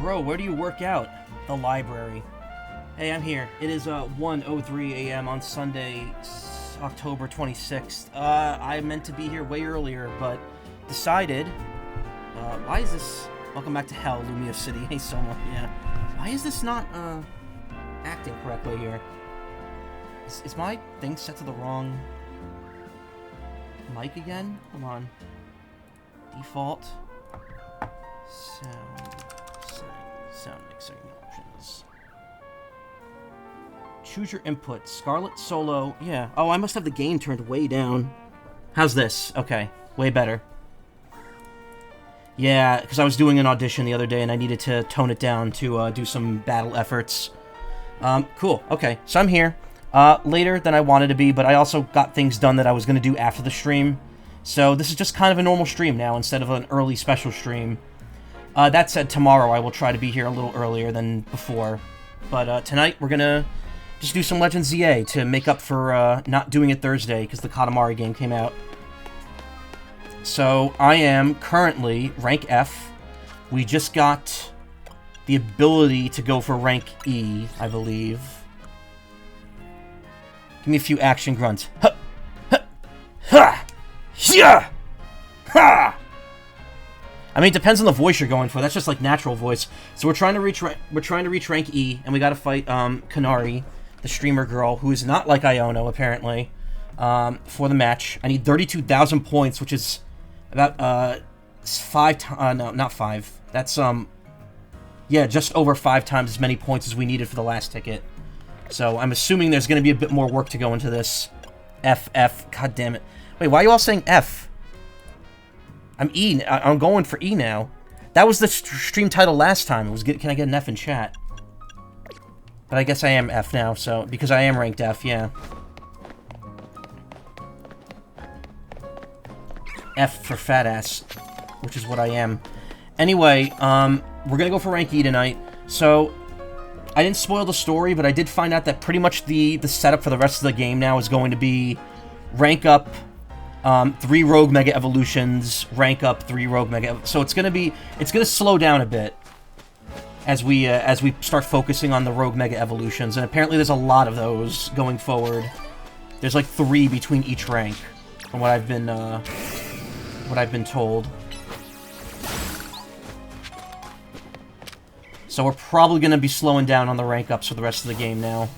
Bro, where do you work out? The library. Hey, I'm here. It is 1:03 a.m. on Sunday, October 26th. I meant to be here way earlier, but decided... why is this... Welcome back to Hell, Lumia City. Hey, Soma. Yeah. Why is this not, acting correctly here? Is my thing set to the wrong... mic again? Come on. Default. Sound mixing options. Choose your input. Scarlet Solo. Yeah. Oh, I must have the gain turned way down. How's this? Okay. Way better. Yeah, because I was doing an audition the other day and I needed to tone it down to do some battle efforts. Cool. Okay. So I'm here. Later than I wanted to be, but I also got things done that I was going to do after the stream. So this is just kind of a normal stream now instead of an early special stream. That said, tomorrow I will try to be here a little earlier than before. But tonight we're going to just do some Legends ZA to make up for not doing it Thursday because the Katamari game came out. So I am currently rank F. We just got the ability to go for rank E, I believe. Give me a few action grunts. Ha! Ha! Ha! Yeah! Ha! I mean, it depends on the voice you're going for. That's just like natural voice. So we're trying to reach rank E, and we got to fight Kanari, the streamer girl, who is not like Iono apparently, for the match. I need 32,000 points, which is about no, not 5. That's yeah, just over 5 times as many points as we needed for the last ticket. So I'm assuming there's going to be a bit more work to go into this. F. God damn it. Wait, why are you all saying F? I'm E. I'm going for E now. That was the stream title last time. It was can I get an F in chat? But I guess I am F now, so... Because I am ranked F, yeah. F for fat ass. Which is what I am. Anyway, we're gonna go for rank E tonight. So... I didn't spoil the story, but I did find out that pretty much the setup for the rest of the game now is going to be rank up 3 Rogue Mega Evolutions, rank up 3 Rogue Mega... So it's gonna slow down a bit as we start focusing on the Rogue Mega Evolutions, and apparently there's a lot of those going forward. There's like 3 between each rank, from what I've been told. So we're probably going to be slowing down on the rank ups for the rest of the game now.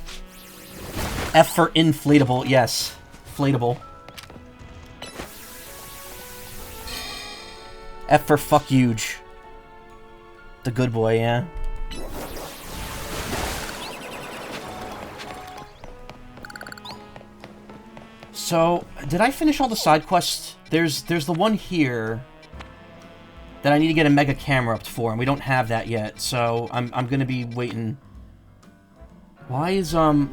F for inflatable, yes. Inflatable. F for fuck huge. The good boy, yeah. So, did I finish all the side quests? There's the one here that I need to get a mega camera up for, and we don't have that yet, so I'm gonna be waiting. Why is, Oh,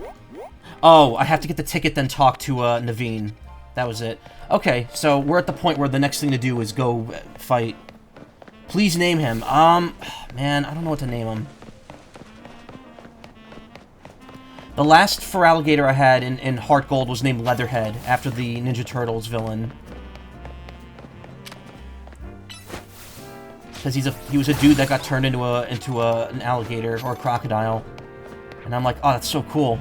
I have to get the ticket, then talk to, Naveen. That was it. Okay, so we're at the point where the next thing to do is go fight. Please name him. Man, I don't know what to name him. The last for alligator I had in Heart Gold was named Leatherhead, after the Ninja Turtles villain. Because he was a dude that got turned into an alligator or a crocodile, and I'm like, oh, that's so cool.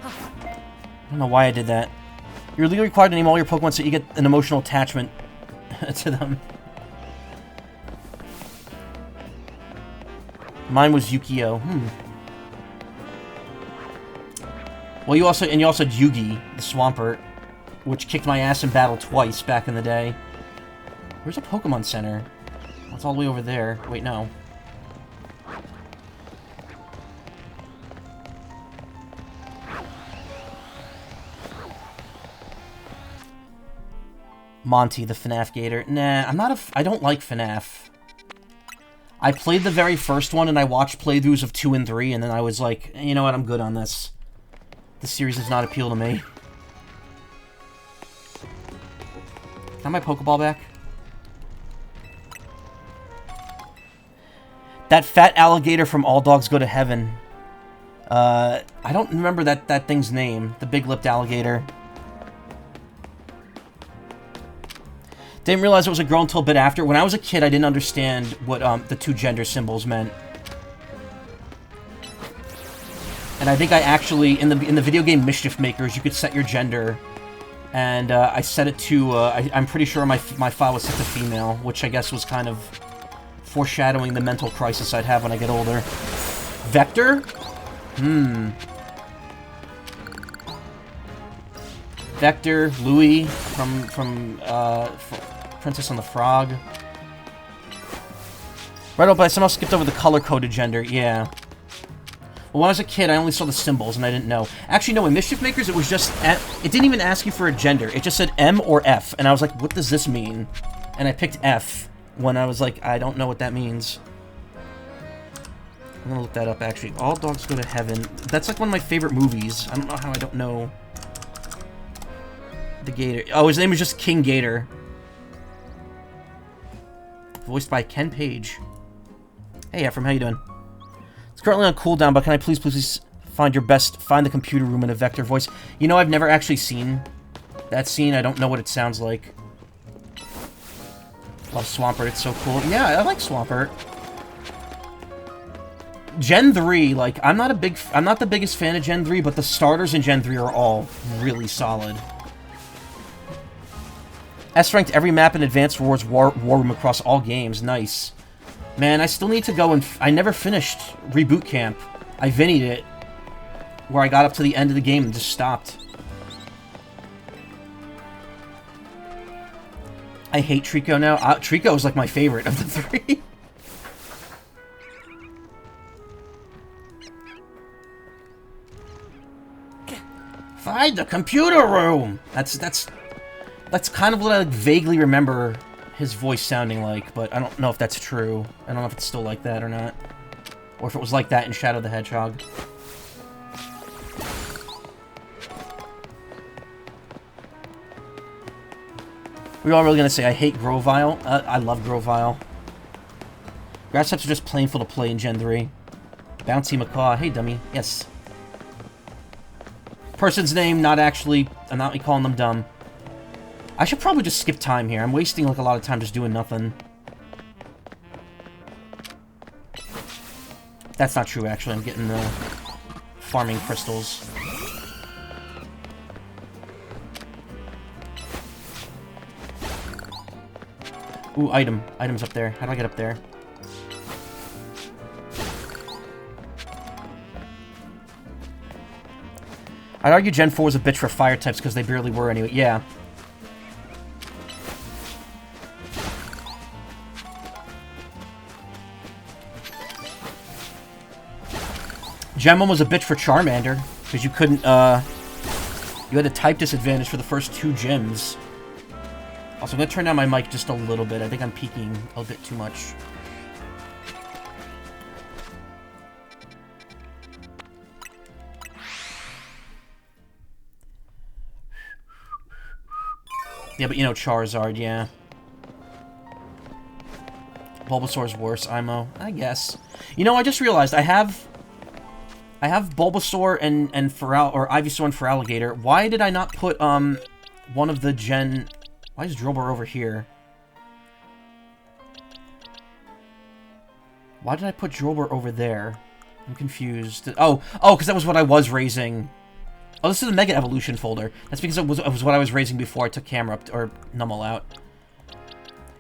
I don't know why I did that. You're legally required to name all your Pokemon so you get an emotional attachment to them. Mine was Yukio. Well, you also had Yugi, the Swampert, which kicked my ass in battle twice back in the day. Where's a Pokemon Center? Oh, it's all the way over there. Wait, no. Monty, the FNAF Gator. Nah, I don't like FNAF. I played the very first one, and I watched playthroughs of 2 and 3, and then I was like, you know what, I'm good on this. This series does not appeal to me. Can I have my Pokeball back? That fat alligator from All Dogs Go to Heaven. I don't remember that thing's name. The big-lipped alligator. Didn't realize it was a girl until a bit after. When I was a kid, I didn't understand what the two gender symbols meant. And I think I actually, in the video game Mischief Makers, you could set your gender. And I set it to, I'm pretty sure my file was set to female, which I guess was kind of foreshadowing the mental crisis I'd have when I get older. Vector? Vector, Louis from Princess and the Frog. Right, but I somehow skipped over the color-coded gender, yeah. Well, when I was a kid, I only saw the symbols, and I didn't know. Actually, no, in Mischief Makers, it was just... it didn't even ask you for a gender. It just said M or F, and I was like, what does this mean? And I picked F when I was like, I don't know what that means. I'm gonna look that up, actually. All Dogs Go to Heaven. That's like one of my favorite movies. I don't know how I don't know... the Gator. Oh, his name is just King Gator. Voiced by Ken Page. Hey, Ephraim, how you doing? It's currently on cooldown, but can I please find the computer room in a Vector voice? You know, I've never actually seen that scene. I don't know what it sounds like. Love Swampert, it's so cool. Yeah, I like Swampert. Gen 3, like, I'm not the biggest fan of Gen 3, but the starters in Gen 3 are all really solid. S-ranked every map in Advanced Wars War Room across all games. Nice. Man, I still need to go and... I never finished Reboot Camp. I Vinnied it, where I got up to the end of the game and just stopped. I hate Trico now. Trico is like my favorite of the three. Find the computer room! That's kind of what I like, vaguely remember his voice sounding like, but I don't know if that's true. I don't know if it's still like that or not. Or if it was like that in Shadow the Hedgehog. We're all really gonna say I hate Grovile. I love Grovile. Grass types are just plainful to play in Gen 3. Bouncy Macaw. Hey, dummy. Yes. Person's name, not actually... I'm not calling them dumb. I should probably just skip time here. I'm wasting, like, a lot of time just doing nothing. That's not true, actually. I'm getting the farming crystals. Ooh, item. Item's up there. How do I get up there? I'd argue Gen 4 was a bitch for fire types because they barely were anyway. Yeah. Gen 1 was a bitch for Charmander because you couldn't, you had a type disadvantage for the first 2 gyms. Also, I'm going to turn down my mic just a little bit. I think I'm peaking a bit too much. Yeah, but you know Charizard, yeah. Bulbasaur's worse, IMO. I guess. You know, I just realized I have Bulbasaur and Ivysaur and Feraligatr. Why did I not put one of the Gen... Why is Drillbur over here? Why did I put Drillbur over there? I'm confused. Oh, because that was what I was raising. Oh, this is the Mega Evolution folder. That's because it was what I was raising before I took Camera up, or Numel out.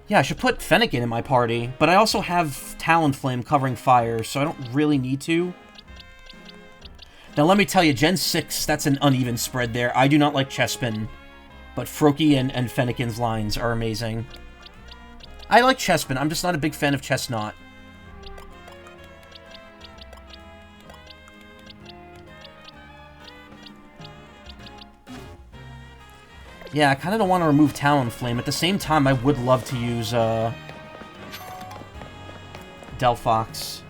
Yeah, I should put Fennekin in my party, but I also have Talonflame covering fire, so I don't really need to. Now, let me tell you, Gen 6, that's an uneven spread there. I do not like Chespin, but Froakie and Fennekin's lines are amazing. I like Chespin, I'm just not a big fan of Chestnut. Yeah, I kind of don't want to remove Talonflame. At the same time, I would love to use, Delphox.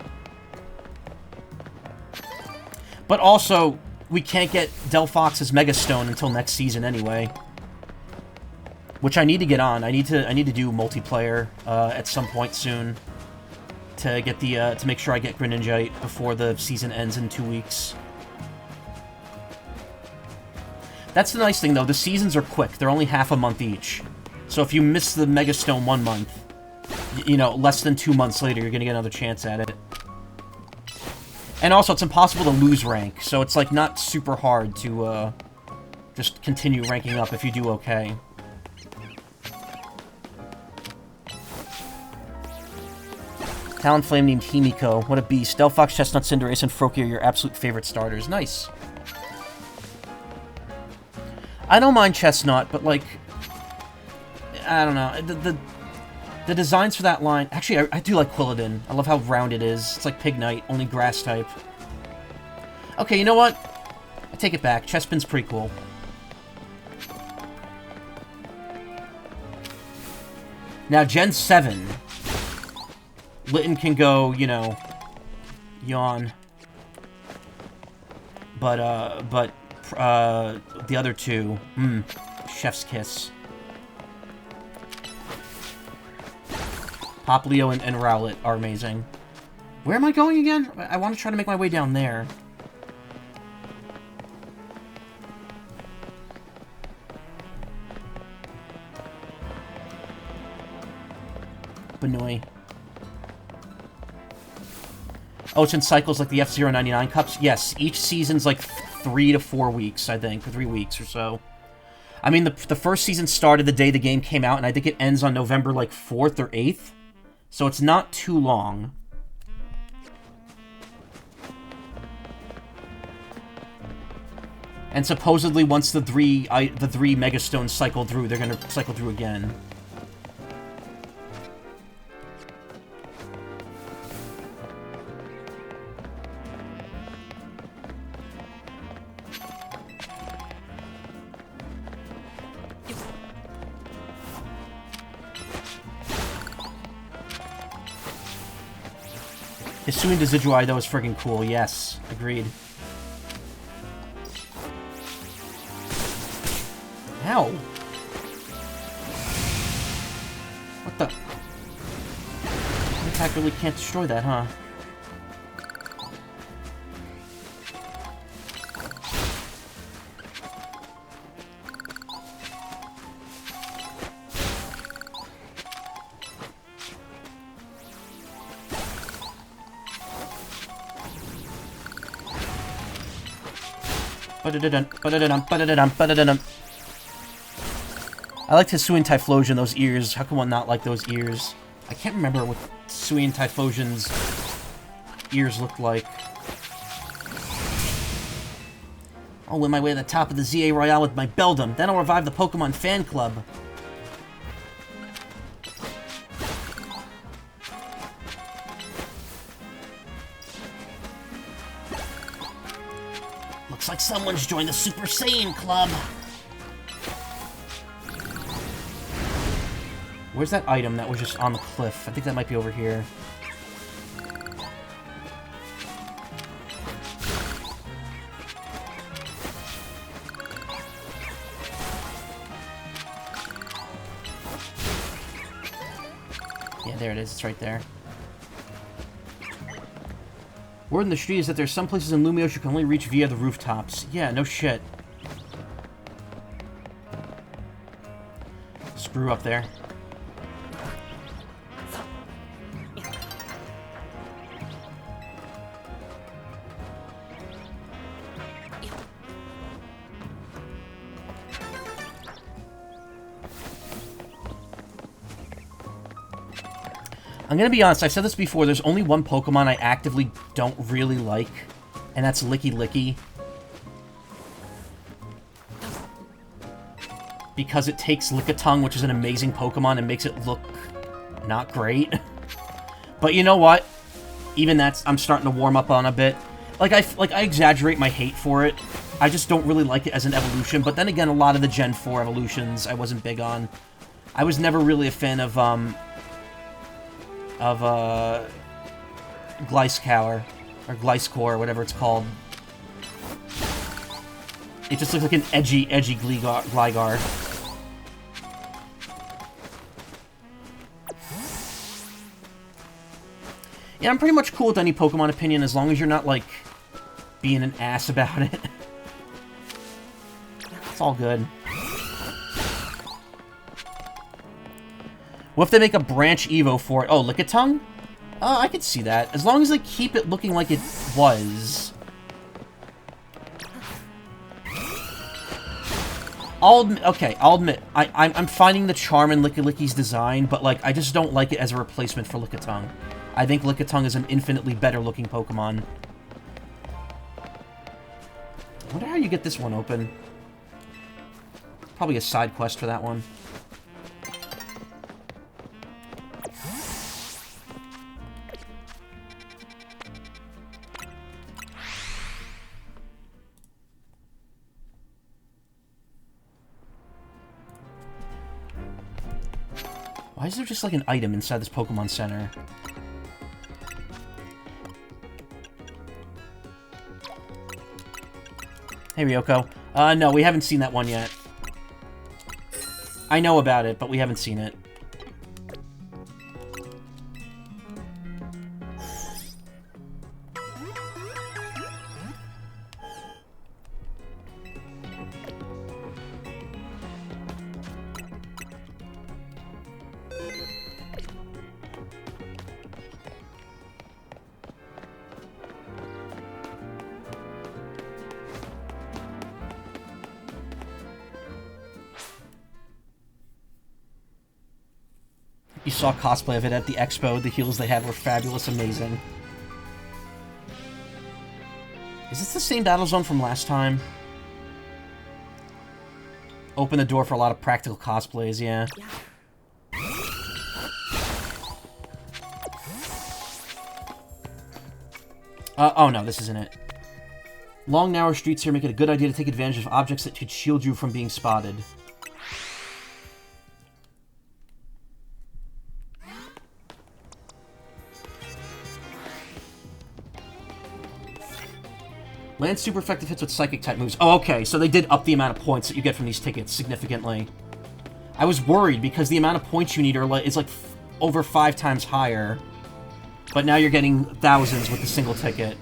But also, we can't get Delphox's Mega Stone until next season anyway. Which I need to get on. I need to do multiplayer, at some point soon. To get the, to make sure I get Greninjite before the season ends in 2 weeks. That's the nice thing, though. The seasons are quick. They're only half a month each. So if you miss the Mega Stone 1 month, you know, less than 2 months later, you're gonna get another chance at it. And also, it's impossible to lose rank, so it's, like, not super hard to, just continue ranking up if you do okay. Talonflame named Himiko. What a beast. Delphox, Chestnut, Cinderace, and Froakie are your absolute favorite starters. Nice. I don't mind Chestnut, but, like... I don't know. The designs for that line... Actually, I do like Quilladin. I love how round it is. It's like Pignite, only grass type. Okay, you know what? I take it back. Chespin's pretty cool. Now, Gen 7... Litten can go, you know, yawn. But the other two, chef's kiss. Poplio and Rowlet are amazing. Where am I going again? I want to try to make my way down there. Benoy. Oh, it's in cycles like the F-099 Cups? Yes, each season's like 3 to 4 weeks, I think, or 3 weeks or so. I mean, the first season started the day the game came out, and I think it ends on November, like, 4th or 8th. So it's not too long. And supposedly, once the three Megastones cycle through, they're gonna cycle through again. Hisuian Decidueye, though, is friggin' cool. Yes, agreed. Ow! What the? The attack really can't destroy that, huh? I liked Hisuian Typhlosion, those ears. How can one not like those ears? I can't remember what Hisuian Typhlosion's ears looked like. I'll win my way to the top of the ZA Royale with my Beldum. Then I'll revive the Pokemon Fan Club. Looks like someone's joined the Super Saiyan Club. Where's that item that was just on the cliff? I think that might be over here. Yeah, there it is. It's right there. Word in the street is that there's some places in Lumiose you can only reach via the rooftops. Yeah, no shit. Screw up there. I'm gonna be honest, I've said this before, there's only one Pokemon I actively don't really like, and that's Licky Licky. Because it takes Lickitung, which is an amazing Pokemon, and makes it look not great. But you know what? Even that's, I'm starting to warm up on a bit. Like I exaggerate my hate for it. I just don't really like it as an evolution, but then again, a lot of the Gen 4 evolutions I wasn't big on. I was never really a fan of Gliscor, or Gliscor, whatever it's called. It just looks like an edgy Gligar. Yeah, I'm pretty much cool with any Pokemon opinion as long as you're not, like, being an ass about it. It's all good. What if they make a branch Evo for it? Oh, Lickitung? I could see that. As long as they keep it looking like it was. I'll admit, I'm finding the charm in Lickilicky's design, but, like, I just don't like it as a replacement for Lickitung. I think Lickitung is an infinitely better-looking Pokemon. I wonder how you get this one open. Probably a side quest for that one. Why is there just, like, an item inside this Pokemon Center? Hey, Ryoko. No, we haven't seen that one yet. I know about it, but we haven't seen it. You saw cosplay of it at the expo. The heels they had were fabulous, amazing. Is this the same battle zone from last time? Open the door for a lot of practical cosplays, yeah. Oh no, this isn't it. Long, narrow streets here make it a good idea to take advantage of objects that could shield you from being spotted. Land super effective hits with psychic-type moves. Oh, okay, so they did up the amount of points that you get from these tickets significantly. I was worried because the amount of points you need is like over 5 times higher. But now you're getting thousands with a single ticket.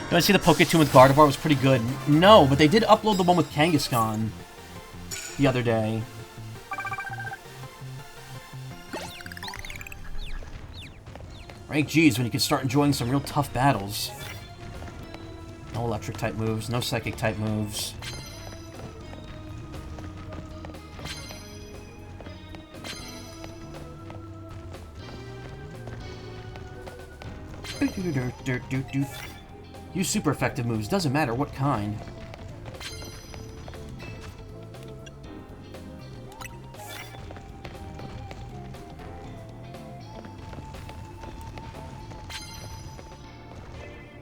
You want to see the Poketune with Gardevoir was pretty good? No, but they did upload the one with Kangaskhan the other day. Right, geez, when you can start enjoying some real tough battles. No electric-type moves, no psychic-type moves. Use super effective moves, doesn't matter what kind.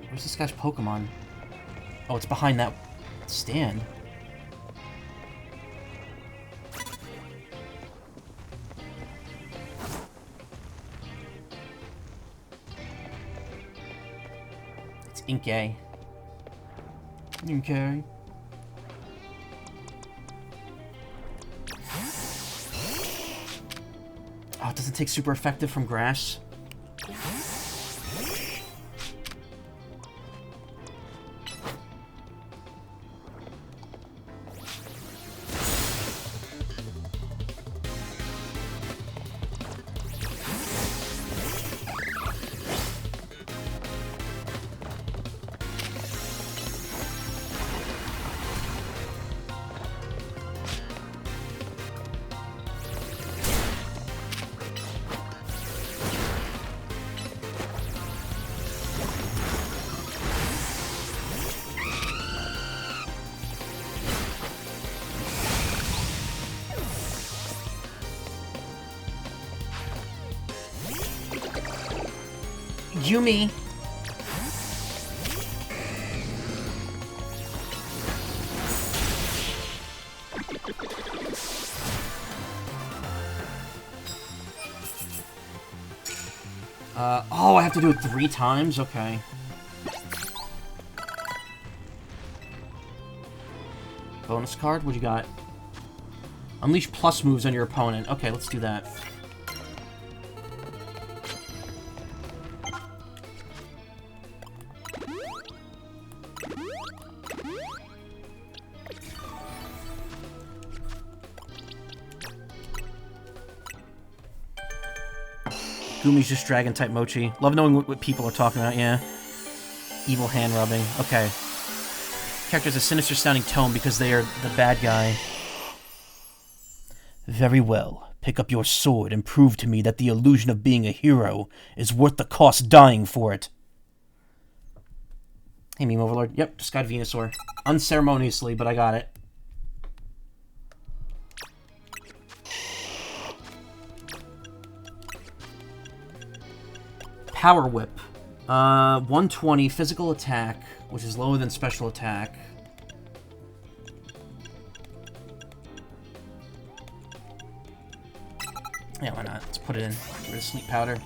Where's this guy's Pokemon? Oh, it's behind that stand. Inkay. Okay. Oh, does it take super effective from grass? Yumi. Oh, I have to do it 3 times? Okay. Bonus card? What you got? Unleash plus moves on your opponent. Okay, let's do that. Gumi's just Dragon-type Mochi. Love knowing what people are talking about, yeah. Evil hand rubbing. Okay. Character has a sinister-sounding tone because they are the bad guy. Very well. Pick up your sword and prove to me that the illusion of being a hero is worth the cost dying for it. Hey, Meme Overlord. Yep, just got Venusaur. Unceremoniously, but I got it. Power Whip. 120 physical attack, which is lower than special attack. Yeah, why not? Let's put it in. Get rid of Sleep Powder.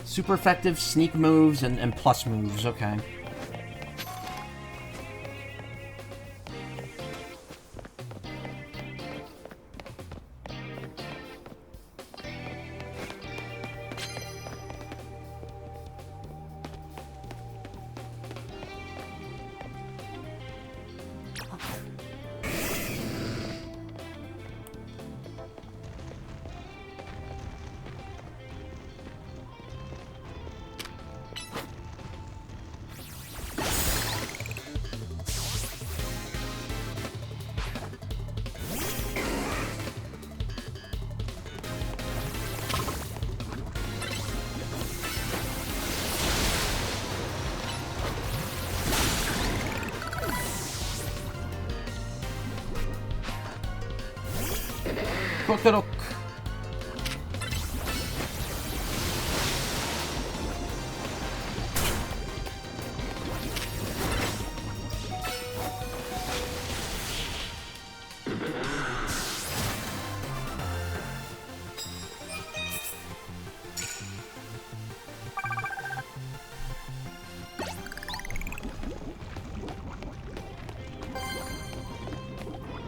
Super effective sneak moves and plus moves. Okay. Kokorok.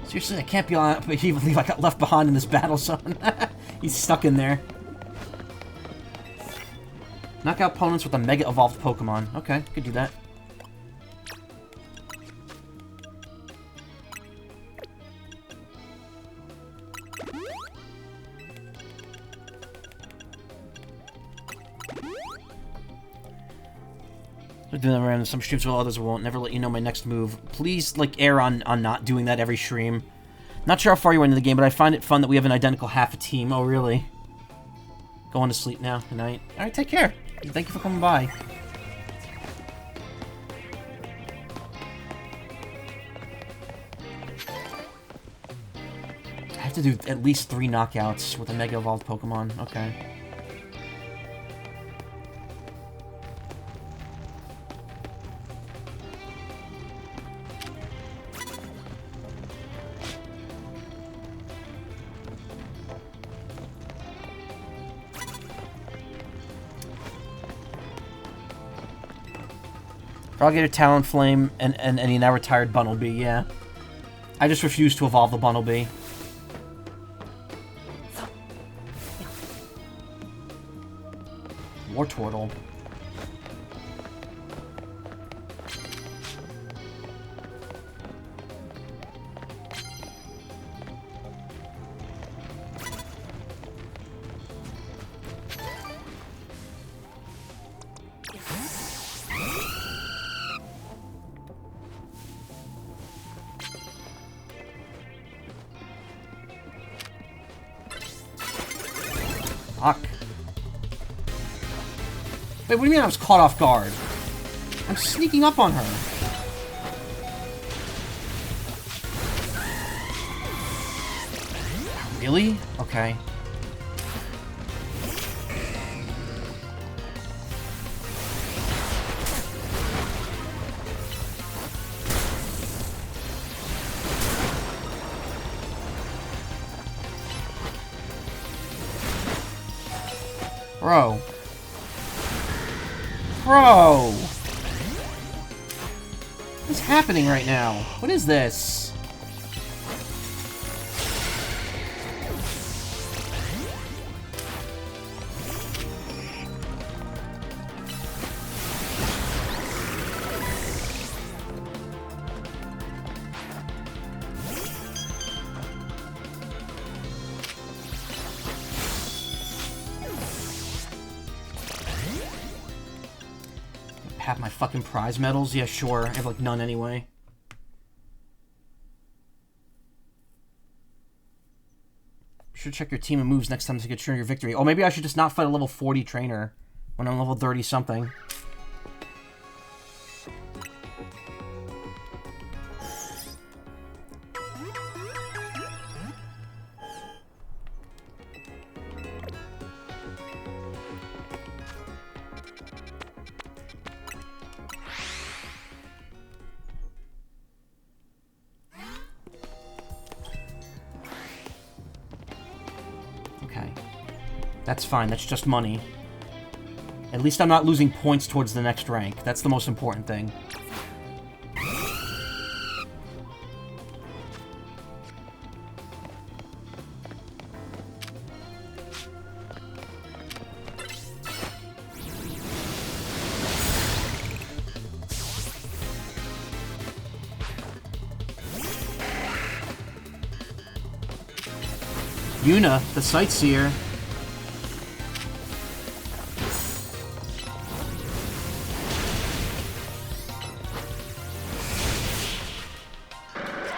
Seriously, I can't believe I got left behind in this battle zone. He's stuck in there. Knock out opponents with a Mega Evolved Pokemon. Okay, could do that. I'm doing that around some streams while others won't. Never let you know my next move. Please, like, err on not doing that every stream. Not sure how far you are into the game, but I find it fun that we have an identical half a team. Oh, really? Going to sleep now. Good night. Alright, take care. Thank you for coming by. I have to do at least 3 knockouts with a Mega Evolved Pokemon. Okay. Froggator, Talonflame, and any now retired Bunnelby, yeah. I just refuse to evolve the Bunnelby. Wartortle. Fuck. Wait, what do you mean I was caught off guard? I'm sneaking up on her. Really? Okay. Bro. Bro! What's happening right now? What is this? Have my fucking prize medals? Yeah, sure. I have, like, none anyway. You should check your team and moves next time to get sure your victory. Oh, maybe I should just not fight a level 40 trainer when I'm level 30-something. That's fine, that's just money. At least I'm not losing points towards the next rank. That's the most important thing. Yuna, the Sightseer.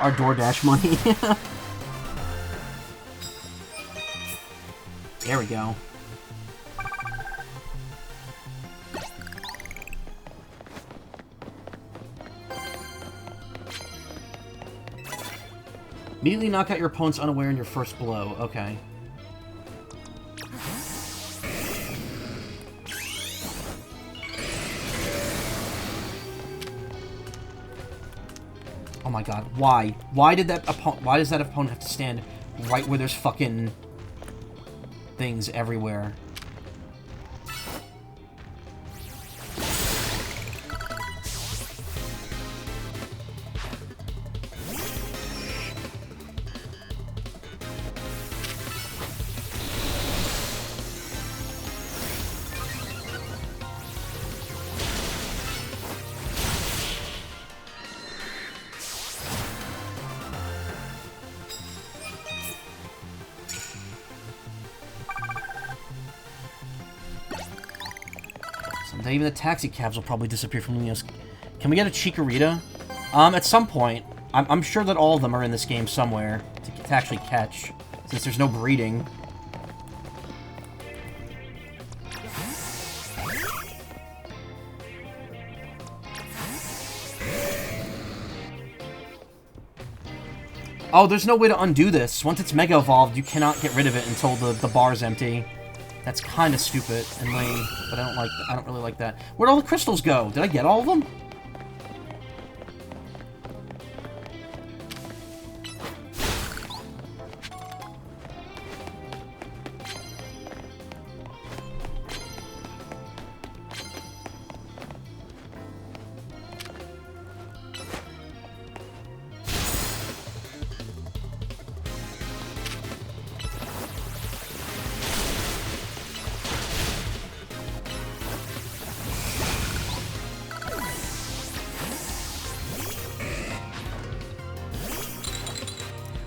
Our DoorDash money. There we go. Immediately knock out your opponents unaware in your first blow. Okay. Oh my god, why? Why does that opponent have to stand right where there's fucking things everywhere? Even the taxi cabs will probably disappear from Leo's. Can we get a Chikorita? At some point. I'm sure that all of them are in this game somewhere to actually catch, since there's no breeding. Oh, there's no way to undo this. Once it's Mega Evolved, you cannot get rid of it until the bar's empty. That's kind of stupid and lame, but I don't really like that. Where'd all the crystals go? Did I get all of them?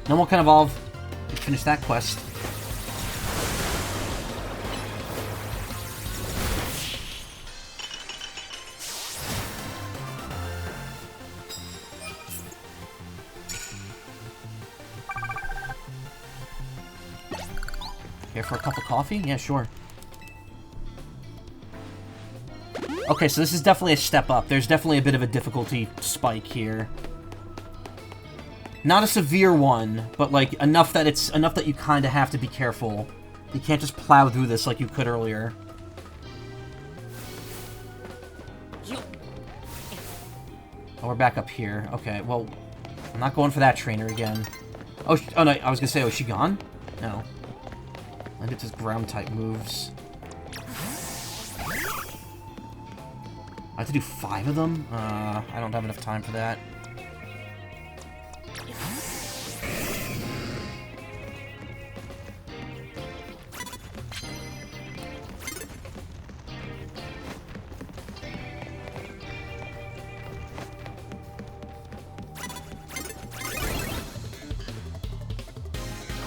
No one can evolve. Finish that quest. Here for a cup of coffee? Yeah, sure. Okay, so this is definitely a step up. There's definitely a bit of a difficulty spike here. Not a severe one, but like enough that you kind of have to be careful. You can't just plow through this like you could earlier. Oh, we're back up here. Okay, well, I'm not going for that trainer again. Oh, oh no, I was gonna say, oh, is she gone? No. I did just ground type moves. I have to do 5 of them? I don't have enough time for that.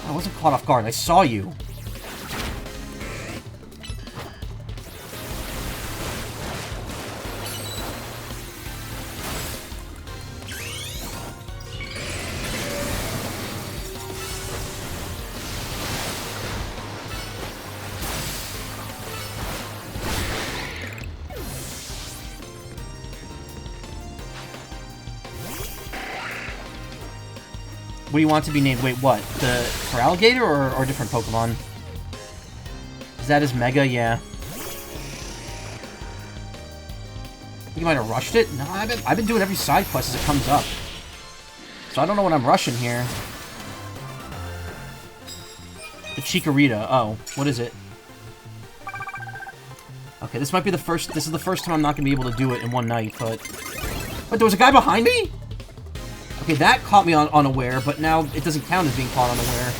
I wasn't caught off guard. I saw you. What do you want to be named? Wait, what? For alligator or different Pokemon? Is that his Mega? Yeah. You might have rushed it? No, I've been doing every side quest as it comes up. So I don't know what I'm rushing here. The Chikorita. Oh, what is it? Okay, this might be the first... This is the first time I'm not going to be able to do it in one night, but... But there was a guy behind me? Okay, that caught me unaware, but now it doesn't count as being caught unaware.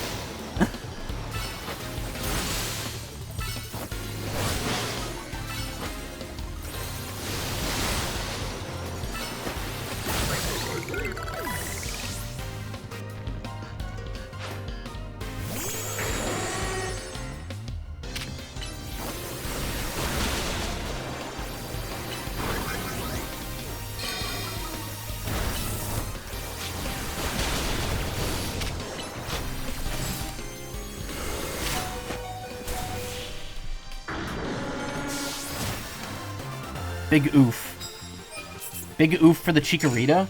Big oof. Big oof for the Chikorita.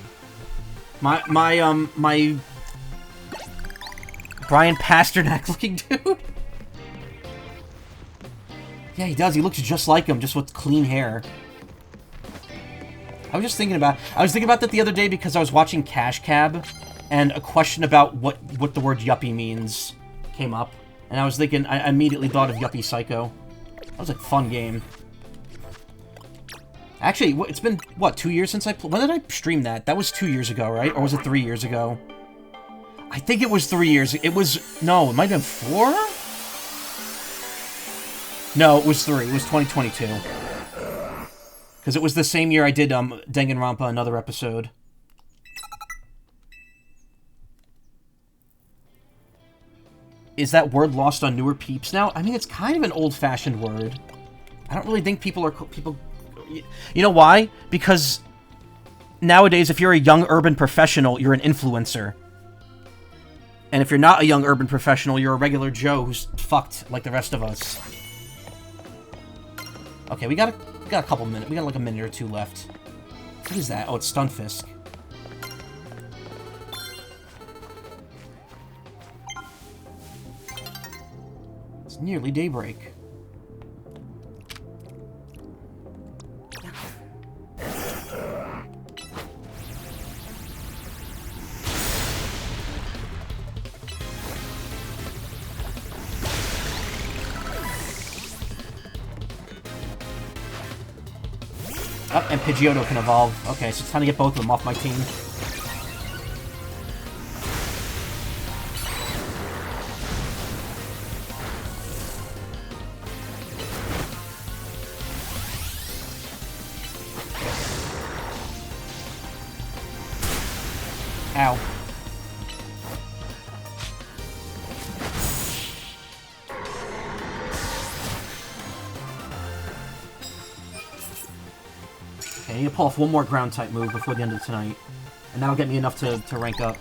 My Brian Pasternak looking dude. Yeah, he does. He looks just like him, just with clean hair. I was thinking about that the other day because I was watching Cash Cab, and a question about what the word yuppie means came up, and I was thinking, I immediately thought of Yuppie Psycho. That was a fun game. Actually, it's been, what, 2 years since I played? When did I stream that? That was 2 years ago, right? Or was it 3 years ago? I think it was 3 years. It was, no, it might have been 4? No, it was 3. It was 2022. Because it was the same year I did Danganronpa, another episode. Is that word lost on newer peeps now? I mean, it's kind of an old-fashioned word. I don't really think people... You know why? Because nowadays, if you're a young urban professional, you're an influencer. And if you're not a young urban professional, you're a regular Joe who's fucked like the rest of us. Okay, we got a couple minutes. We got like a minute or two left. What is that? Oh, it's Stunfisk. It's nearly daybreak. Oh, and Pidgeotto can evolve. Okay, so it's time to get both of them off my team. Ow. I need to pull off one more ground-type move before the end of tonight. And that'll get me enough to rank up.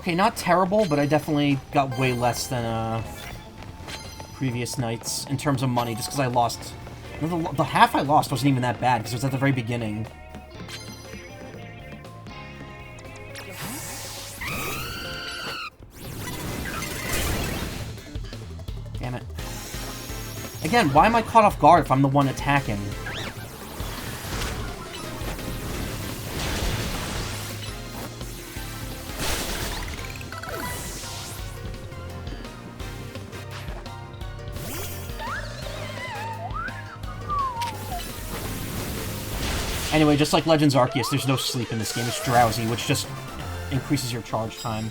Okay, not terrible, but I definitely got way less than previous nights in terms of money, just because I lost... The half I lost wasn't even that bad, because it was at the very beginning. Damn it. Again, why am I caught off guard if I'm the one attacking? Anyway, just like Legends Arceus, there's no sleep in this game. It's drowsy, which just increases your charge time.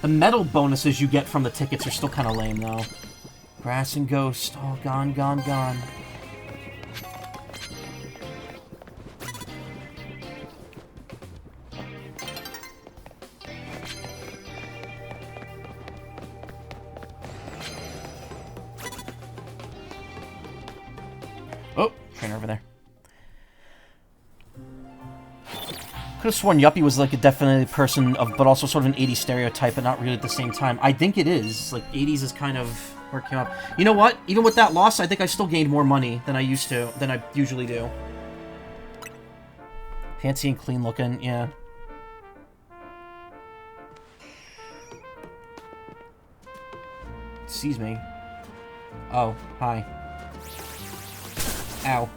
The medal bonuses you get from the tickets are still kind of lame, though. Grass and Ghost. Oh, gone, gone, gone. Oh, trainer over there. Could have sworn Yuppie was like a definite person of, but also sort of an 80s stereotype, but not really at the same time. I think it is. Like, 80s is kind of where it came up. You know what? Even with that loss, I think I still gained more money than I usually do. Fancy and clean looking, yeah. Sees me. Oh, hi. Ow.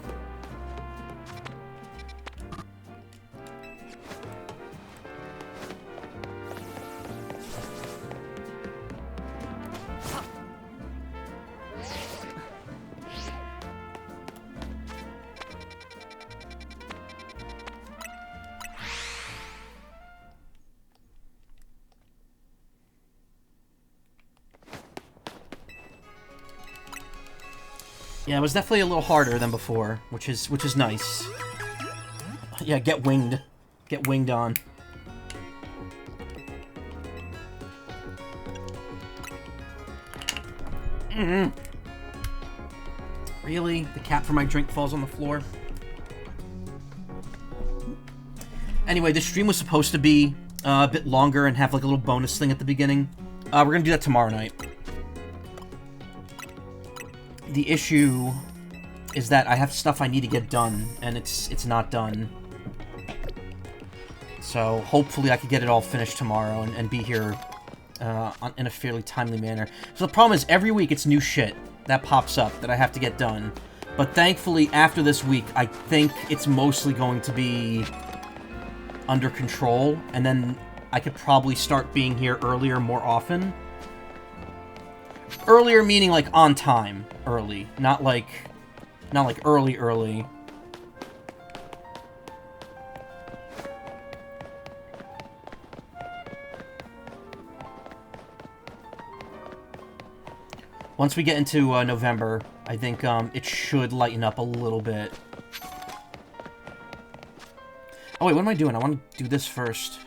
Yeah, it was definitely a little harder than before, which is nice. Yeah, get winged. Get winged on. Really? The cap for my drink falls on the floor? Anyway, this stream was supposed to be a bit longer and have like a little bonus thing at the beginning. We're gonna do that tomorrow night. The issue is that I have stuff I need to get done, and it's not done. So hopefully I can get it all finished tomorrow and be here in a fairly timely manner. So the problem is every week it's new shit that pops up that I have to get done. But thankfully after this week, I think it's mostly going to be under control, and then I could probably start being here earlier more often. Earlier meaning like on time early, not like early. Once we get into November, I think it should lighten up a little bit. Oh wait, what am I doing? I want to do this first.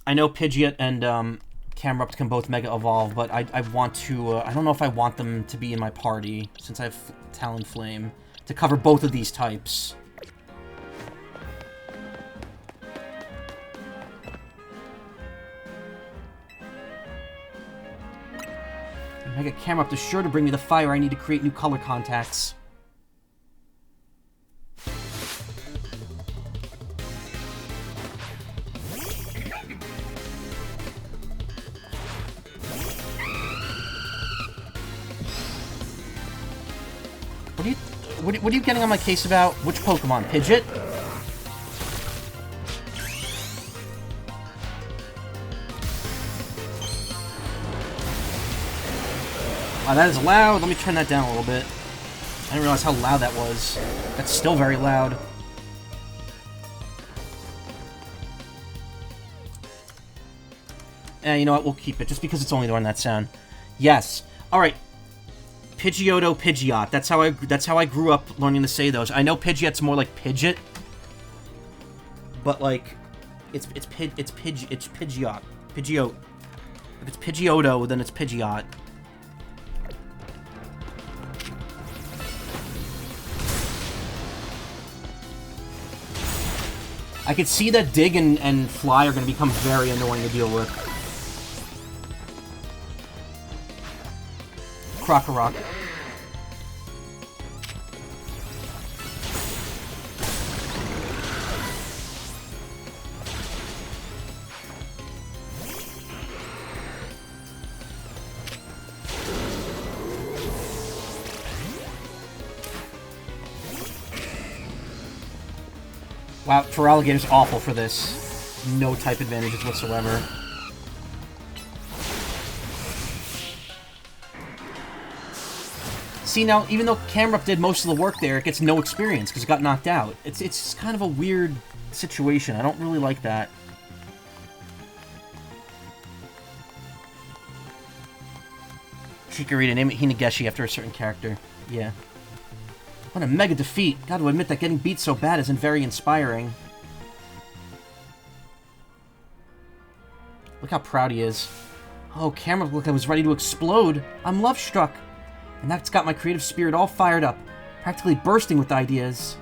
I know Pidgeot and Camerupt can both Mega Evolve, but I want to... I don't know if I want them to be in my party, since I have Talonflame, to cover both of these types. Mega Camerupt is sure to bring me the fire I need to create new color contacts. What are you getting on my case about? Which Pokemon? Pidgeot? Wow, that is loud. Let me turn that down a little bit. I didn't realize how loud that was. That's still very loud. You know what? We'll keep it, just because it's only doing that sound. Yes. Alright. Pidgeotto, Pidgeot. That's how I grew up learning to say those. I know Pidgeot's more like Pidgeot, but like it's Pidgeot. Pidgeot. If it's Pidgeotto, then it's Pidgeot. I could see that Dig and Fly are going to become very annoying to deal with. Crocorock. Wow, Feraligator's awful for this. No type advantages whatsoever. See, now, even though Camerupt did most of the work there, it gets no experience because it got knocked out. It's kind of a weird situation. I don't really like that. Chikorita, name it Hinageshi after a certain character. Yeah. What a mega defeat. Gotta admit that getting beat so bad isn't very inspiring. Look how proud he is. Oh, Camera looked like I was ready to explode. I'm love-struck. And that's got my creative spirit all fired up. Practically bursting with ideas.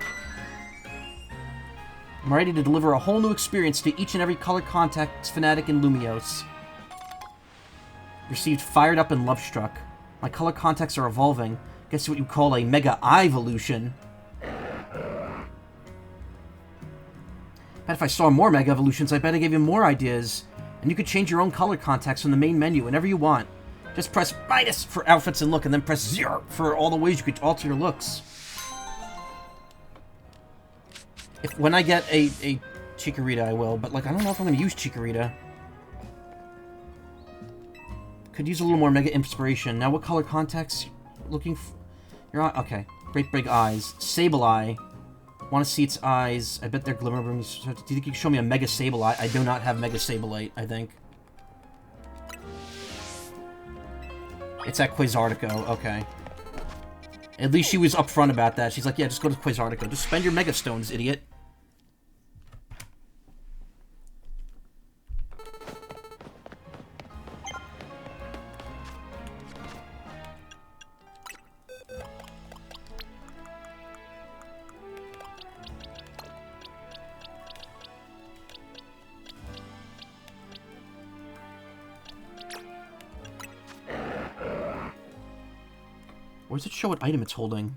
I'm ready to deliver a whole new experience to each and every Color Contacts fanatic in Lumiose. Received fired up and love-struck. My Color Contacts are evolving. Guess what you call a Mega-Evolution. Bet if I saw more Mega Evolutions, I bet I gave you more ideas. And you could change your own color contacts from the main menu whenever you want. Just press minus for outfits and look, and then press 0 for all the ways you could alter your looks. When I get a Chikorita, I will, but like I don't know if I'm going to use Chikorita. Could use a little more Mega Inspiration. Now, what color contacts looking for? Your eye? Okay. Great big eyes. Sableye. Want to see its eyes. I bet they're glimmer rooms. Do you think you can show me a Mega Sableye? I do not have Mega Sablite, I think. It's at Quasartico. Okay. At least she was upfront about that. She's like, yeah, just go to Quasartico. Just spend your Mega Stones, idiot. Where does it show what item it's holding?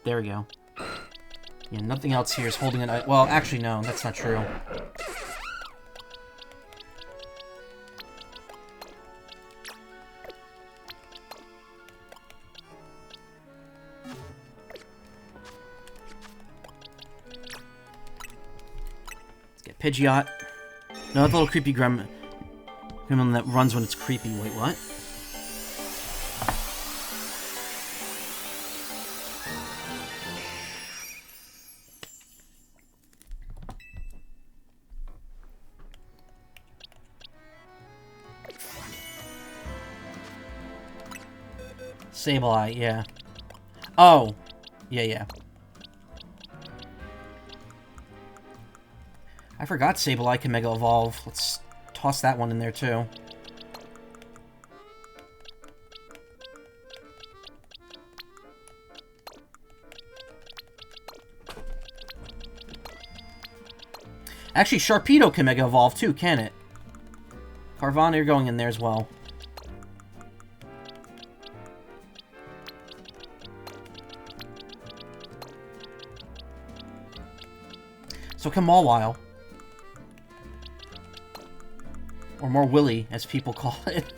There we go. Yeah, nothing else here is holding an item. Well, actually, no, that's not true. Let's get Pidgeot. No, that little creepy gremlin that runs when it's creepy. Wait, what? Sableye, yeah. Oh. Yeah. I forgot Sableye can Mega Evolve. Let's toss that one in there, too. Actually, Sharpedo can Mega Evolve, too, can it? Carvana, you're going in there as well. So can Mawile. Or more Willy, as people call it.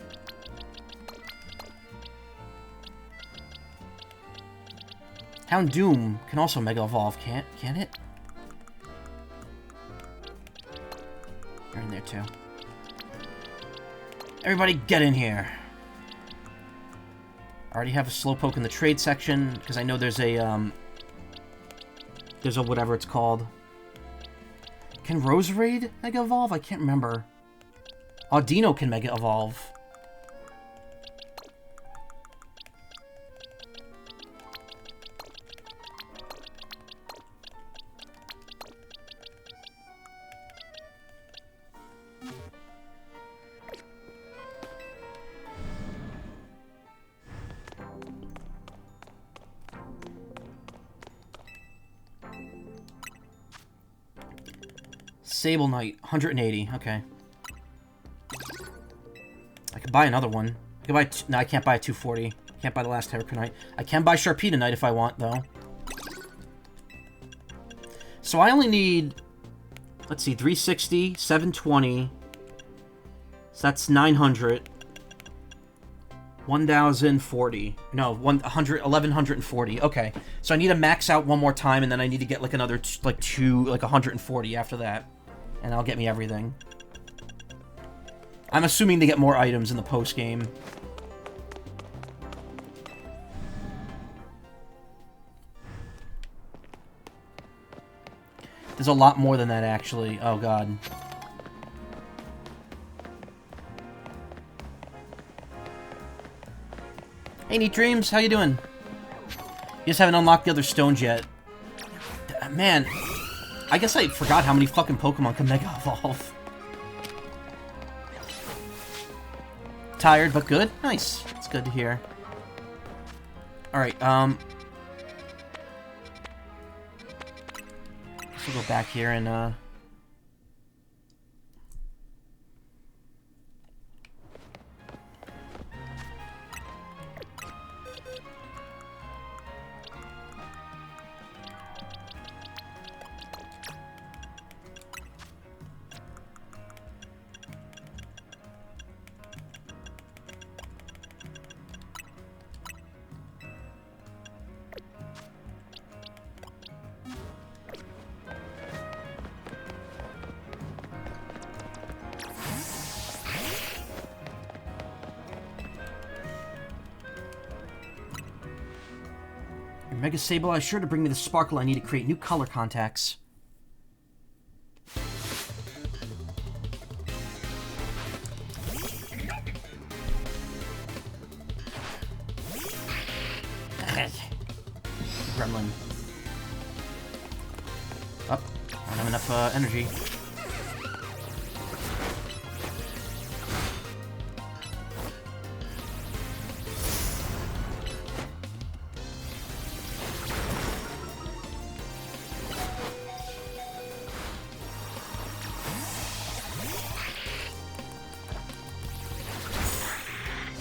Houndoom can also Mega Evolve, can it? You're in there too. Everybody get in here. I already have a Slowpoke in the trade section, because I know there's a whatever it's called. Can Roserade Mega Evolve? I can't remember. Audino can Mega Evolve. Sable Knight, 180. Okay. I could buy another one. I could buy... No, I can't buy a 240. I can't buy the last Terror Knight. I can buy Sharpedo Knight if I want, though. So I only need... Let's see, 360, 720. So that's 900. 1,040. No, 1,140. Okay. So I need to max out one more time, and then I need to get, like, another, like, 140 after that. And that'll get me everything. I'm assuming they get more items in the post-game. There's a lot more than that, actually. Oh, God. Hey, Neat Dreams, how you doing? You just haven't unlocked the other stones yet. Man, I guess I forgot how many fucking Pokemon can Mega Evolve. Tired, but good? Nice. It's good to hear. Alright, we'll go back here and, Mega Sableye is sure to bring me the sparkle I need to create new color contacts. Gremlin. Up. I don't have enough energy.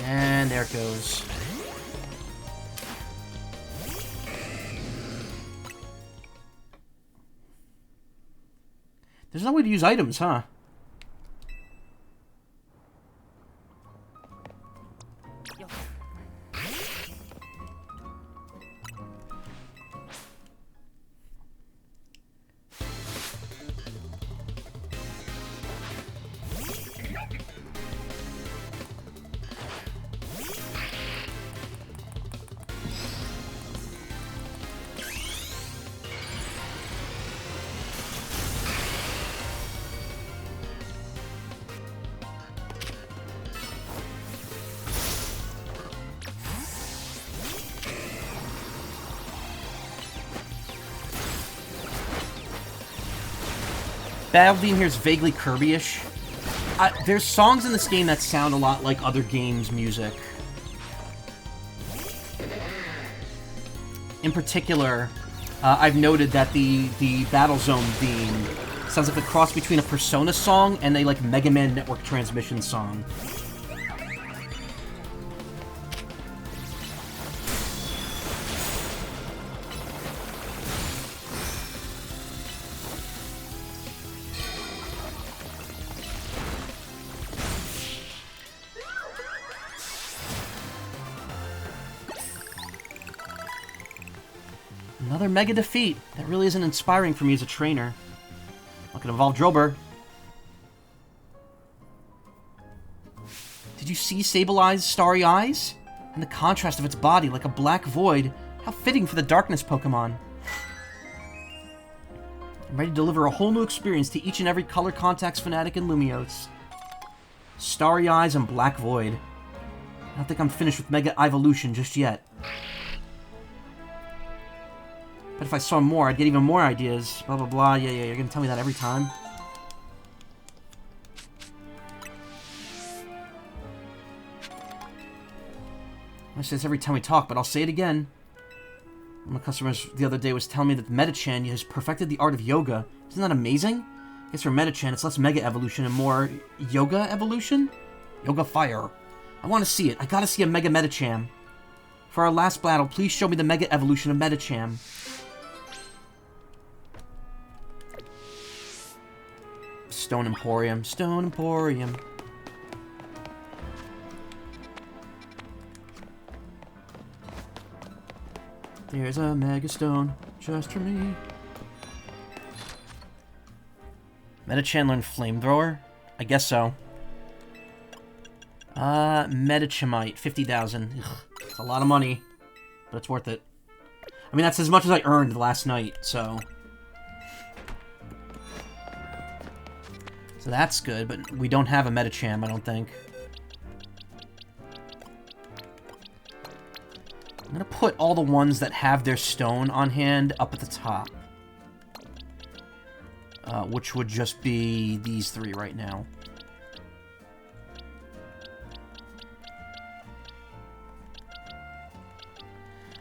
And there it goes. There's no way to use items, huh? Battle theme here is vaguely Kirby-ish. There's songs in this game that sound a lot like other games' music. In particular, I've noted that the Battle Zone theme sounds like a cross between a Persona song and a like Mega Man Network Transmission song. Another Mega defeat. That really isn't inspiring for me as a trainer. I can evolve Drillbur. Did you see Sableye's starry eyes? And the contrast of its body like a black void. How fitting for the Darkness Pokemon. I'm ready to deliver a whole new experience to each and every Color Contacts fanatic in Lumiose. Starry eyes and black void. I don't think I'm finished with Mega Evolution just yet. But if I saw more, I'd get even more ideas. Blah, blah, blah. Yeah, you're gonna tell me that every time. I say this every time we talk, but I'll say it again. One of my customers the other day was telling me that Metachan has perfected the art of yoga. Isn't that amazing? I guess for Metachan, it's less Mega Evolution and more Yoga Evolution? Yoga Fire. I want to see it. I gotta see a Mega Metacham. For our last battle, please show me the Mega Evolution of Metacham. Stone Emporium. Stone Emporium. There's a Mega Stone just for me. Metachan learned Flamethrower? I guess so. Metachamite, 50,000. It's a lot of money, but it's worth it. I mean, that's as much as I earned last night, so... So that's good, but we don't have a Metacham, I don't think. I'm gonna put all the ones that have their stone on hand up at the top. Which would just be these three right now.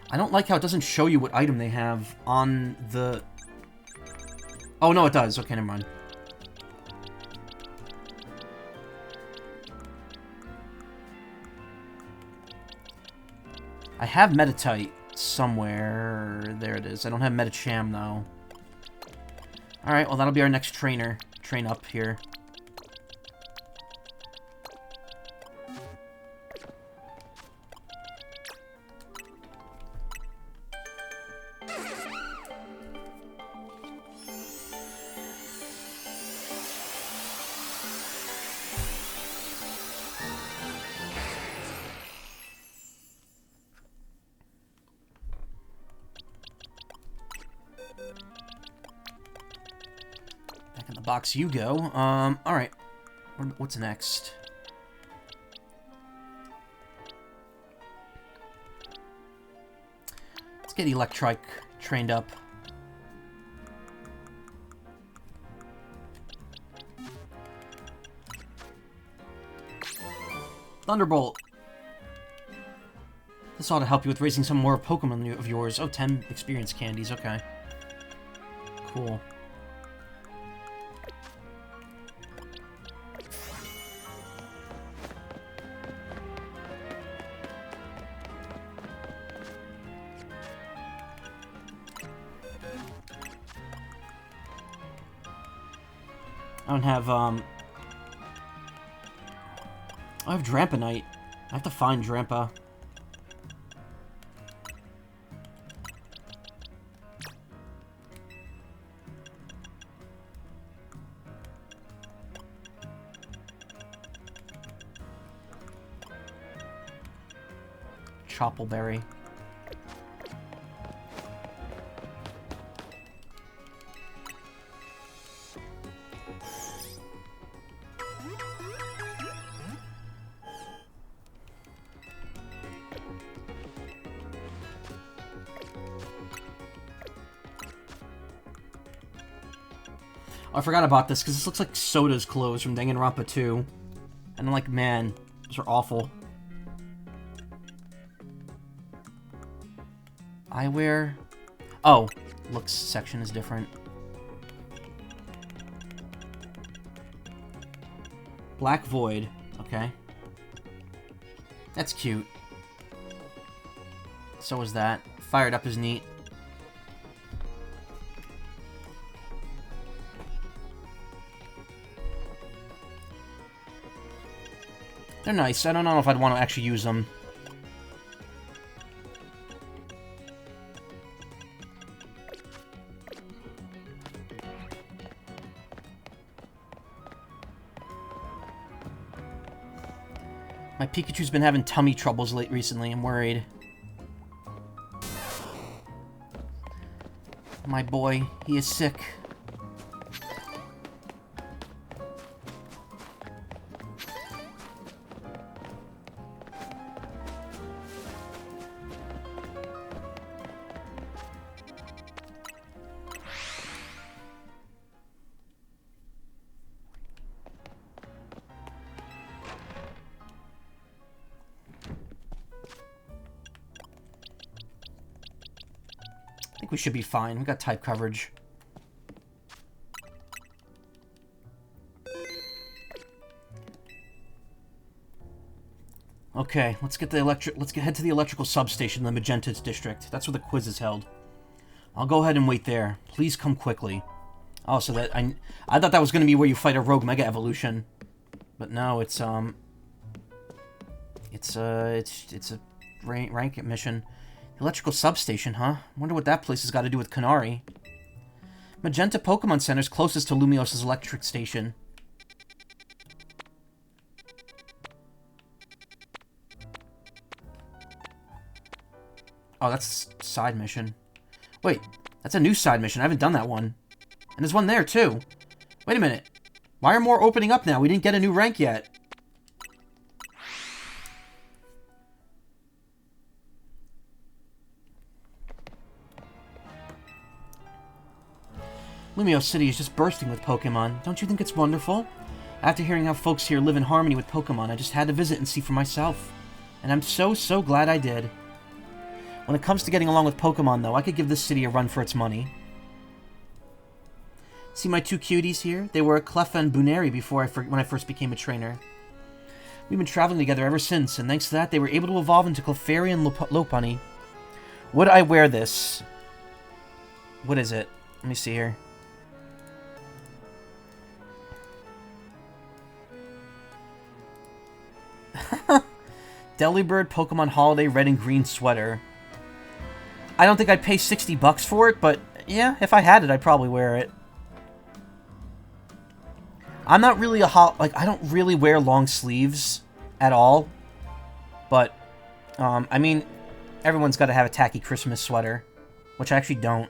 I don't like how it doesn't show you what item they have on the... Oh, no, it does. Okay, never mind. I have Metatite somewhere. There it is. I don't have Metacham, though. Alright, well, that'll be our next trainer. Train up here. Box you go. Alright. What's next? Let's get Electrike trained up. Thunderbolt. This ought to help you with raising some more Pokemon of yours. Oh, 10 experience candies. Okay. Cool. I don't have, I have Dramponite. I have to find Drampa. Choppleberry. I forgot about this, because this looks like Soda's clothes from Danganronpa 2. And I'm like, man, those are awful. Eyewear? Oh, looks section is different. Black Void, okay. That's cute. So is that. Fired Up is neat. They're nice. I don't know if I'd want to actually use them. My Pikachu's been having tummy troubles recently. I'm worried. My boy, he is sick. I think we should be fine. We got type coverage. Okay, let's head to the electrical substation in the Magenta district. That's where the quiz is held. I'll go ahead and wait there. Please come quickly. Oh, so that I thought that was going to be where you fight a rogue Mega Evolution. But no, it's a rank mission. Electrical substation, huh? Wonder what that place has got to do with Canary. Magenta Pokemon Center's closest to Lumios's electric station. Oh, that's a side mission. Wait, that's a new side mission. I haven't done that one. And there's one there, too. Wait a minute. Why are more opening up now? We didn't get a new rank yet. Lumio City is just bursting with Pokemon. Don't you think it's wonderful? After hearing how folks here live in harmony with Pokemon, I just had to visit and see for myself. And I'm so glad I did. When it comes to getting along with Pokemon, though, I could give this city a run for its money. See my two cuties here? They were a Cleffa and Buneri when I first became a trainer. We've been traveling together ever since, and thanks to that, they were able to evolve into Clefairy and Lopunny. Would I wear this? What is it? Let me see here. Delibird Pokemon Holiday Red and Green Sweater. I don't think I'd pay 60 bucks for it, but yeah, if I had it, I'd probably wear it. I'm not really I don't really wear long sleeves at all. But, I mean, everyone's got to have a tacky Christmas sweater, which I actually don't.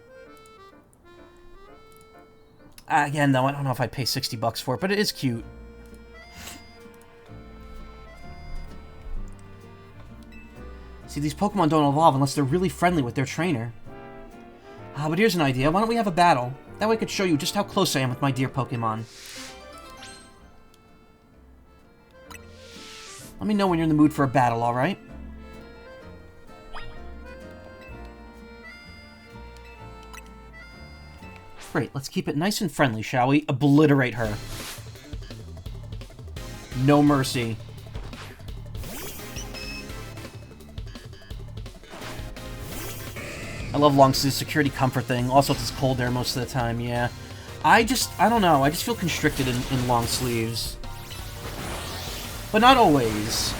Again, though, I don't know if I'd pay 60 bucks for it, but it is cute. See, these Pokemon don't evolve unless they're really friendly with their trainer. But here's an idea. Why don't we have a battle? That way I could show you just how close I am with my dear Pokemon. Let me know when you're in the mood for a battle, alright? Great, let's keep it nice and friendly, shall we? Obliterate her. No mercy. I love long sleeves, security comfort thing. Also, it's cold there most of the time, yeah. I don't know, I just feel constricted in long sleeves. But not always.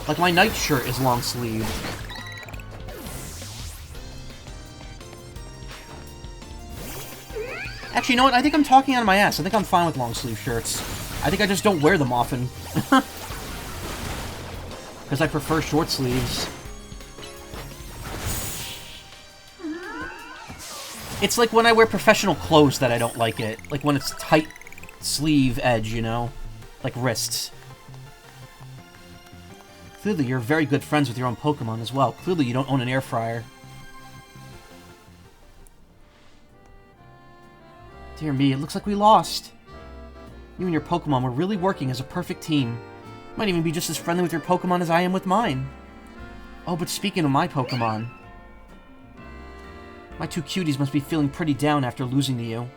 Like, my night shirt is long sleeved. Actually, you know what? I think I'm talking out of my ass. I think I'm fine with long sleeve shirts. I think I just don't wear them often. Because I prefer short sleeves. It's like when I wear professional clothes that I don't like it. Like when it's tight sleeve edge, you know? Like wrists. Clearly, you're very good friends with your own Pokemon as well. Clearly, you don't own an air fryer. Dear me, it looks like we lost. You and your Pokemon were really working as a perfect team. Might even be just as friendly with your Pokemon as I am with mine. Oh, but speaking of my Pokemon... My two cuties must be feeling pretty down after losing to you.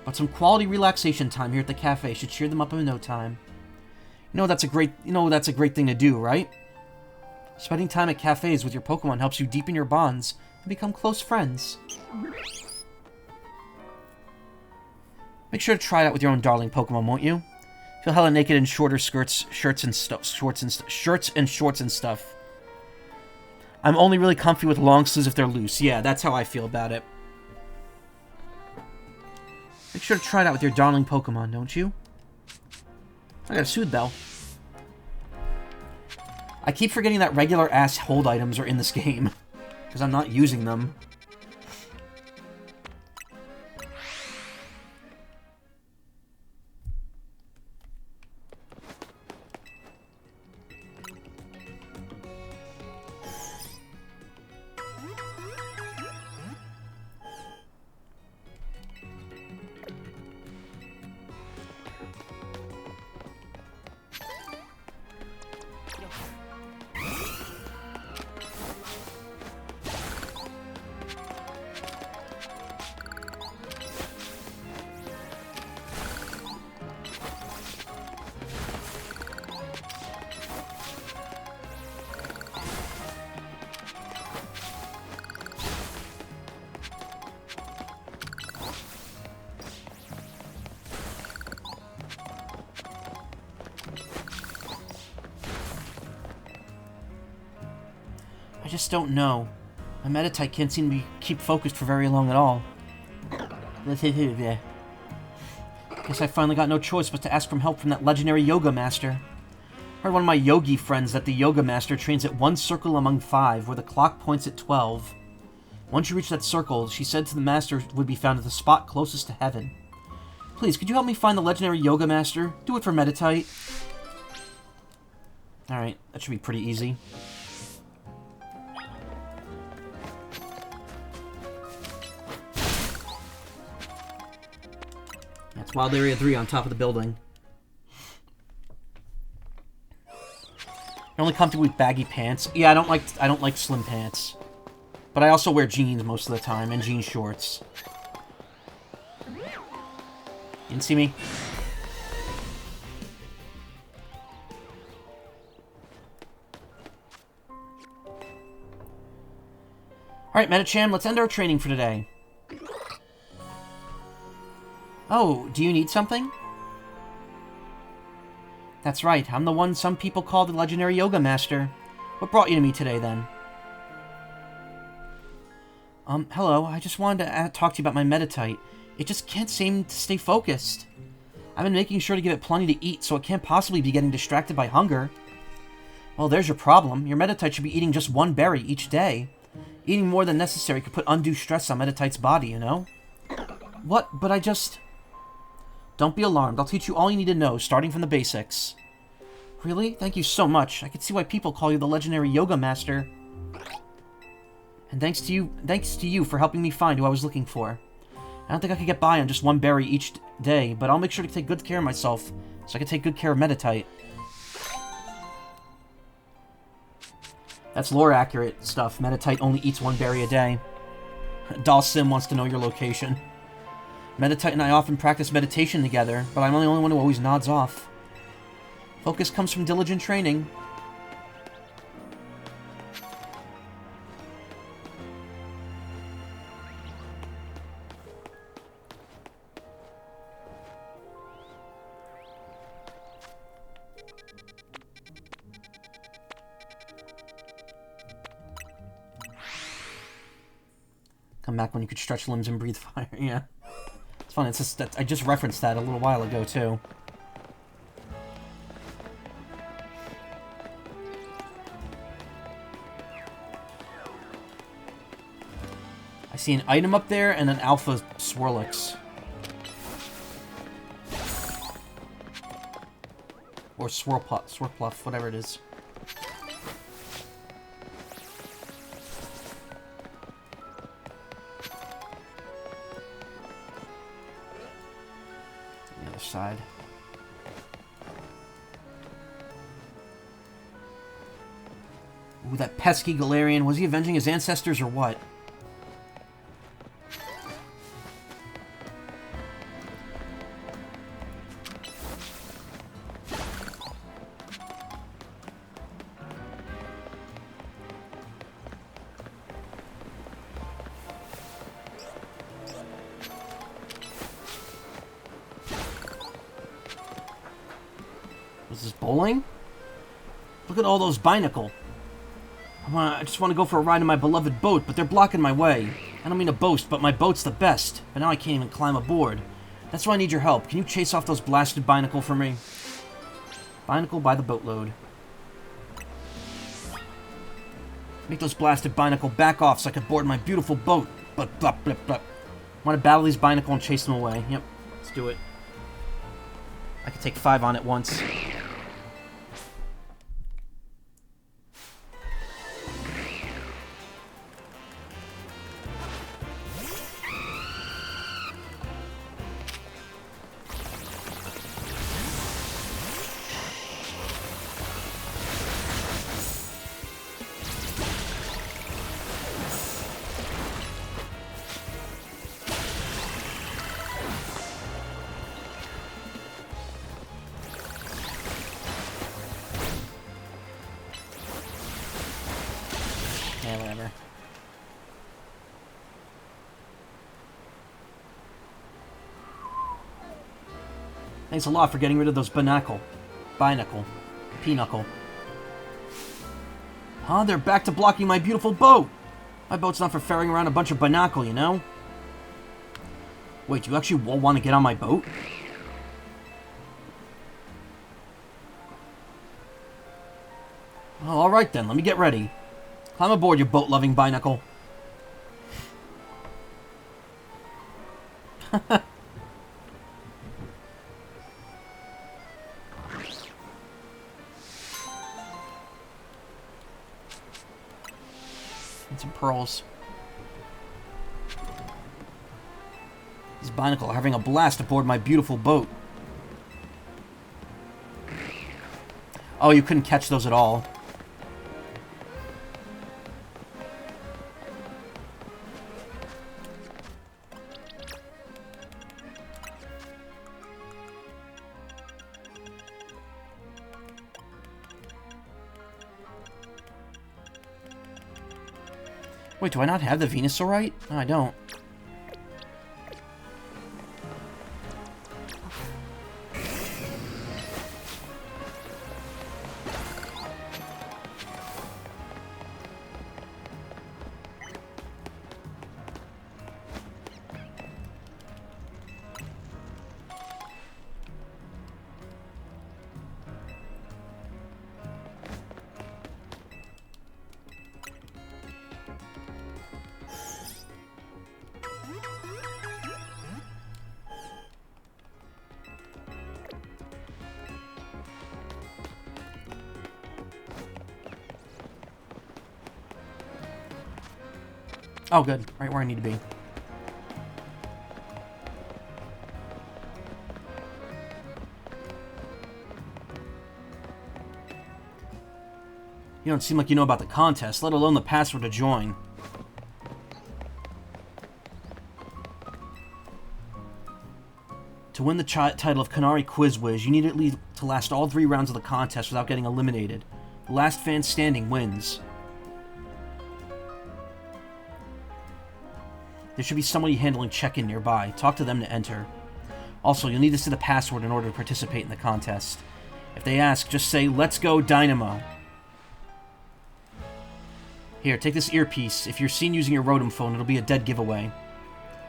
But some quality relaxation time here at the cafe should cheer them up in no time. You know that's a great thing to do, right? Spending time at cafes with your Pokemon helps you deepen your bonds and become close friends. Make sure to try it out with your own darling Pokemon, won't you? Feel hella naked in shorter shirts and shorts and stuff. I'm only really comfy with long sleeves if they're loose. Yeah, that's how I feel about it. Make sure to try it out with your darling Pokemon, don't you? I got a Soothe Bell. I keep forgetting that regular-ass hold items are in this game. Because I'm not using them. I just don't know. My Meditite can't seem to keep focused for very long at all. Guess I finally got no choice but to ask for help from that legendary yoga master. I heard one of my yogi friends that the yoga master trains at one circle among 5, where the clock points at 12. Once you reach that circle, she said to the master would be found at the spot closest to heaven. Please, could you help me find the legendary yoga master? Do it for Meditite. Alright, that should be pretty easy. That's Wild Area 3 on top of the building. You're only comfortable with baggy pants. Yeah, I don't like slim pants. But I also wear jeans most of the time, and jean shorts. You didn't see me? Alright, Medicham, let's end our training for today. Oh, do you need something? That's right, I'm the one some people call the legendary yoga master. What brought you to me today, then? Hello, I just wanted to talk to you about my Meditite. It just can't seem to stay focused. I've been making sure to give it plenty to eat, so it can't possibly be getting distracted by hunger. Well, there's your problem. Your Meditite should be eating just one berry each day. Eating more than necessary could put undue stress on Meditite's body, you know? What? But I just... Don't be alarmed. I'll teach you all you need to know, starting from the basics. Really? Thank you so much. I can see why people call you the legendary yoga master. And thanks to you for helping me find who I was looking for. I don't think I could get by on just one berry each day, but I'll make sure to take good care of myself, so I can take good care of Meditite. That's lore-accurate stuff. Meditite only eats one berry a day. Doll Sim wants to know your location. Meditite and I often practice meditation together, but I'm the only one who always nods off. Focus comes from diligent training. Come back when you could stretch limbs and breathe fire, yeah. It's fun, it's just that I just referenced that a little while ago, too. I see an item up there and an Alpha Swirlix. Or Swirpluff, whatever it is. The other side. Ooh, that pesky Galarian. Was he avenging his ancestors or what? Was this bowling? Look at all those Binacle. I just want to go for a ride in my beloved boat, but they're blocking my way. I don't mean to boast, but my boat's the best. But now I can't even climb aboard. That's why I need your help. Can you chase off those blasted Binacle for me? Binacle by the boatload. Make those blasted Binacle back off so I can board my beautiful boat. But blah, blah, blah. I want to battle these Binacle and chase them away. Yep, let's do it. I can take 5 on at once. Yeah, whatever. Thanks a lot for getting rid of those Binacle. Pinochle. Huh? They're back to blocking my beautiful boat! My boat's not for ferrying around a bunch of Binacle, you know? Wait, do you actually want to get on my boat? Oh, alright then, let me get ready. Climb aboard, you boat-loving Binacle. And some pearls. These Binacle are having a blast aboard my beautiful boat. Oh, you couldn't catch those at all. Wait, do I not have the Venusaurite? No, I don't. Oh, good. Right where I need to be. You don't seem like you know about the contest, let alone the password to join. To win the title of Canary Quiz Whiz, you need at least to last all 3 rounds of the contest without getting eliminated. The last fan standing wins. There should be somebody handling check-in nearby. Talk to them to enter. Also, you'll need to see the password in order to participate in the contest. If they ask, just say, "Let's go Dynamo." Here, take this earpiece. If you're seen using your Rotom phone, it'll be a dead giveaway.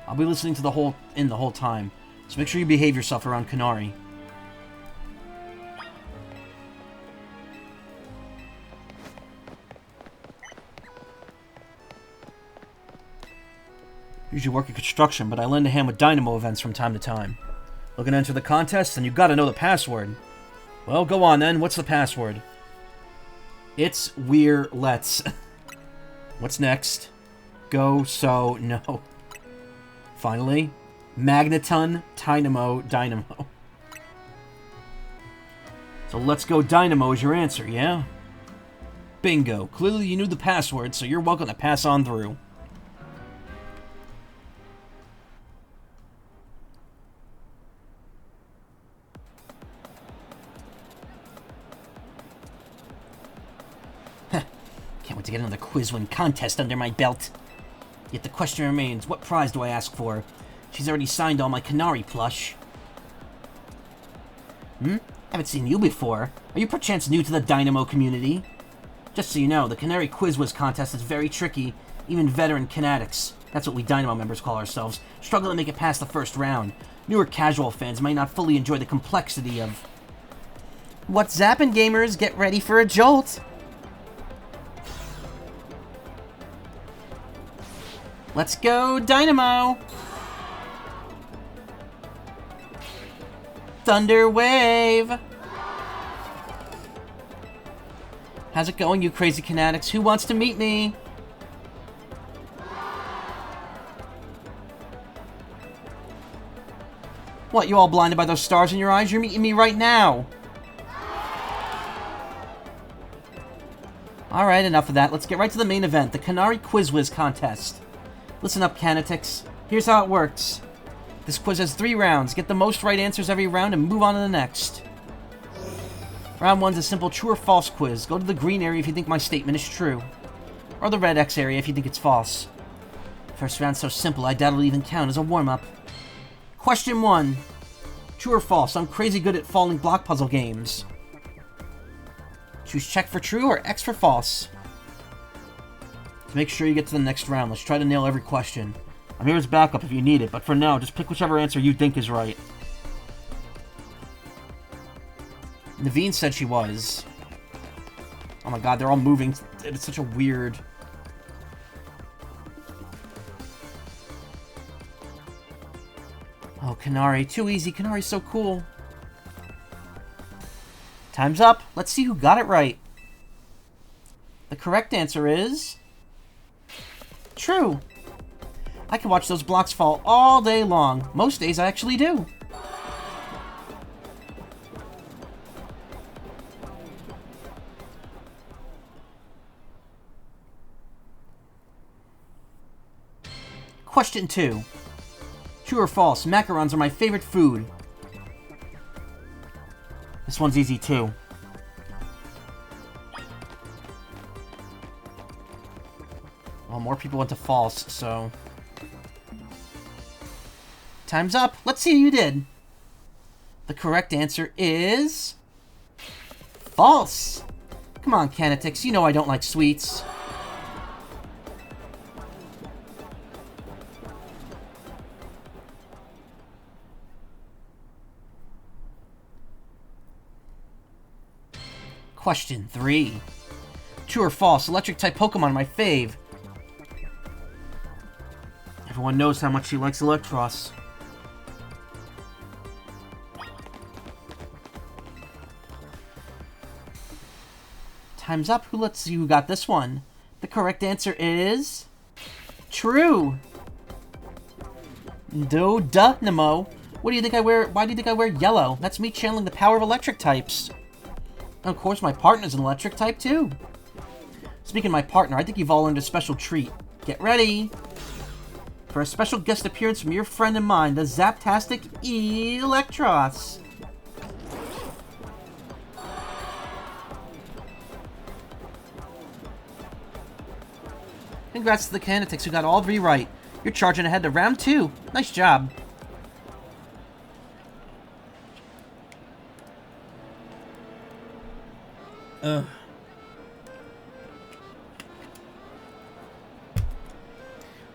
I'll be listening to the whole time, so make sure you behave yourself around Canary. Usually work in construction, but I lend a hand with Dynamo events from time to time. Looking to enter the contest, then you've got to know the password. Well, go on then. What's the password? It's We're Let's. What's next? Go, so, no. Finally, Magneton, Dynamo. So let's go Dynamo is your answer, yeah? Bingo. Clearly you knew the password, so you're welcome to pass on through. Can't wait to get another quiz win contest under my belt. Yet the question remains, what prize do I ask for? She's already signed all my Canary plush. Haven't seen you before. Are you perchance new to the Dynamo community? Just so you know, the Canary Quiz Whiz contest is very tricky. Even veteran Canatics, that's what we Dynamo members call ourselves, struggle to make it past the first round. Newer casual fans might not fully enjoy the complexity of... What's zappin', gamers? Get ready for a jolt! Let's go, Dynamo! Thunder Wave! How's it going, you crazy Canatics? Who wants to meet me? What, you all blinded by those stars in your eyes? You're meeting me right now! Alright, enough of that. Let's get right to the main event, the Canary Quiz Whiz contest. Listen up, Canatics. Here's how it works. This quiz has 3 rounds. Get the most right answers every round and move on to the next. Round 1's a simple true or false quiz. Go to the green area if you think my statement is true. Or the red X area if you think it's false. First round's so simple I doubt it'll even count as a warm-up. Question 1. True or false? I'm crazy good at falling block puzzle games. Choose check for true or X for false. make sure you get to the next round. Let's try to nail every question. I'm here as backup if you need it, but for now, just pick whichever answer you think is right. Naveen said she was. Oh my god, they're all moving. It's such a weird... Oh, Kanari. Too easy. Kanari's so cool. Time's up. Let's see who got it right. The correct answer is... true. I can watch those blocks fall all day long. Most days I actually do. Question 2. True or false? Macarons are my favorite food. This one's easy too. Well, more people went to false, so... Time's up. Let's see who you did. The correct answer is... false. Come on, Canetix. You know I don't like sweets. Question 3. True or false? Electric-type Pokemon are my fave. Everyone knows how much she likes Electros. Time's up. Let's see who got this one. The correct answer is... true. Nemo. What do you think I wear? Why do you think I wear yellow? That's me channeling the power of electric types. And of course, my partner's an electric type, too. Speaking of my partner, I think you've all earned a special treat. Get ready for a special guest appearance from your friend and mine, the Zaptastic Electros. Congrats to the Canetix who got all 3 right. You're charging ahead to round 2. Nice job.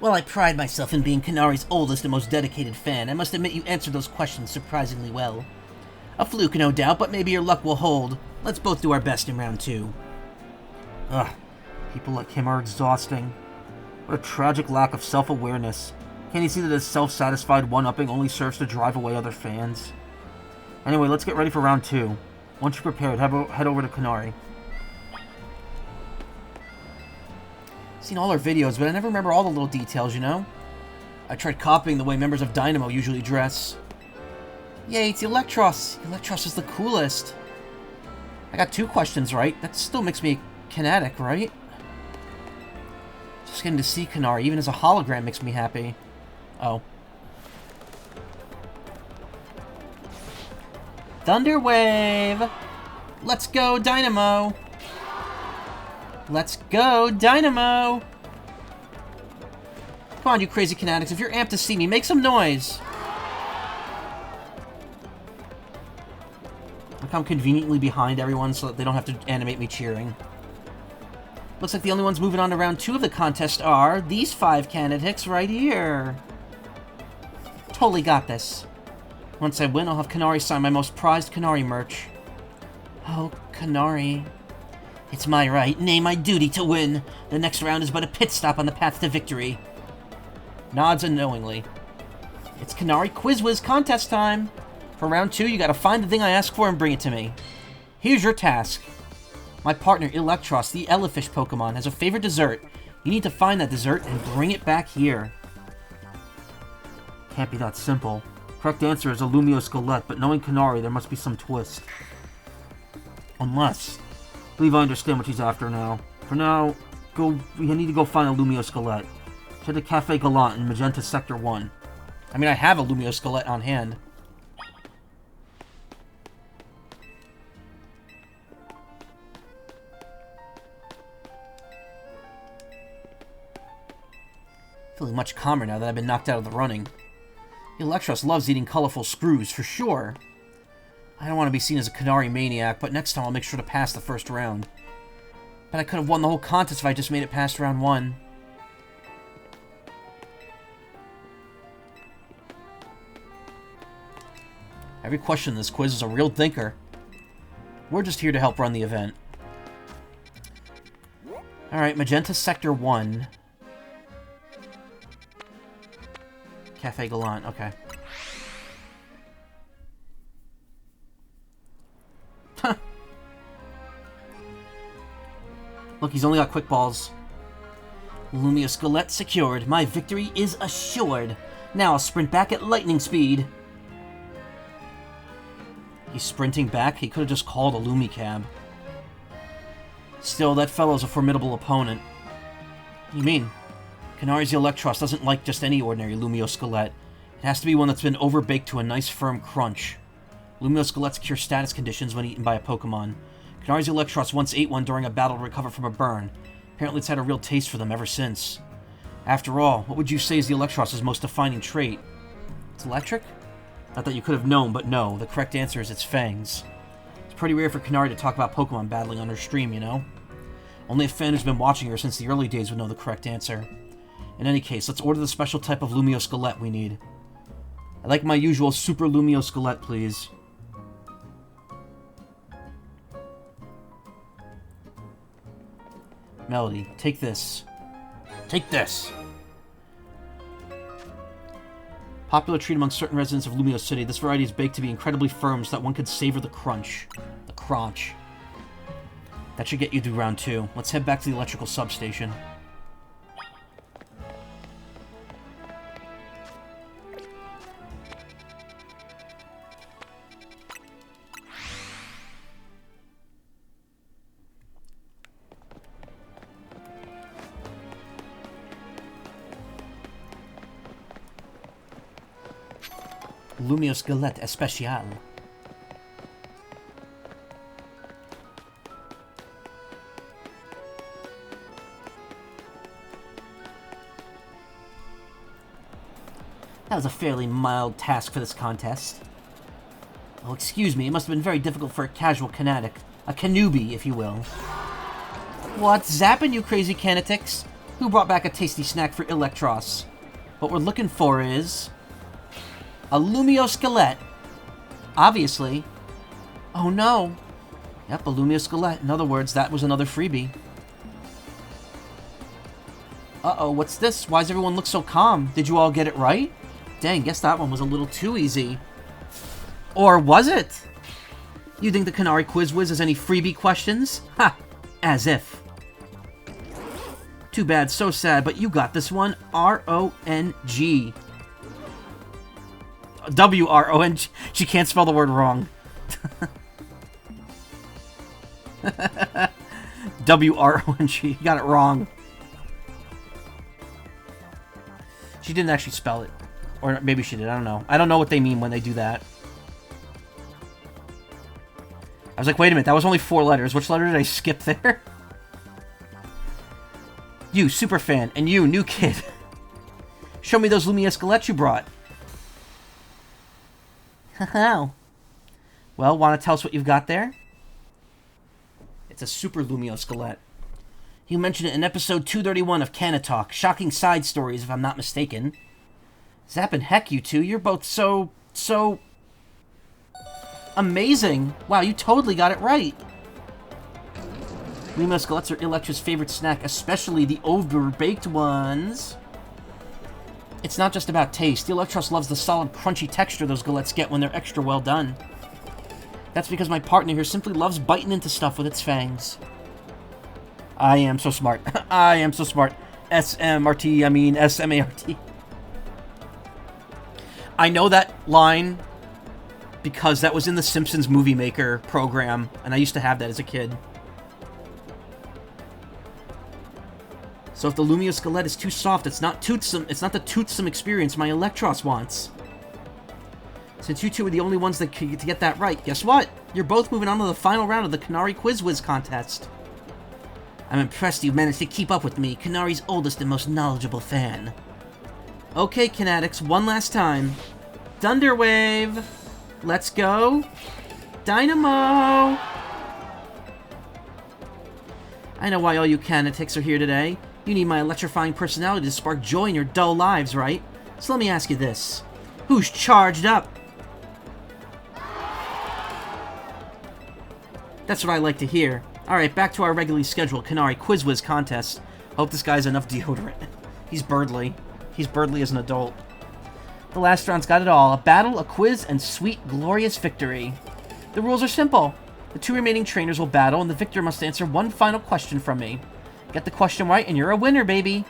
Well, I pride myself in being Kanari's oldest and most dedicated fan. I must admit you answered those questions surprisingly well. A fluke, no doubt, but maybe your luck will hold. Let's both do our best in round 2. Ugh, people like him are exhausting. What a tragic lack of self-awareness. Can't you see that his self-satisfied one-upping only serves to drive away other fans? Anyway, let's get ready for round 2. Once you're prepared, head over to Kanari. Seen all her videos, but I never remember all the little details, you know? I tried copying the way members of Dynamo usually dress. Yay, it's Electros! Electros is the coolest! I got 2 questions right. That still makes me kinetic, right? Just getting to see Kanari, even as a hologram, makes me happy. Oh. Thunder Wave! Let's go, Dynamo! Let's go, Dynamo! Come on, you crazy Kinetics. If you're amped to see me, make some noise! Look how I'm conveniently behind everyone so that they don't have to animate me cheering. Looks like the only ones moving on to round 2 of the contest are these 5 Kinetics right here. Totally got this. Once I win, I'll have Kanari sign my most prized Kanari merch. Oh, Kanari. It's my right, nay, my duty to win. The next round is but a pit stop on the path to victory. Nods unknowingly. It's Kanari Quiz Whiz contest time. For round 2, you gotta find the thing I asked for and bring it to me. Here's your task. My partner, Electros, the Elefish Pokemon, has a favorite dessert. You need to find that dessert and bring it back here. Can't be that simple. Correct answer is a Lumio Skelette, but knowing Kanari, there must be some twist. Unless... I believe I understand what she's after now. For now, we need to go find a Lumio Skelette. Head to Cafe Galant in Magenta Sector 1. I mean, I have a Lumio Skelette on hand. Feeling much calmer now that I've been knocked out of the running. Electros loves eating colorful screws, for sure. I don't want to be seen as a Kanari maniac, but next time I'll make sure to pass the first round. But I could have won the whole contest if I just made it past round 1. Every question in this quiz is a real thinker. We're just here to help run the event. Alright, Magenta Sector 1. Cafe Gallant, okay. Look, he's only got quick balls. Lumio Skelette secured. My victory is assured. Now I'll sprint back at lightning speed. He's sprinting back? He could have just called a Lumicab. Still, that fellow's a formidable opponent. What do you mean? Canari's Electros doesn't like just any ordinary Lumio Skelette. It has to be one that's been overbaked to a nice firm crunch. Lumio Skelettes cure status conditions when eaten by a Pokemon. Canari's Electros once ate one during a battle to recover from a burn. Apparently it's had a real taste for them ever since. After all, what would you say is the Electros' most defining trait? It's electric? Not that you could have known, but no. The correct answer is its fangs. It's pretty rare for Canary to talk about Pokemon battling on her stream, you know? Only a fan who's been watching her since the early days would know the correct answer. In any case, let's order the special type of Lumio Skelette we need. I'd like my usual Super Lumio Skelette, please. Melody, take this. Take this! Popular treat among certain residents of Lumio City, this variety is baked to be incredibly firm so that one could savor the crunch. The crunch. That should get you through round 2. Let's head back to the electrical substation. Lumio Skelette Especial. That was a fairly mild task for this contest. Oh, excuse me, it must have been very difficult for a casual Canatic. A Canubi, if you will. What's zappin', you crazy Canatics? Who brought back a tasty snack for Electros? What we're looking for is... a Lumio Skelette. Obviously. Oh no. Yep, a Lumio Skelette. In other words, that was another freebie. Uh-oh, what's this? Why does everyone look so calm? Did you all get it right? Dang, guess that one was a little too easy. Or was it? You think the Canary Quiz Wiz has any freebie questions? Ha! As if. Too bad, so sad, but you got this one. R-O-N-G. W-R-O-N-G. She can't spell the word wrong. W-R-O-N-G. You got it wrong. She didn't actually spell it. Or maybe she did, I don't know. I don't know what they mean when they do that. I was like, wait a minute, that was only 4 letters. Which letter did I skip there? You, superfan, and you, new kid. Show me those Lumia Skelettes you brought. Haha. Well, want to tell us what you've got there? It's a Super Lumio Skelette. You mentioned it in episode 231 of Cana Talk. Shocking side stories, if I'm not mistaken. Zappin' heck, you two. You're both so amazing. Wow, you totally got it right. Lumio Skelettes are Electra's favorite snack, especially the over-baked ones. It's not just about taste. The Electros loves the solid, crunchy texture those Skelettes get when they're extra well done. That's because my partner here simply loves biting into stuff with its fangs. I am so smart. I am so smart. S-M-R-T, I mean S-M-A-R-T. I know that line because that was in the Simpsons Movie Maker program, and I used to have that as a kid. So if the Lumio Skelette is too soft, it's not toothsome. It's not the toothsome experience my Electros wants. Since you two are the only ones that to get that right, guess what? You're both moving on to the final round of the Canary Quiz Wiz contest. I'm impressed you've managed to keep up with me, Canari's oldest and most knowledgeable fan. Okay, Canatics, one last time. Thunderwave! Let's go! Dynamo! I know why all you Canatics are here today. You need my electrifying personality to spark joy in your dull lives, right? So let me ask you this. Who's charged up? That's what I like to hear. Alright, back to our regularly scheduled Canary Quiz Whiz contest. Hope this guy has enough deodorant. He's Birdly. He's Birdly as an adult. The last round's got it all. A battle, a quiz, and sweet, glorious victory. The rules are simple. The 2 remaining trainers will battle, and the victor must answer one final question from me. Get the question right, and you're a winner, baby!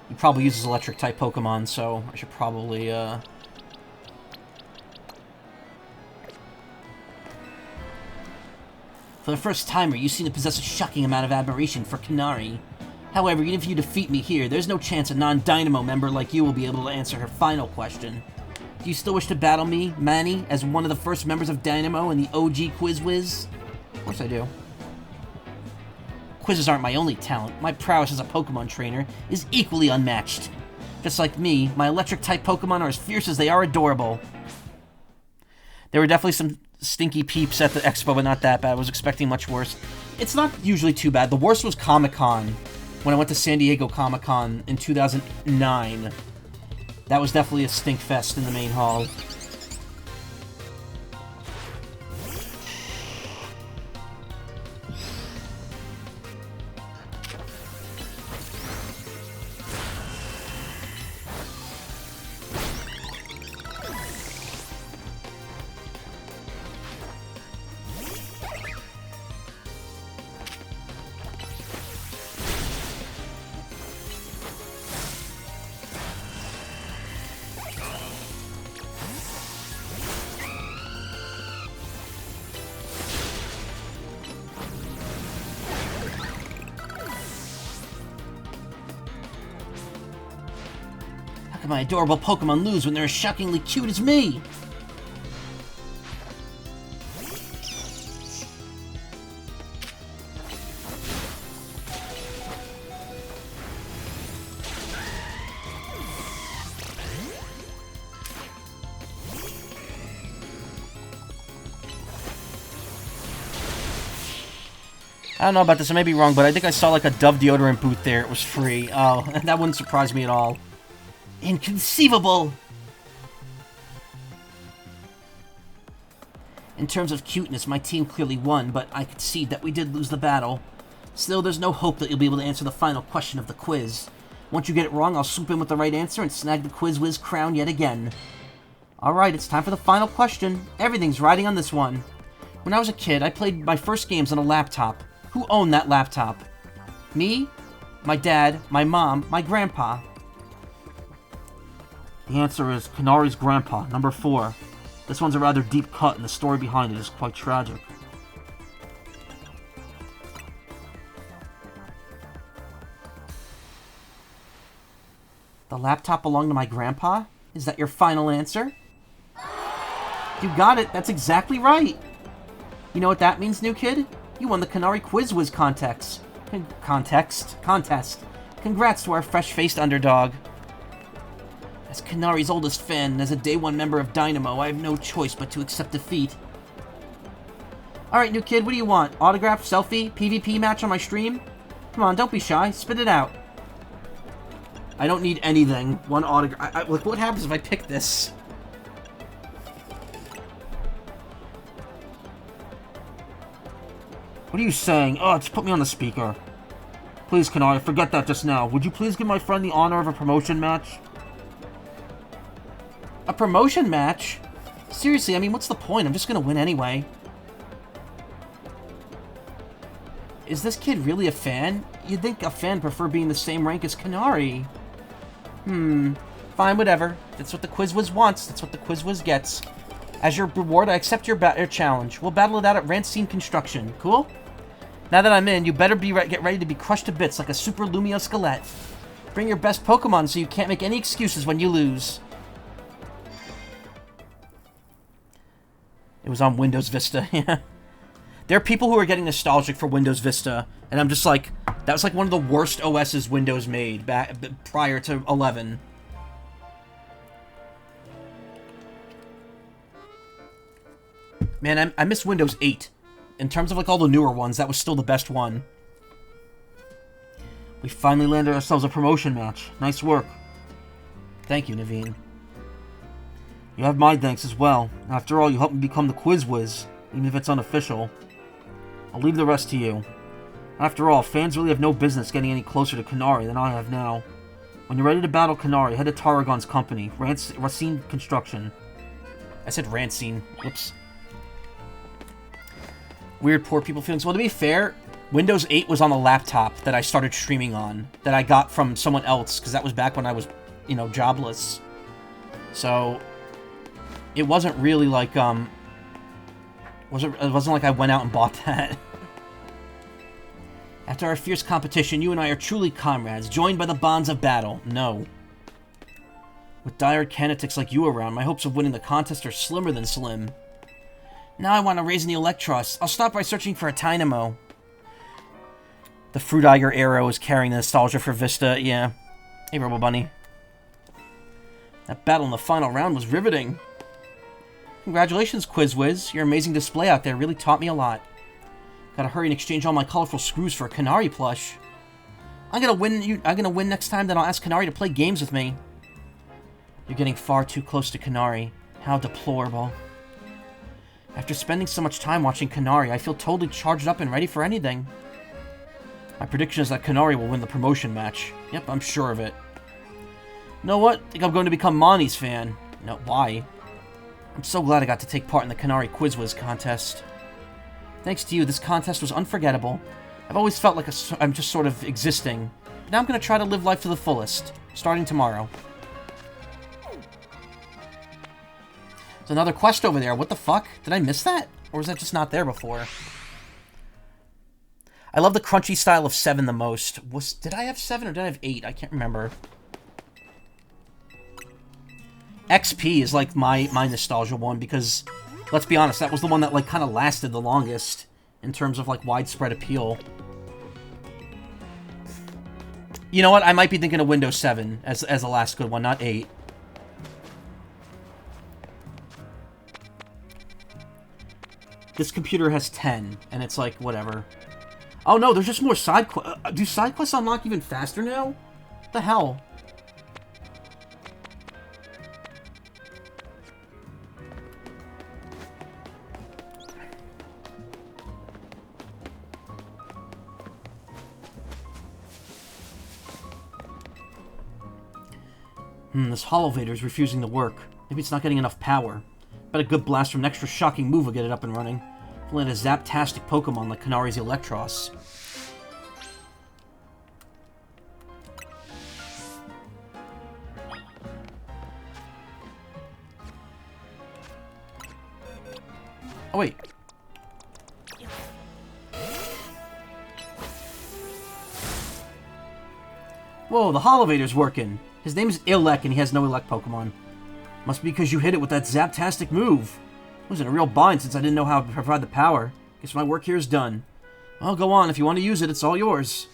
He probably uses electric-type Pokemon, so I should probably, For the first timer, you seem to possess a shocking amount of admiration for Canary. However, even if you defeat me here, there's no chance a non-Dynamo member like you will be able to answer her final question. Do you still wish to battle me, Manny, as one of the first members of Dynamo and the OG Quiz Whiz? Of course I do. Quizzes aren't my only talent. My prowess as a Pokemon trainer is equally unmatched. Just like me, my electric-type Pokemon are as fierce as they are adorable. There were definitely some stinky peeps at the expo, but not that bad. I was expecting much worse. It's not usually too bad. The worst was Comic-Con, when I went to San Diego Comic-Con in 2009. That was definitely a stink fest in the main hall. How can my adorable Pokemon lose when they're as shockingly cute as me? I don't know about this, I may be wrong, but I think I saw like a Dove deodorant booth there. It was free. Oh, that wouldn't surprise me at all. Inconceivable! In terms of cuteness, my team clearly won, but I concede that we did lose the battle. Still, there's no hope that you'll be able to answer the final question of the quiz. Once you get it wrong, I'll swoop in with the right answer and snag the Quiz Whiz crown yet again. Alright, it's time for the final question. Everything's riding on this one. When I was a kid, I played my first games on a laptop. Who owned that laptop? Me? My dad? My mom? My grandpa? The answer is Canary's grandpa, number 4. This one's a rather deep cut, and the story behind it is quite tragic. The laptop belonged to my grandpa? Is that your final answer? You got it, that's exactly right! You know what that means, new kid? You won the Canary Quiz Whiz contest. Congrats to our fresh-faced underdog. As Canary's oldest fan and as a Day 1 member of Dynamo, I have no choice but to accept defeat. Alright, new kid, what do you want? Autograph, selfie, PvP match on my stream? Come on, don't be shy. Spit it out. I don't need anything. One autograph. Look, what happens if I pick this? What are you saying? Oh, just put me on the speaker. Please, Canary, forget that just now. Would you please give my friend the honor of a promotion match? A promotion match? Seriously, I mean, what's the point? I'm just gonna win anyway. Is this kid really a fan? You'd think a fan prefer being the same rank as Canary. Fine, whatever. That's what the Quiz Whiz wants. That's what the Quiz Whiz gets. As your reward, I accept your challenge. We'll battle it out at Rancine Construction. Cool? Now that I'm in, you better get ready to be crushed to bits like a Super Lumio Skelette. Bring your best Pokemon so you can't make any excuses when you lose. It was on Windows Vista, yeah. There are people who are getting nostalgic for Windows Vista, and I'm just like, that was like one of the worst OSs Windows made back prior to 11. Man, I miss Windows 8. In terms of like all the newer ones, that was still the best one. We finally landed ourselves a promotion match. Nice work. Thank you, Naveen. You have my thanks as well. After all, you helped me become the Quiz Whiz, even if it's unofficial. I'll leave the rest to you. After all, fans really have no business getting any closer to Kanari than I have now. When you're ready to battle Kanari, head to Taragon's company, Racine Construction. I said Rancine. Whoops. Weird poor people feelings. Well, to be fair, Windows 8 was on the laptop that I started streaming on, that I got from someone else, because that was back when I was, you know, jobless. So, it wasn't really like, it wasn't like I went out and bought that. After our fierce competition, you and I are truly comrades, joined by the bonds of battle. No. With dire canetics like you around, my hopes of winning the contest are slimmer than slim. Now I want to raise in the Electros. I'll start by searching for a Dynamo. The Fruit Eiger arrow is carrying the nostalgia for Vista, yeah. Hey, Robo Bunny. That battle in the final round was riveting. Congratulations, Quiz Whiz. Your amazing display out there really taught me a lot. Gotta hurry and exchange all my colorful screws for a Kanari plush. I'm gonna win next time, then I'll ask Kanari to play games with me. You're getting far too close to Kanari. How deplorable. After spending so much time watching Kanari, I feel totally charged up and ready for anything. My prediction is that Kanari will win the promotion match. Yep, I'm sure of it. You know what? I think I'm going to become Monty's fan. No, why? I'm so glad I got to take part in the Kanari Quiz Whiz contest. Thanks to you, this contest was unforgettable. I've always felt like I'm just sort of existing. But now I'm going to try to live life to the fullest, starting tomorrow. There's another quest over there. What the fuck? Did I miss that? Or was that just not there before? I love the crunchy style of 7 the most. Did I have 7 or did I have 8? I can't remember. XP is like my nostalgia one because, let's be honest, that was the one that like kind of lasted the longest in terms of like widespread appeal. You know what? I might be thinking of Windows 7 as the last good one, not 8. This computer has 10, and it's like, whatever. Oh no, there's just more side quests. Do side quests unlock even faster now? What the hell? This Holovator is refusing to work. Maybe it's not getting enough power. Bet a good blast from an extra shocking move will get it up and running. If we land a Zaptastic Pokemon like Kanari's Electros. Oh, wait. Whoa, the Holovator's working. His name is Ilek, and he has no Elect Pokemon. Must be because you hit it with that Zaptastic move. I was in a real bind since I didn't know how to provide the power. Guess my work here is done. Well, go on. If you want to use it, it's all yours.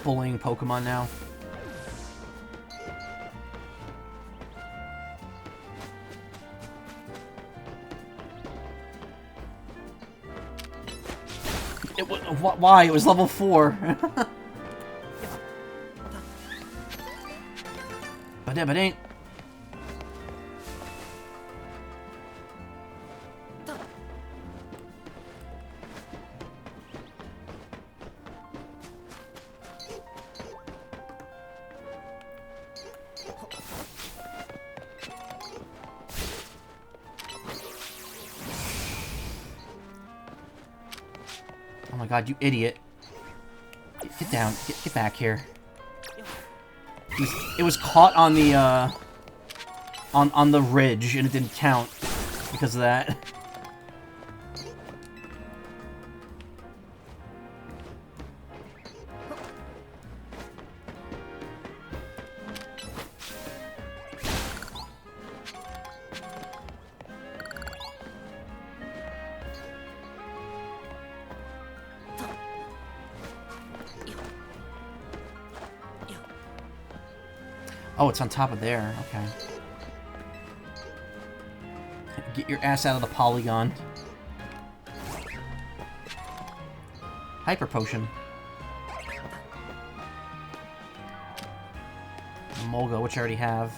Bullying Pokemon now. Why? It was level 4. But yeah, but ain't. god, you idiot. Get down. Get back here. It was caught on the, on the ridge, and it didn't count because of that. Oh, it's on top of there. Okay. Get your ass out of the polygon. Hyper Potion. Molga, which I already have.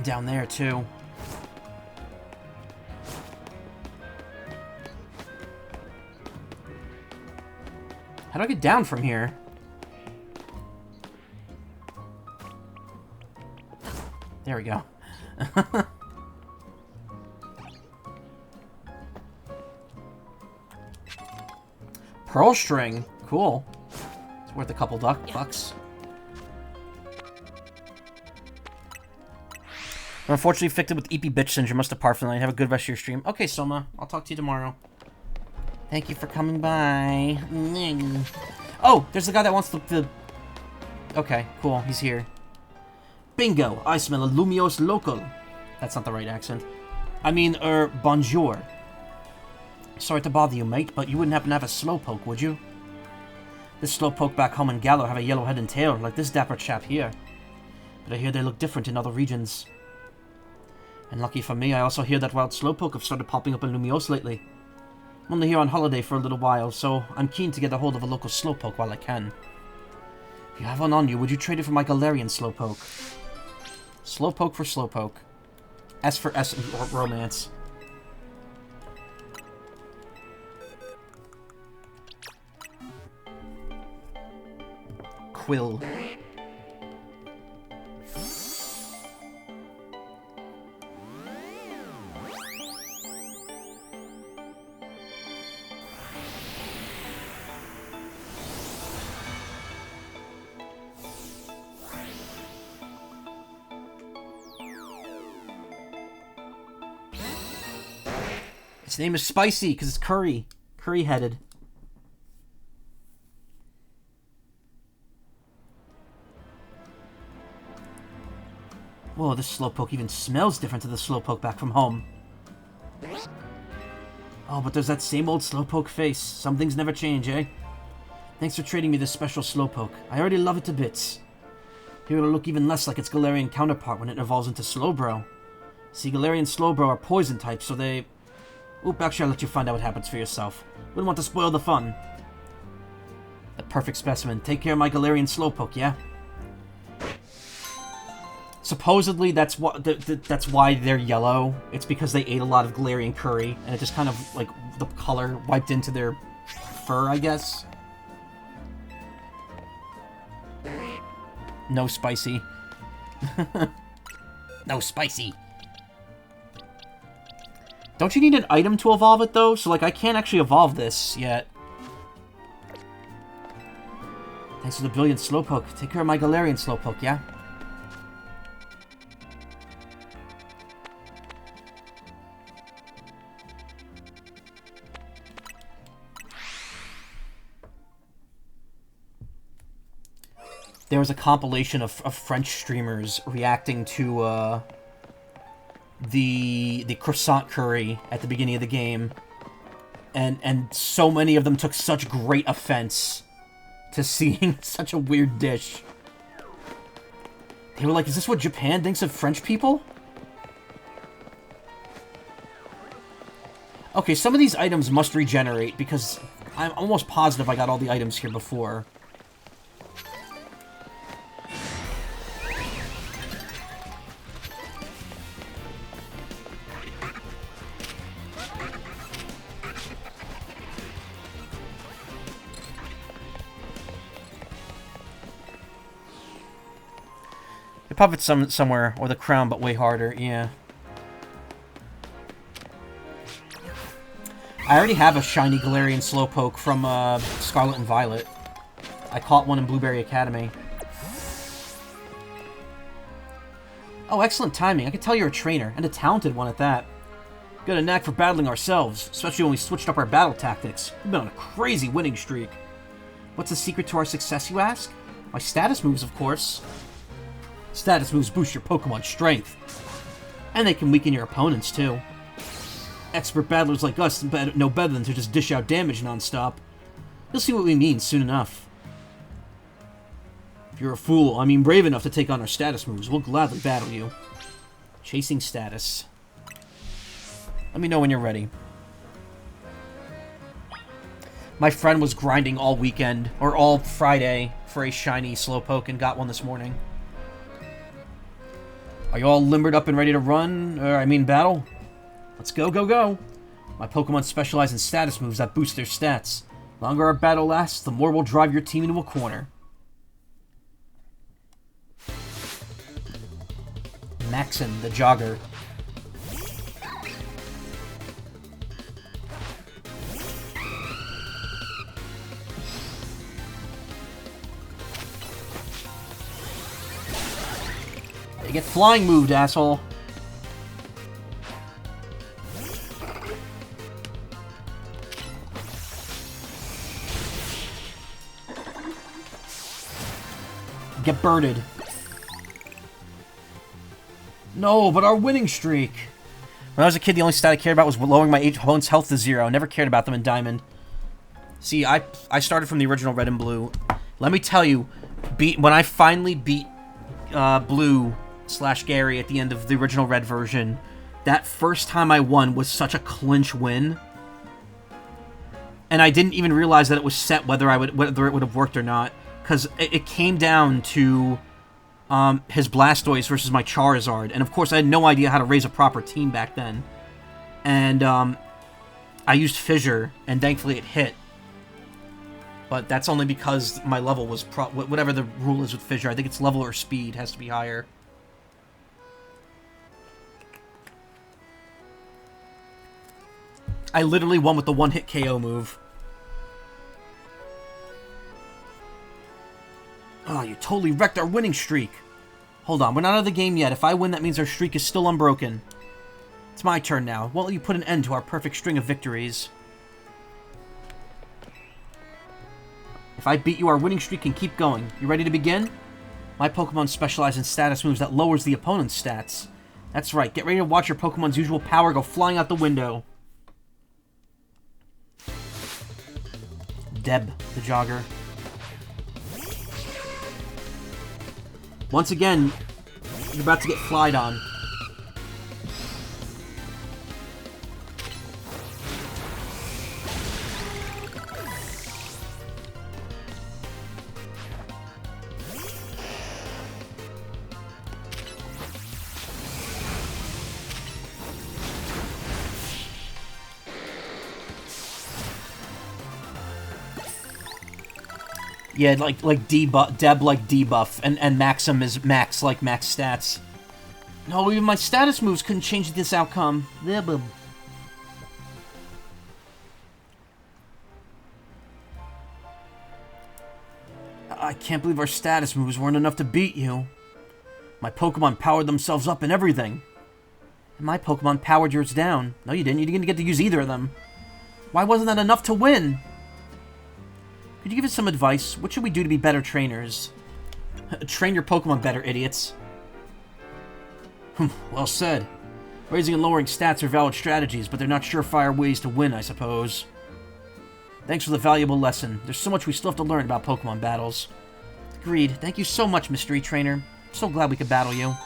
Down there, too. How do I get down from here? There we go. Pearl string. Cool. It's worth a couple bucks. I'm unfortunately afflicted with EP bitch syndrome. Must depart for the night. Have a good rest of your stream. Okay, Soma. I'll talk to you tomorrow. Thank you for coming by. Oh, there's the guy that wants the... Okay, cool. He's here. Bingo. I smell a Lumios local. That's not the right accent. I mean, bonjour. Sorry to bother you, mate, but you wouldn't happen to have a slowpoke, would you? This slowpoke back home in Gallo have a yellow head and tail, like this dapper chap here. But I hear they look different in other regions. And lucky for me, I also hear that wild slowpoke have started popping up in Lumios lately. I'm only here on holiday for a little while, so I'm keen to get a hold of a local slowpoke while I can. If you have one on you, would you trade it for my Galarian slowpoke? Slowpoke for slowpoke. S for S in romance. Quill. Its name is Spicy, because it's curry. Curry-headed. Whoa, this slowpoke even smells different to the slowpoke back from home. Oh, but there's that same old slowpoke face. Some things never change, eh? Thanks for trading me this special slowpoke. I already love it to bits. Here it'll look even less like its Galarian counterpart when it evolves into Slowbro. See, Galarian Slowbro are poison types, so they... Oop, actually I'll let you find out what happens for yourself. Wouldn't want to spoil the fun. A perfect specimen. Take care of my Galarian Slowpoke, yeah? Supposedly that's what that's why they're yellow. It's because they ate a lot of Galarian curry, and it just kind of, like, the color wiped into their fur, I guess. No Spicy. No Spicy. Don't you need an item to evolve it, though? So, like, I can't actually evolve this yet. Thanks for the brilliant Slowpoke. Take care of my Galarian Slowpoke, yeah? There was a compilation of French streamers reacting to, the croissant curry at the beginning of the game, and so many of them took such great offense to seeing such a weird dish. They were like, is this what Japan thinks of French people? Okay, some of these items must regenerate, because I'm almost positive I got all the items here before. It pop it somewhere, or the crown, but way harder, yeah. I already have a shiny Galarian Slowpoke from Scarlet and Violet. I caught one in Blueberry Academy. Oh, excellent timing. I can tell you're a trainer, and a talented one at that. Got a knack for battling ourselves, especially when we switched up our battle tactics. We've been on a crazy winning streak. What's the secret to our success, you ask? My status moves, of course. Status moves boost your Pokemon's strength. And they can weaken your opponents, too. Expert battlers like us know better than to just dish out damage non-stop. You'll see what we mean soon enough. If you're a fool, I mean brave enough to take on our status moves, we'll gladly battle you. Chasing status. Let me know when you're ready. My friend was grinding all weekend, or all Friday, for a shiny Slowpoke and got one this morning. Are you all limbered up and ready to run? Battle? Let's go, go, go! My Pokemon specialize in status moves that boost their stats. The longer our battle lasts, the more we'll drive your team into a corner. Maxim, the Jogger. You get flying moved, asshole. Get birded. No, but our winning streak. When I was a kid, the only stat I cared about was lowering my opponent's health to 0. I never cared about them in Diamond. See, I started from the original Red and Blue. Let me tell you, when I finally beat Blue/Gary at the end of the original Red version, that first time I won was such a clinch win. And I didn't even realize that it was set whether it would have worked or not. Because it came down to his Blastoise versus my Charizard. And of course, I had no idea how to raise a proper team back then. And I used Fissure, and thankfully it hit. But that's only because my level was... whatever the rule is with Fissure. I think it's level or speed has to be higher. I literally won with the one-hit KO move. Oh, you totally wrecked our winning streak. Hold on, we're not out of the game yet. If I win, that means our streak is still unbroken. It's my turn now. Won't let you put an end to our perfect string of victories. If I beat you, our winning streak can keep going. You ready to begin? My Pokemon specialize in status moves that lowers the opponent's stats. That's right, get ready to watch your Pokemon's usual power go flying out the window. Deb, the Jogger. Once again, you're about to get flied on. Yeah, like debuff, Deb like debuff, and Maxim is max like max stats. No, even my status moves couldn't change this outcome. I can't believe our status moves weren't enough to beat you. My Pokemon powered themselves up and everything. And my Pokemon powered yours down. No, you didn't. You didn't get to use either of them. Why wasn't that enough to win? Could you give us some advice? What should we do to be better trainers? Train your Pokemon better, idiots. Well said. Raising and lowering stats are valid strategies, but they're not surefire ways to win, I suppose. Thanks for the valuable lesson. There's so much we still have to learn about Pokemon battles. Agreed. Thank you so much, Mystery Trainer. I'm so glad we could battle you.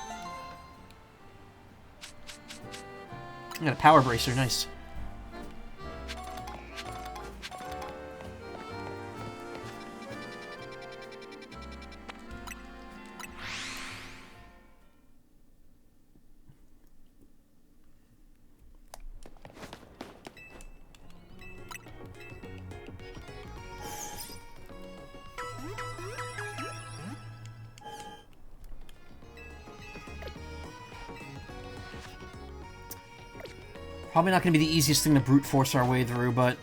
I got a Power Bracer, nice. Probably not going to be the easiest thing to brute force our way through, but...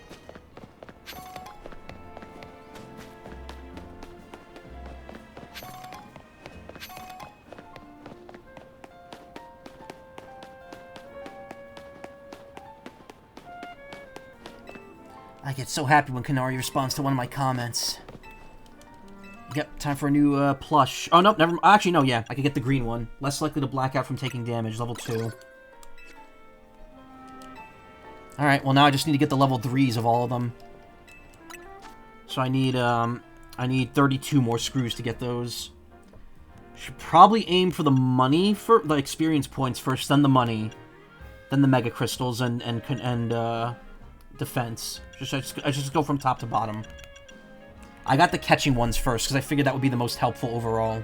I get so happy when Kanari responds to one of my comments. Yep, time for a new plush. Oh, no, never. Actually, no, yeah. I could get the green one. Less likely to black out from taking damage, level 2. Alright, well now I just need to get the level 3s of all of them. So I need 32 more screws to get those. Should probably aim for the money, for the experience points first, then the money. Then the mega crystals and defense. I just go from top to bottom. I got the catching ones first, because I figured that would be the most helpful overall.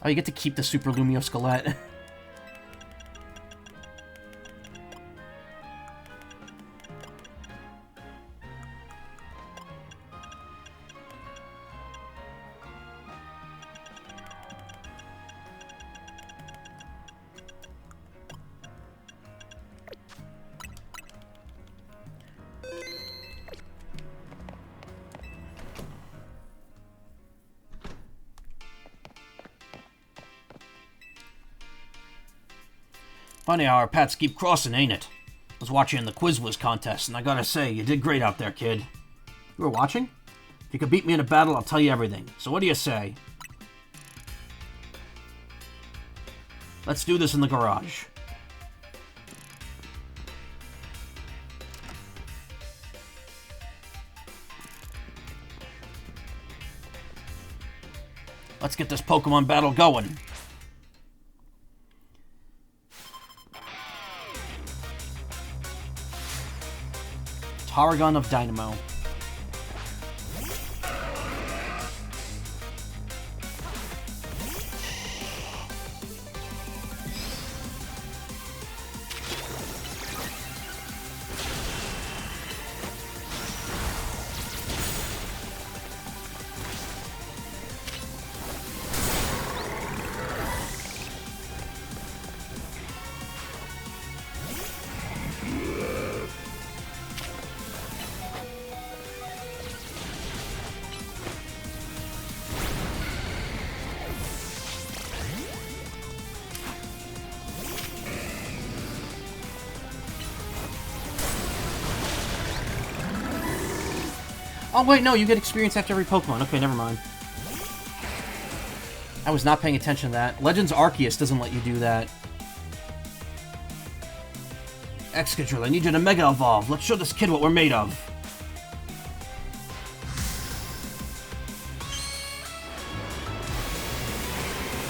Oh, you get to keep the Super Lumio Skelette. Funny how our paths keep crossing, ain't it? I was watching in the Quiz Whiz contest, and I gotta say, you did great out there, kid. You were watching? If you could beat me in a battle, I'll tell you everything. So what do you say? Let's do this in the garage. Let's get this Pokemon battle going. Paragon of Dynamo. Oh, wait, no, you get experience after every Pokemon. Okay, never mind. I was not paying attention to that. Legends Arceus doesn't let you do that. Excadrill, I need you to Mega Evolve. Let's show this kid what we're made of.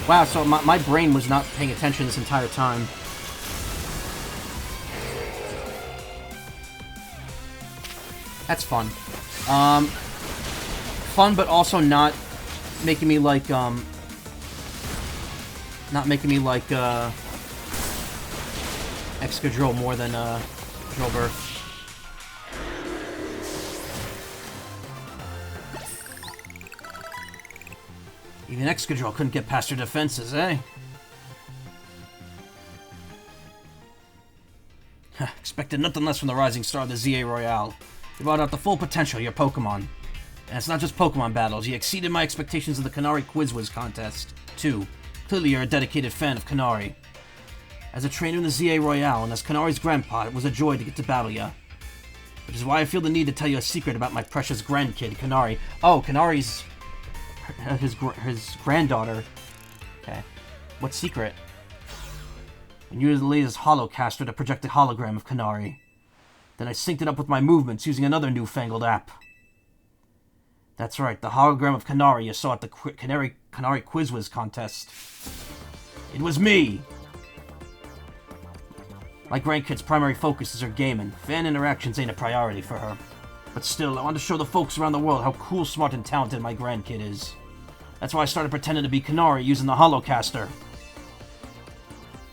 Wow, so my brain was not paying attention this entire time. That's fun. Fun, but also not making me like, not making me like, Excadrill more than, Drillbur. Even Excadrill couldn't get past her defenses, eh? Expected nothing less from the rising star of the ZA Royale. You brought out the full potential of your Pokemon. And it's not just Pokemon battles, you exceeded my expectations of the Kanari Quiz Whiz contest, too. Clearly you're a dedicated fan of Kanari. As a trainer in the ZA Royale, and as Kanari's grandpa, it was a joy to get to battle ya. Which is why I feel the need to tell you a secret about my precious grandkid, Kanari. Oh, Kanari's... his granddaughter. Okay. What secret? I used the latest holocaster to project a hologram of Kanari. Then I synced it up with my movements using another newfangled app. That's right, the hologram of Kanari you saw at the Kanari Quiz Whiz contest. It was me! My grandkid's primary focus is her gaming. Fan interactions ain't a priority for her. But still, I want to show the folks around the world how cool, smart, and talented my grandkid is. That's why I started pretending to be Kanari using the holocaster.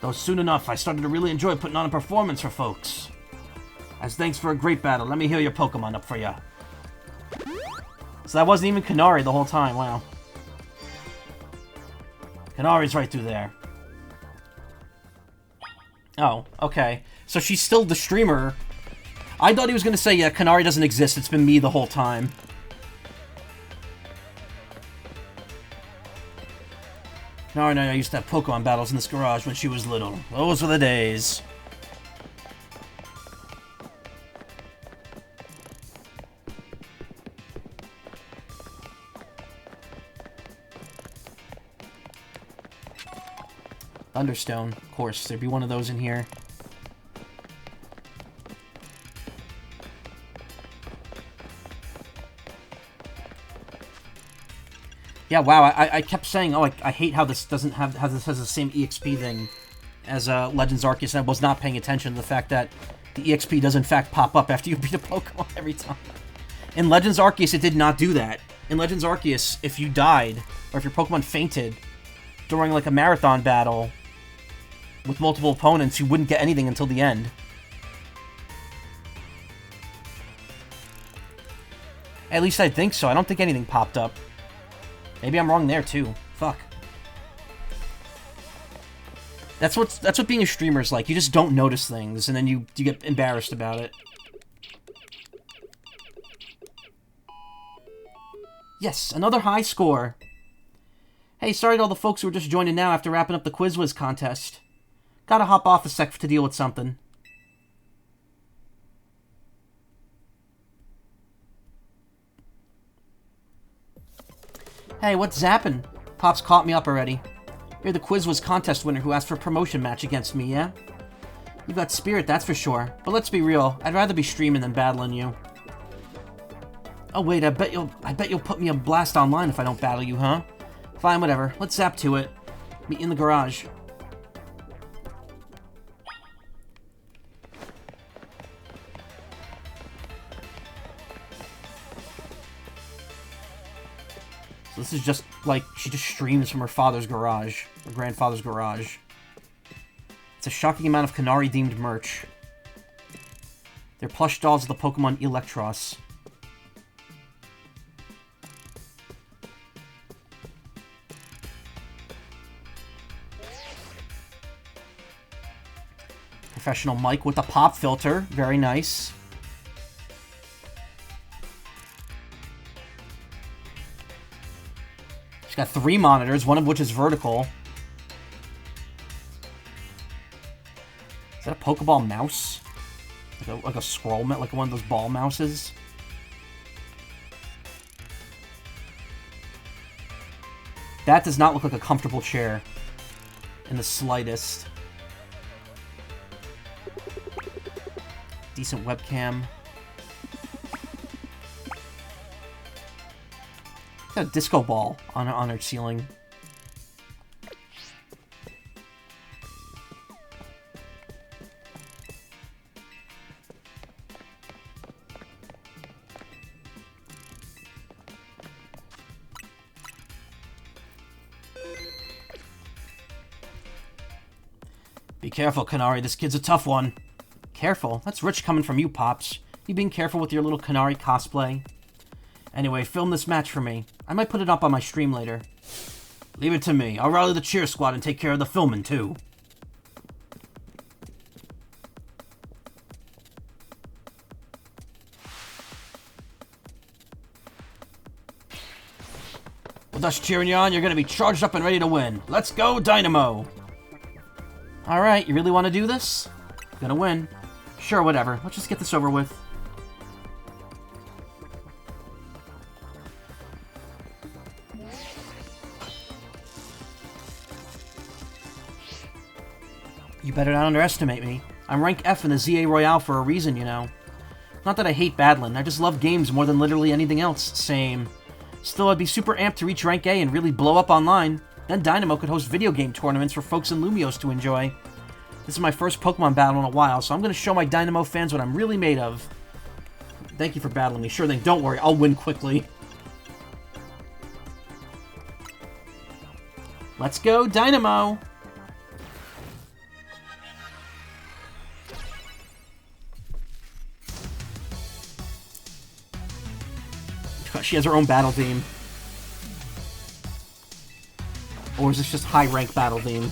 Though soon enough, I started to really enjoy putting on a performance for folks. As thanks for a great battle, let me heal your Pokemon up for ya. So that wasn't even Kanari the whole time, wow. Kanari's right through there. Oh, okay. So she's still the streamer. I thought he was going to say, yeah, Kanari doesn't exist. It's been me the whole time. No, I used to have Pokemon battles in this garage when she was little. Those were the days. Thunderstone, of course. There'd be one of those in here. Yeah, wow, I kept saying, oh, I hate how this doesn't have, how this has the same EXP thing as Legends Arceus, and I was not paying attention to the fact that the EXP does in fact pop up after you beat a Pokemon every time. In Legends Arceus, it did not do that. In Legends Arceus, if you died, or if your Pokemon fainted during like a marathon battle with multiple opponents, you wouldn't get anything until the end. At least I think so. I don't think anything popped up. Maybe I'm wrong there, too. Fuck. That's what being a streamer is like. You just don't notice things, and then you get embarrassed about it. Yes, another high score. Hey, sorry to all the folks who are just joining now after wrapping up the Quiz Whiz contest. Gotta hop off a sec to deal with something. Hey, what's zappin'? Pop's caught me up already. You're the Quiz Whiz contest winner who asked for a promotion match against me, yeah? You've got spirit, that's for sure. But let's be real, I'd rather be streaming than battling you. Oh wait, I bet you'll put me a blast online if I don't battle you, huh? Fine, whatever. Let's zap to it. Meet you in the garage. So this is just, like, she just streams from her father's garage. Her grandfather's garage. It's a shocking amount of Kanari-themed merch. They're plush dolls of the Pokemon Electros. Professional mic with a pop filter. Very nice. She's got 3 monitors, one of which is vertical. Is that a Pokeball mouse? Like a scroll, like one of those ball mouses? That does not look like a comfortable chair. In the slightest. Decent webcam. Got a disco ball on her ceiling. Be careful, Kanari. This kid's a tough one. Careful? That's rich coming from you, Pops. You being careful with your little Kanari cosplay? Anyway, film this match for me. I might put it up on my stream later. Leave it to me. I'll rally the cheer squad and take care of the filming, too. With us cheering you on, you're gonna be charged up and ready to win. Let's go, Dynamo! Alright, you really want to do this? Gonna win. Sure, whatever. Let's just get this over with. You better not underestimate me. I'm rank F in the ZA Royale for a reason, you know. Not that I hate battling, I just love games more than literally anything else. Same. Still, I'd be super amped to reach rank A and really blow up online. Then Dynamo could host video game tournaments for folks in Lumios to enjoy. This is my first Pokemon battle in a while, so I'm going to show my Dynamo fans what I'm really made of. Thank you for battling me. Sure thing, don't worry, I'll win quickly. Let's go, Dynamo! She has her own battle theme. Or is this just high rank battle theme?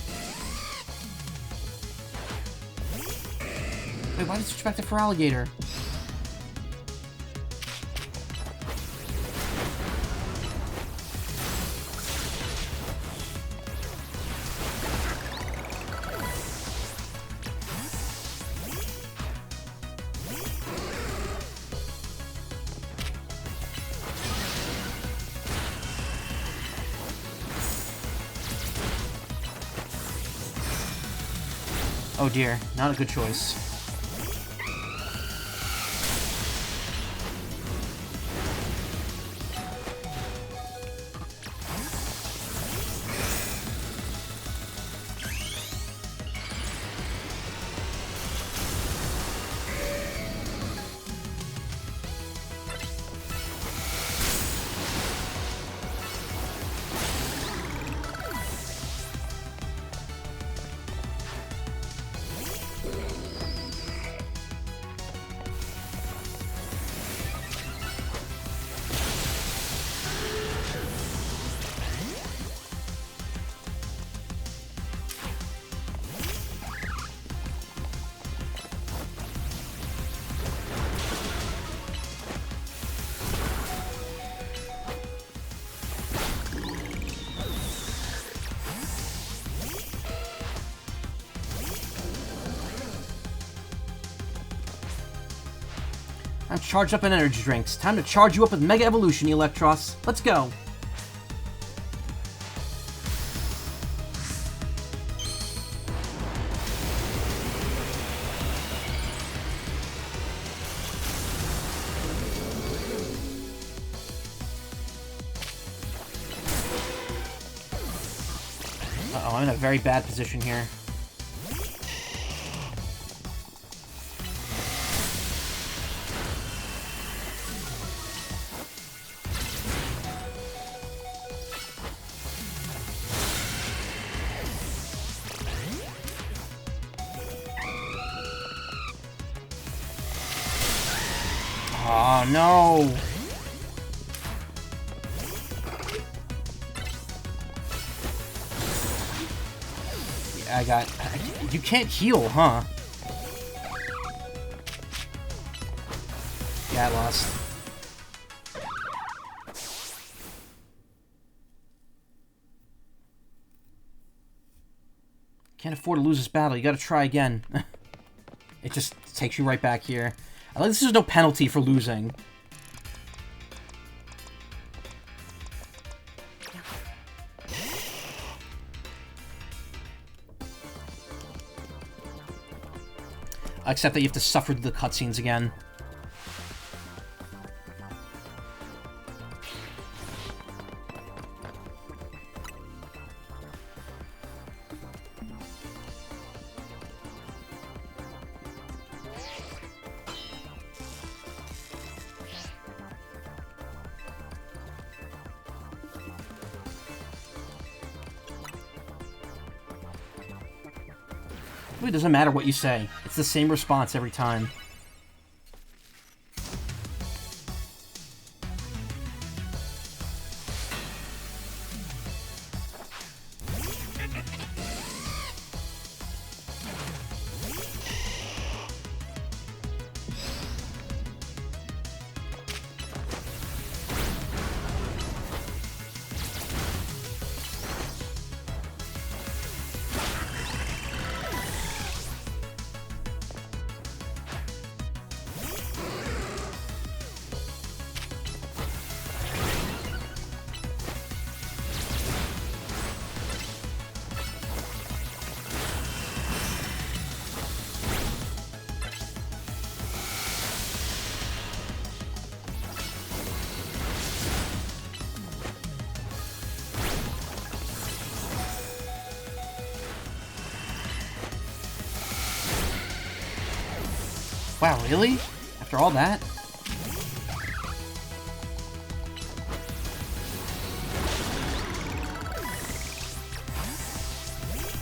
Why did it switch back to Feraligatr? Oh dear, not a good choice. I'm charged up in energy drinks. Time to charge you up with Mega Evolution, Electros. Let's go. Uh-oh, I'm in a very bad position here. Oh, no! Yeah, you can't heal, huh? Yeah, I lost. Can't afford to lose this battle. You gotta try again. It just takes you right back here. I like this is no penalty for losing. Except that you have to suffer through the cutscenes again. It doesn't matter what you say. It's the same response every time. Wow, really? After all that?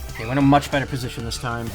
Okay, we're in a much better position this time.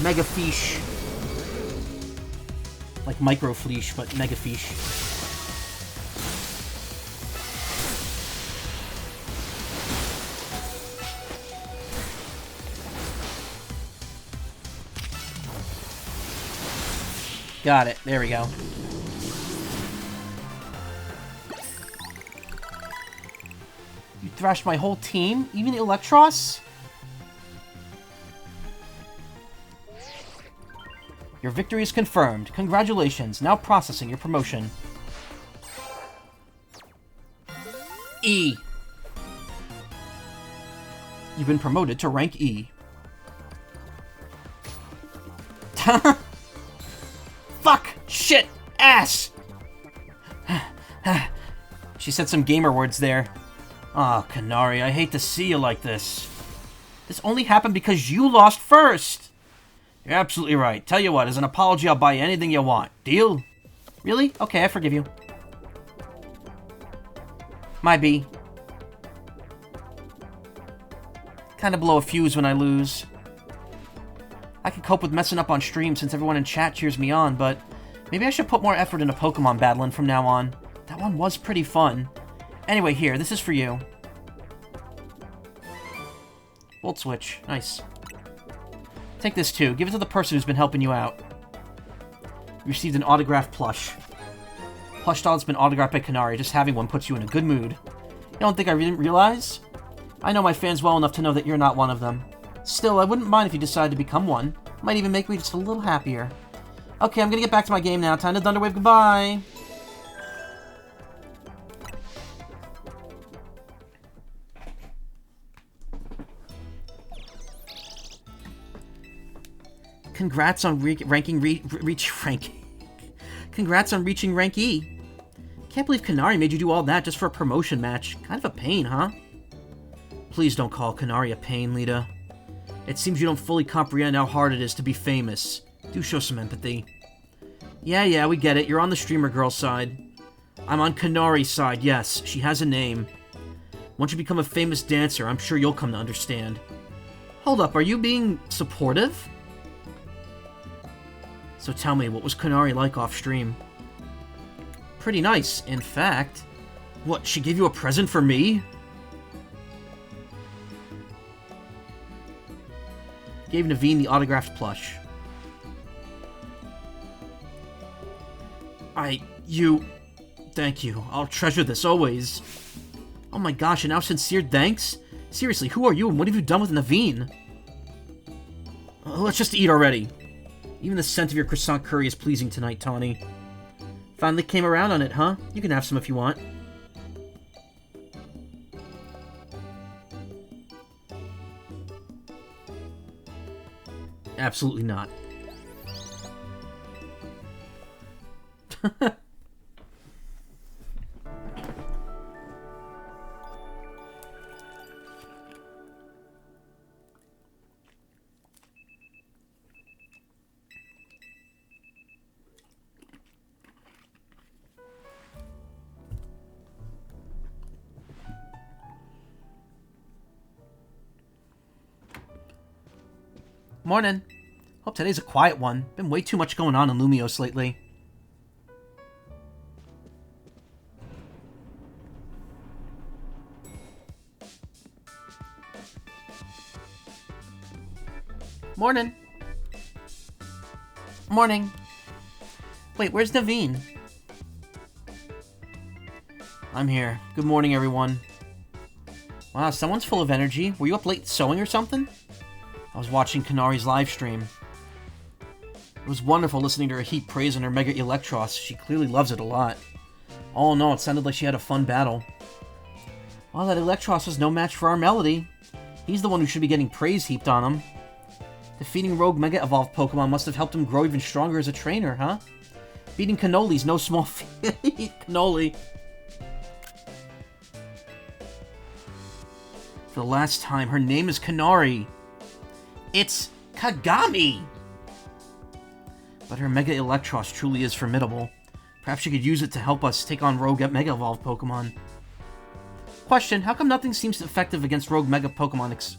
Mega Fish. Like Micro Fleesh, but Mega Fish. Got it. There we go. You thrashed my whole team? Even Electros? Your victory is confirmed. Congratulations. Now processing your promotion. E. You've been promoted to rank E. Fuck! Shit! Ass! She said some gamer words there. Ah, oh, Kanari, I hate to see you like this. This only happened because you lost first! You're absolutely right. Tell you what, as an apology, I'll buy you anything you want. Deal? Really? Okay, I forgive you. My B. Kinda blow a fuse when I lose. I can cope with messing up on stream since everyone in chat cheers me on, but maybe I should put more effort into Pokemon battling from now on. That one was pretty fun. Anyway, here, this is for you. Volt Switch. Nice. Take this too. Give it to the person who's been helping you out. You received an autographed plush. Plush doll that's been autographed by Kanari. Just having one puts you in a good mood. You don't think I didn't realize? I know my fans well enough to know that you're not one of them. Still, I wouldn't mind if you decided to become one. Might even make me just a little happier. Okay, I'm gonna get back to my game now. Time to Thunderwave goodbye! Congrats on Congrats on reaching rank E. Can't believe Kanari made you do all that just for a promotion match. Kind of a pain, huh? Please don't call Kanari a pain, Lita. It seems you don't fully comprehend how hard it is to be famous. Do show some empathy. Yeah, we get it. You're on the streamer girl's side. I'm on Kanari's side, yes. She has a name. Once you become a famous dancer, I'm sure you'll come to understand. Hold up, are you being supportive? So tell me, what was Kanari like off-stream? Pretty nice, in fact. What, she gave you a present for me? Gave Naveen the autographed plush. Thank you. I'll treasure this always. Oh my gosh, and now sincere thanks? Seriously, who are you and what have you done with Naveen? Let's just eat already. Even the scent of your croissant curry is pleasing tonight, Tawny. Finally came around on it, huh? You can have some if you want. Absolutely not. Morning. Hope today's a quiet one. Been way too much going on in Lumiose lately. Morning. Morning. Wait, where's Naveen? I'm here. Good morning, everyone. Wow, someone's full of energy. Were you up late sewing or something? I was watching Kanari's live stream. It was wonderful listening to her heap praise on her Mega Electros. She clearly loves it a lot. All in all, it sounded like she had a fun battle. Well, that Electros was no match for our Melody. He's the one who should be getting praise heaped on him. Defeating rogue Mega Evolved Pokemon must have helped him grow even stronger as a trainer, huh? Beating Cannoli's no small feat. Cannoli. For the last time, her name is Kanari. It's Kagami! But her Mega Electros truly is formidable. Perhaps she could use it to help us take on rogue Mega Evolved Pokemon. Question, how come nothing seems effective against rogue Mega Pokemon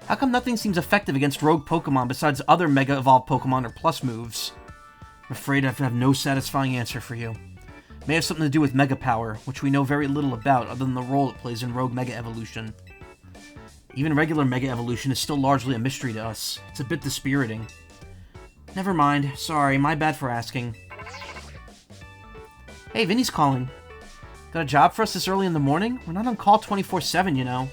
How come nothing seems effective against rogue Pokemon besides other Mega Evolved Pokemon or Plus moves? I'm afraid I have no satisfying answer for you. It may have something to do with Mega Power, which we know very little about other than the role it plays in Rogue Mega Evolution. Even regular Mega Evolution is still largely a mystery to us. It's a bit dispiriting. Never mind. Sorry, my bad for asking. Hey, Vinny's calling. Got a job for us this early in the morning? We're not on call 24/7, you know.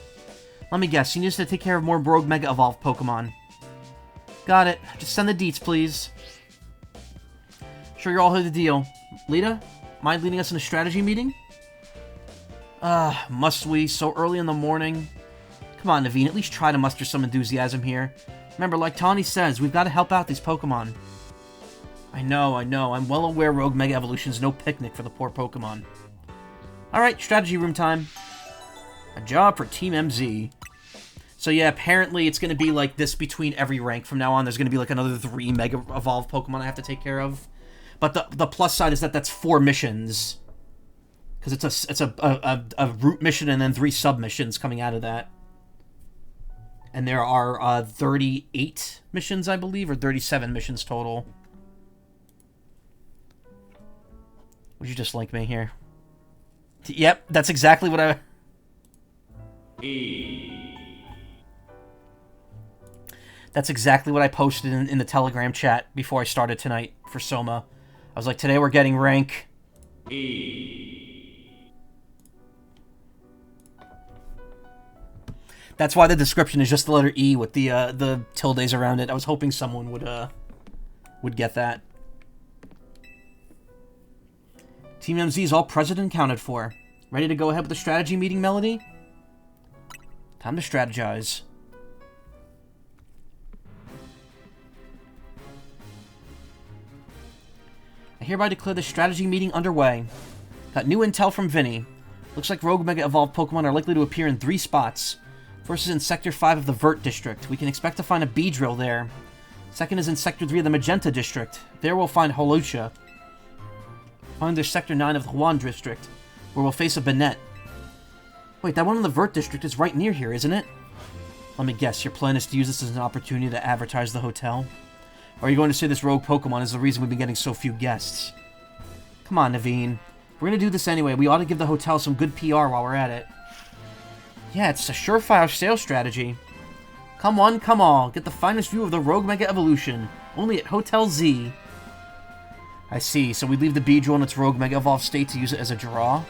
Let me guess, you need us to take care of more Rogue Mega Evolved Pokemon. Got it. Just send the deets, please. Sure you're all heard the deal. Lita, mind leading us in a strategy meeting? Must we? So early in the morning? Come on, Naveen, at least try to muster some enthusiasm here. Remember, like Tawny says, we've got to help out these Pokemon. I know. I'm well aware Rogue Mega Evolution is no picnic for the poor Pokemon. Alright, strategy room time. A job for Team MZ. So yeah, apparently it's going to be like this between every rank. From now on, there's going to be like another 3 Mega Evolved Pokemon I have to take care of. But the plus side is that that's 4 missions. Because it's a root mission and then 3 sub-missions coming out of that. And there are 38 missions, I believe, or 37 missions total. Would you just like me here? Yep, that's exactly what I... That's exactly what I posted in the Telegram chat before I started tonight for Soma. I was like, today we're getting rank... That's why the description is just the letter E with the tildes around it. I was hoping someone would get that. Team MZ is all present and counted for. Ready to go ahead with the strategy meeting, Melody? Time to strategize. I hereby declare the strategy meeting underway. Got new intel from Vinny. Looks like Rogue Mega Evolved Pokemon are likely to appear in 3 spots. First is in Sector 5 of the Vert District. We can expect to find a Beedrill there. Second is in Sector 3 of the Magenta District. There we'll find Holocha. Finally, there's Sector 9 of the Huan District, where we'll face a Banette. Wait, that one in the Vert District is right near here, isn't it? Let me guess, your plan is to use this as an opportunity to advertise the hotel? Or are you going to say this rogue Pokemon is the reason we've been getting so few guests? Come on, Naveen. We're going to do this anyway. We ought to give the hotel some good PR while we're at it. Yeah, it's a surefire sales strategy. Come one, come all. Get the finest view of the Rogue Mega Evolution. Only at Hotel Z. I see. So we leave the Beedrill in its Rogue Mega Evolved state to use it as a draw?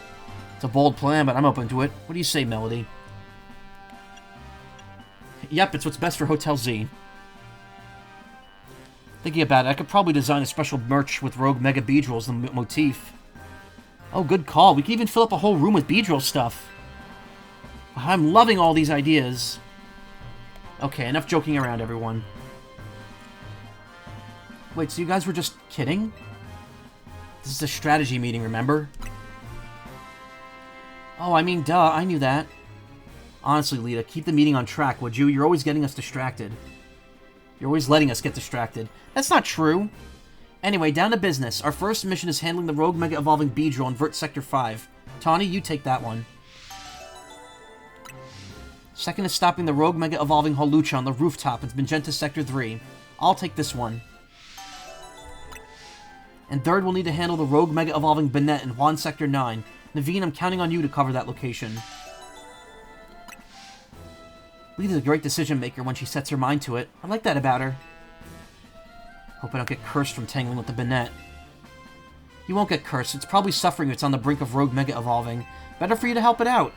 It's a bold plan, but I'm open to it. What do you say, Melody? Yep, it's what's best for Hotel Z. Thinking about it, I could probably design a special merch with Rogue Mega Beedrill as the motif. Oh, good call. We could even fill up a whole room with Beedrill stuff. I'm loving all these ideas. Okay, enough joking around, everyone. Wait, so you guys were just kidding? This is a strategy meeting, remember? Oh, I mean, duh, I knew that. Honestly, Lita, keep the meeting on track, would you? You're always getting us distracted. You're always letting us get distracted. That's not true. Anyway, down to business. Our first mission is handling the Rogue Mega Evolving Beedrill in Vert Sector 5. Tawny, you take that one. Second is stopping the Rogue Mega Evolving Holucha on the rooftop in Magenta Sector 3. I'll take this one. And third, we'll need to handle the Rogue Mega Evolving Banette in Huan Sector 9. Naveen, I'm counting on you to cover that location. Lita's a great decision maker when she sets her mind to it. I like that about her. Hope I don't get cursed from tangling with the Banette. You won't get cursed. It's probably suffering if it's on the brink of Rogue Mega Evolving. Better for you to help it out.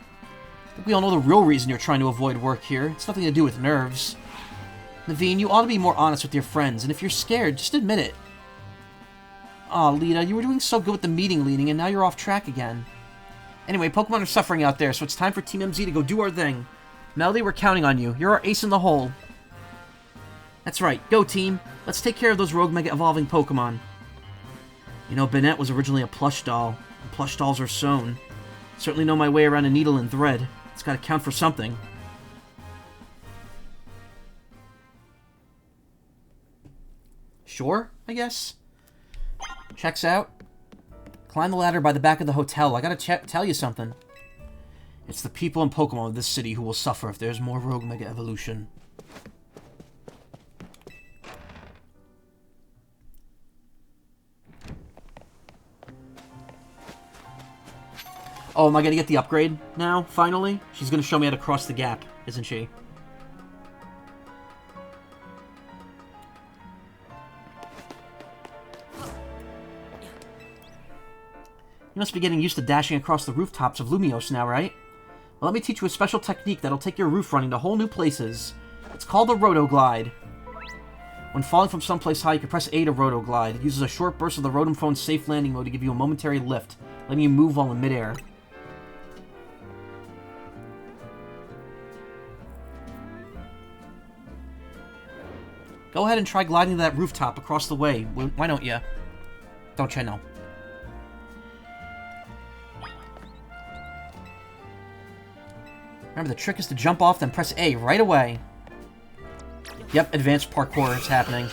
I think we all know the real reason you're trying to avoid work here. It's nothing to do with nerves. Naveen, you ought to be more honest with your friends, and if you're scared, just admit it. Aw, Lita, you were doing so good with the meeting leading, and now you're off track again. Anyway, Pokemon are suffering out there, so it's time for Team MZ to go do our thing. Melody, we're counting on you. You're our ace in the hole. That's right. Go, team. Let's take care of those Rogue Mega Evolving Pokemon. You know, Banette was originally a plush doll, and plush dolls are sewn. Certainly know my way around a needle and thread. It's got to count for something. Sure, I guess. Checks out. Climb the ladder by the back of the hotel. I gotta tell you something. It's the people and Pokemon of this city who will suffer if there's more Rogue Mega Evolution. Oh, am I gonna get the upgrade now, finally? She's gonna show me how to cross the gap, isn't she? You must be getting used to dashing across the rooftops of Lumios now, right? Well, let me teach you a special technique that'll take your roof running to whole new places. It's called the Rotoglide. When falling from someplace high, you can press A to Rotoglide. It uses a short burst of the Rotom Phone's safe landing mode to give you a momentary lift, letting you move while in midair. Go ahead and try gliding to that rooftop across the way. Why don't you? Don't you know? Remember, the trick is to jump off, then press A right away. Yep, advanced parkour is happening.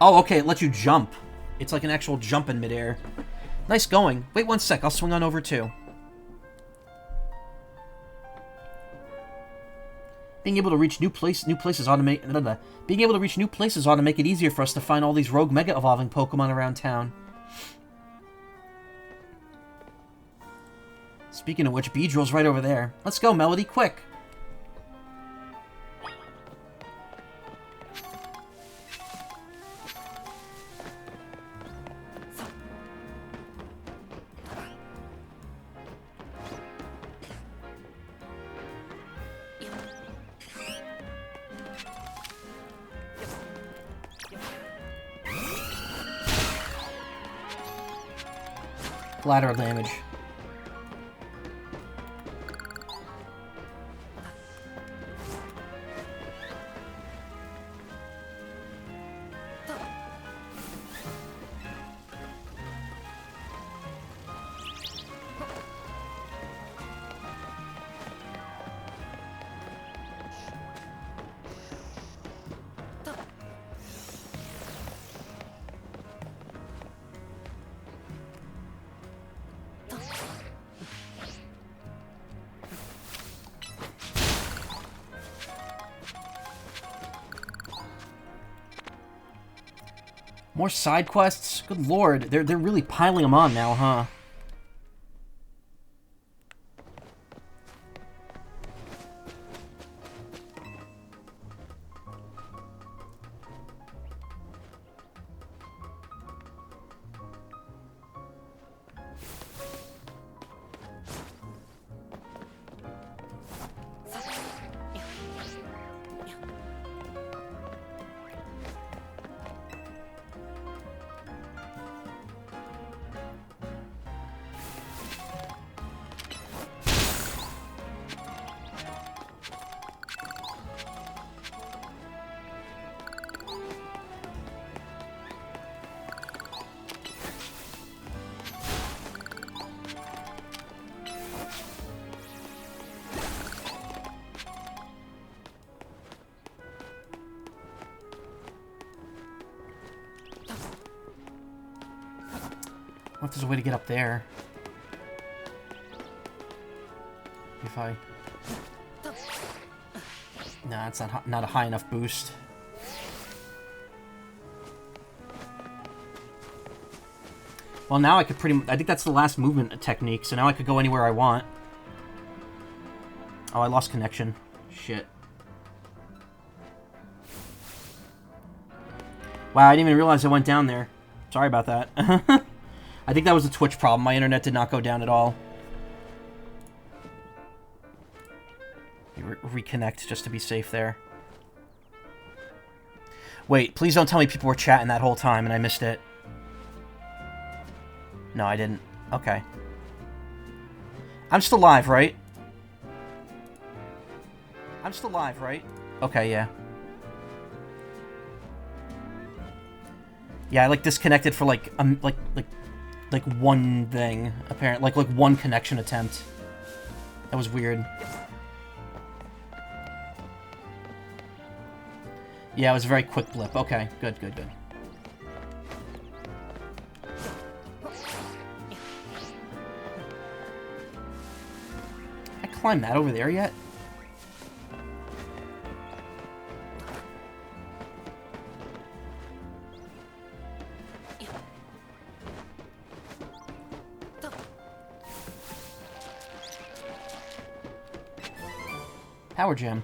Oh, okay, it lets you jump. It's like an actual jump in midair. Nice going. Wait 1 sec, I'll swing on over too. Being able to reach new places ought to make it easier for us to find all these rogue Mega Evolving Pokemon around town. Speaking of which, Beedrill's right over there. Let's go, Melody, quick! Collateral damage. More side quests? Good lord, they're really piling them on now, huh? I wonder if there's a way to get up there. If I... Nah, it's not a high enough boost. Well, now I could I think that's the last movement technique, so now I could go anywhere I want. Oh, I lost connection. Shit. Wow, I didn't even realize I went down there. Sorry about that. I think that was a Twitch problem. My internet did not go down at all. Reconnect just to be safe there. Wait, please don't tell me people were chatting that whole time and I missed it. No, I didn't. Okay. I'm still live, right? I'm still live, right? Okay, yeah. Yeah, I like disconnected for like one thing, apparently, like one connection attempt. That was weird. Yeah, it was a very quick blip. Okay, good, good, good. I climbed that over there yet? Power Gem.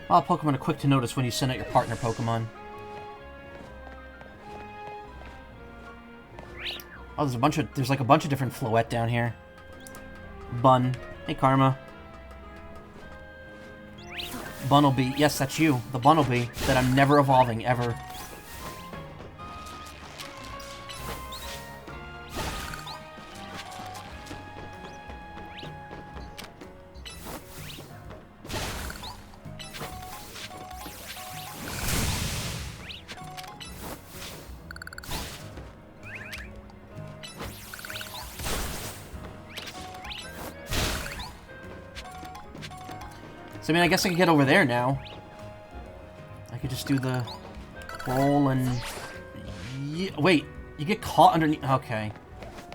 Wild Pokemon are quick to notice when you send out your partner Pokemon. Oh, there's like a bunch of different Floette down here. Bun. Hey, Karma. Bunnelby. Yes, that's you. The Bunnelby that I'm never evolving, ever. So, I mean, I guess I can get over there now. I could just do the roll and... Yeah, wait, you get caught underneath... Okay.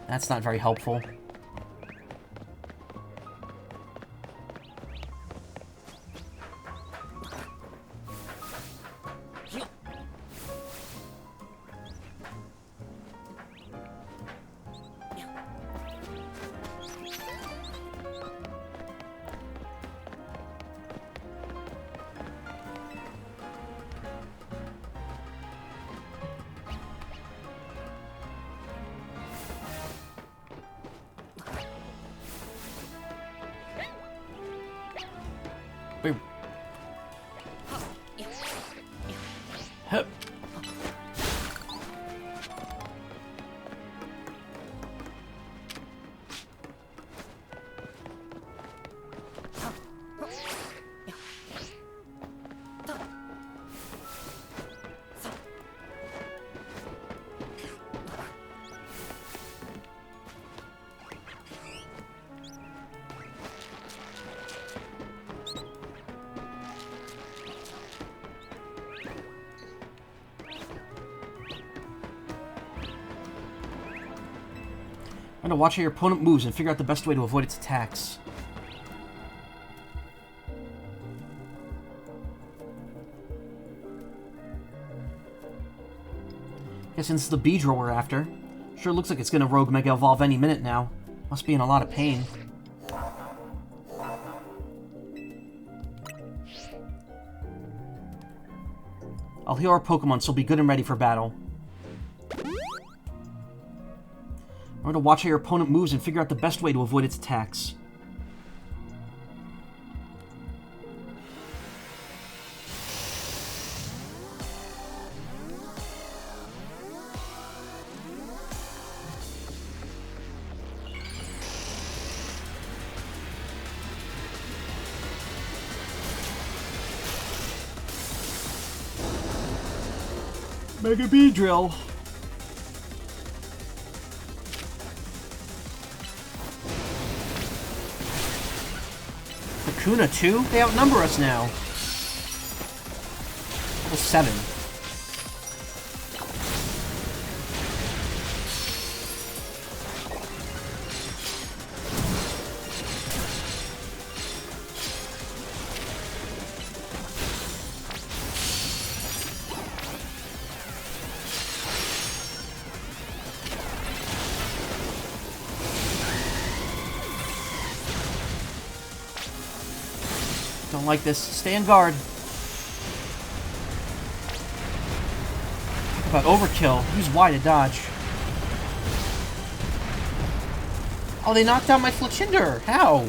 That's not very helpful. Wait. Hup. I'm gonna watch how your opponent moves and figure out the best way to avoid its attacks. Guessing this is the Beedrill we're after. Sure looks like it's gonna Rogue Mega Evolve any minute now. Must be in a lot of pain. I'll heal our Pokemon so we'll be good and ready for battle. I'm going to watch how your opponent moves and figure out the best way to avoid its attacks. Mega Beedrill. Kuna too? They outnumber us now. Level 7. Don't like this. Stay on guard. Talk about overkill. Use Y to dodge. Oh, they knocked out my Fletchinder. How?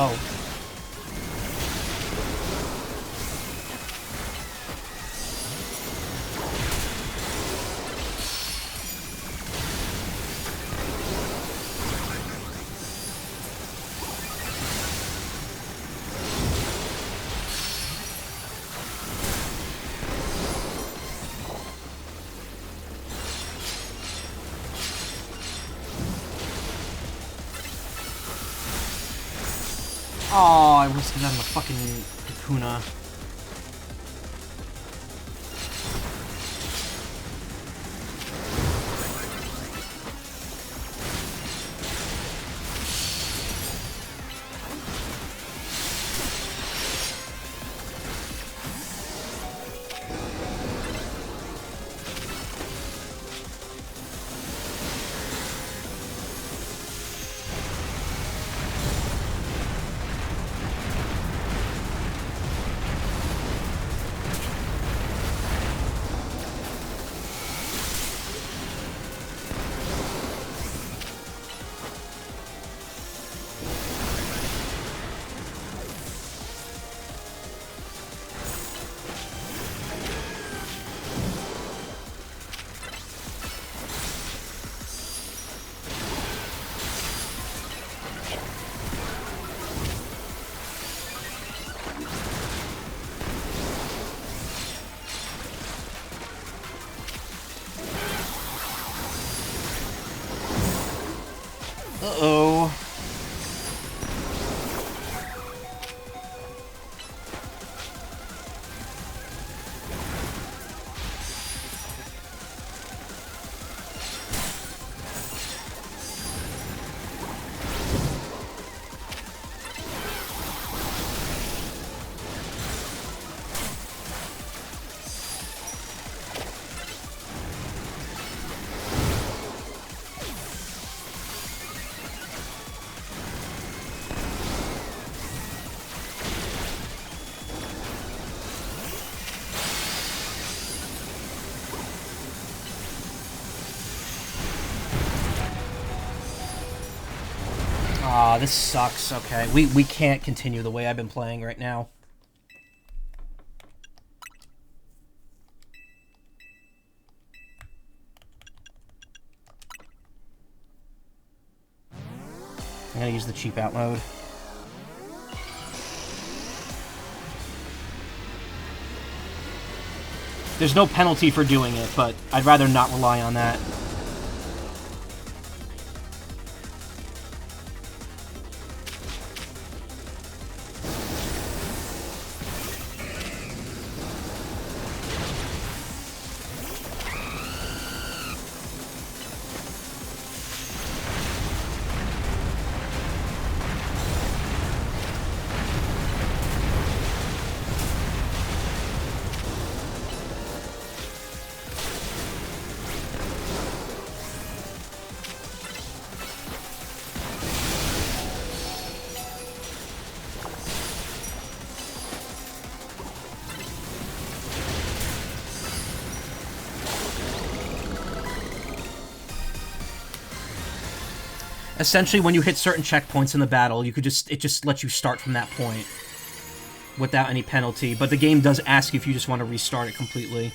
Oh. Oh, I was gonna have a fucking Kakuna. Uh-oh. Aw, this sucks. Okay, we can't continue the way I've been playing right now. I'm gonna use the cheap out mode. There's no penalty for doing it, but I'd rather not rely on that. Essentially, when you hit certain checkpoints in the battle, it just lets you start from that point without any penalty. But the game does ask you if you just want to restart it completely.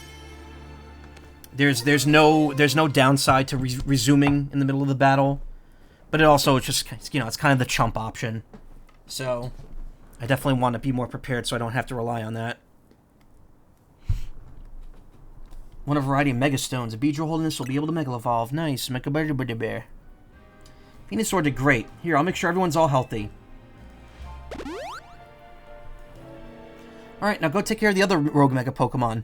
There's no downside to resuming in the middle of the battle, but it's just, you know, it's kind of the chump option. So I definitely want to be more prepared so I don't have to rely on that. Won a variety of Mega Stones. A Beedrill holding this will be able to Mega Evolve. Nice. Mecha Bear. Venusaur did great. Here, I'll make sure everyone's all healthy. Alright, now go take care of the other Rogue Mega Pokemon.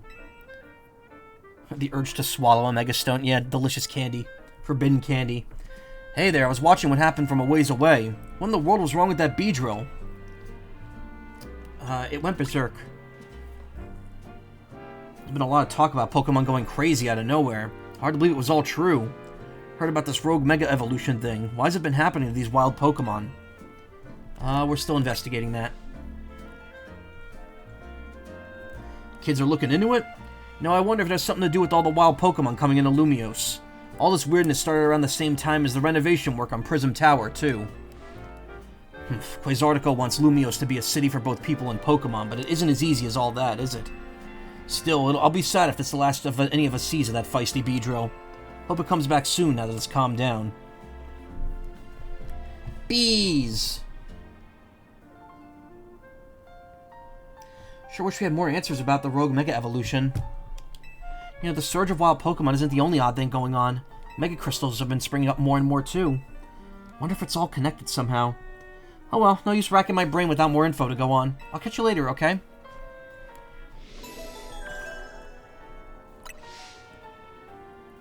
The urge to swallow a Mega Stone. Yeah, delicious candy. Forbidden candy. Hey there, I was watching what happened from a ways away. What in the world was wrong with that Beedrill? It went berserk. There's been a lot of talk about Pokemon going crazy out of nowhere. Hard to believe it was all true. Heard about this Rogue Mega Evolution thing. Why has it been happening to these wild Pokemon? We're still investigating that. Kids are looking into it? You know, I wonder if it has something to do with all the wild Pokemon coming into Lumiose. All this weirdness started around the same time as the renovation work on Prism Tower, too. Quasartico wants Lumios to be a city for both people and Pokemon, but it isn't as easy as all that, is it? Still, I'll be sad if it's the last of any of us sees of that feisty Beedrill. Hope it comes back soon now that it's calmed down. Bees! Sure wish we had more answers about the Rogue Mega Evolution. You know, the surge of wild Pokemon isn't the only odd thing going on. Mega Crystals have been springing up more and more, too. Wonder if it's all connected somehow. Oh well, no use racking my brain without more info to go on. I'll catch you later, okay?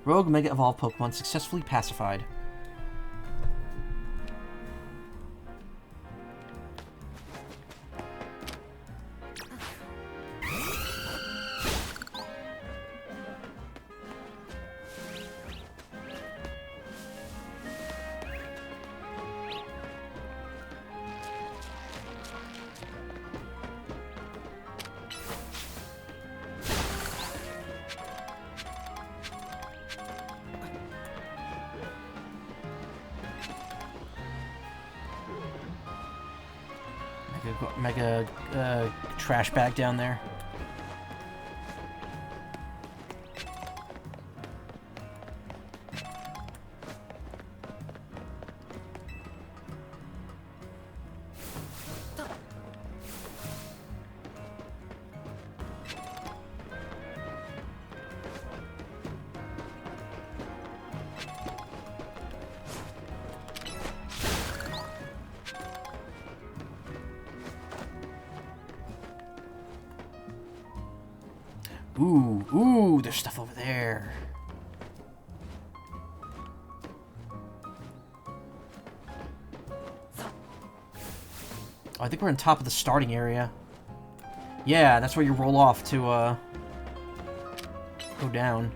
Rogue Mega Evolved Pokemon successfully pacified. Mega trash bag down there. Ooh, there's stuff over there. Oh, I think we're on top of the starting area. Yeah, that's where you roll off to, go down.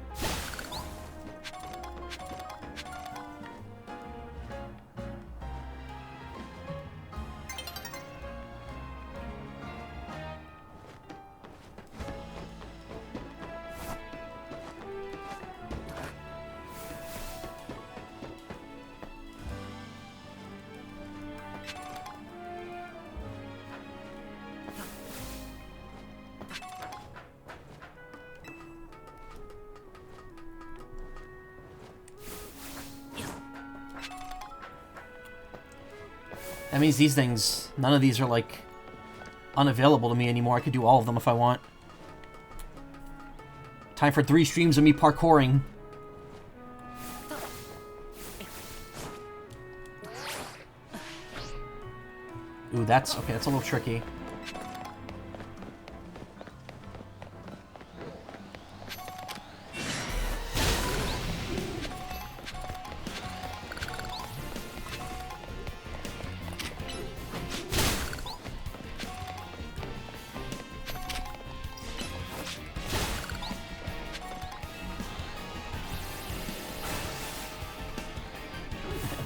That means these things, none of these are, like, unavailable to me anymore. I could do all of them if I want. Time for 3 streams of me parkouring. Ooh, that's... okay, that's a little tricky.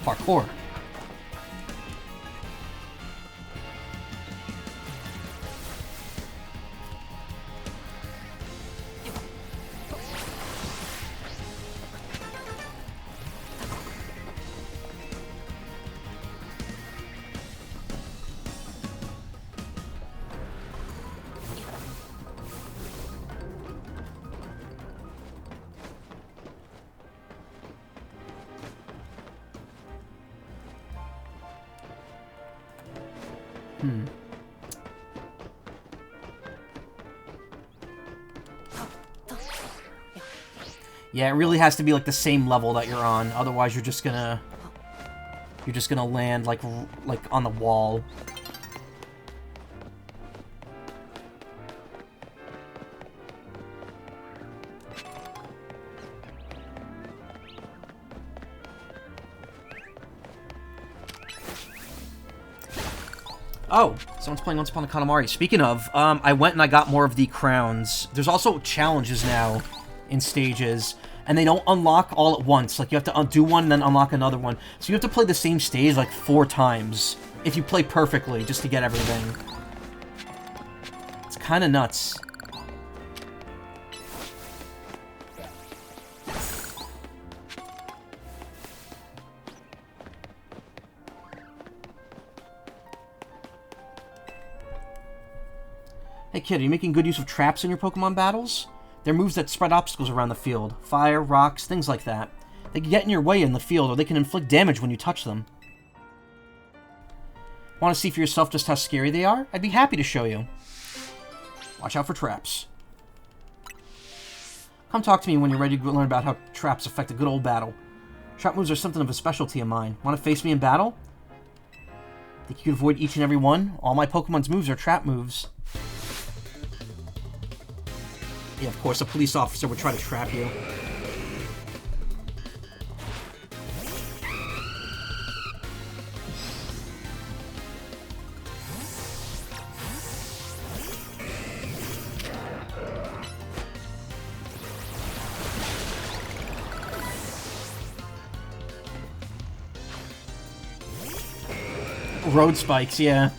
Parkour. Yeah, it really has to be like the same level that you're on. Otherwise, you're just gonna land like on the wall. Oh, someone's playing Once Upon a Katamari. Speaking of, I went and I got more of the crowns. There's also challenges now in stages, and they don't unlock all at once. Like, you have to do one and then unlock another one. So you have to play the same stage like 4 times if you play perfectly just to get everything. It's kind of nuts. Hey kid, are you making good use of traps in your Pokemon battles? They're moves that spread obstacles around the field. Fire, rocks, things like that. They can get in your way in the field, or they can inflict damage when you touch them. Want to see for yourself just how scary they are? I'd be happy to show you. Watch out for traps. Come talk to me when you're ready to learn about how traps affect a good old battle. Trap moves are something of a specialty of mine. Want to face me in battle? Think you can avoid each and every one? All my Pokemon's moves are trap moves. Yeah, of course, a police officer would try to trap you. Road spikes, yeah.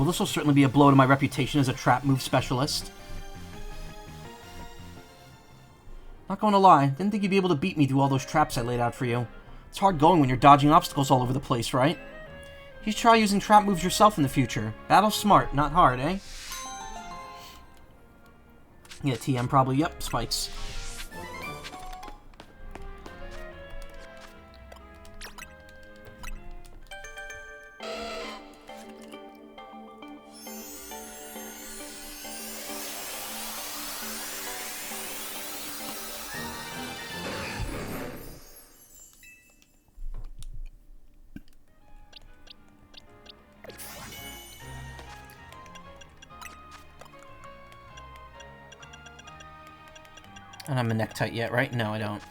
This will certainly be a blow to my reputation as a trap move specialist. Not going to lie, didn't think you'd be able to beat me through all those traps I laid out for you. It's hard going when you're dodging obstacles all over the place, right? You should try using trap moves yourself in the future. Battle's smart, not hard, eh? Yeah, TM probably. Yep, spikes. I don't have a necktie yet, right? No, I don't.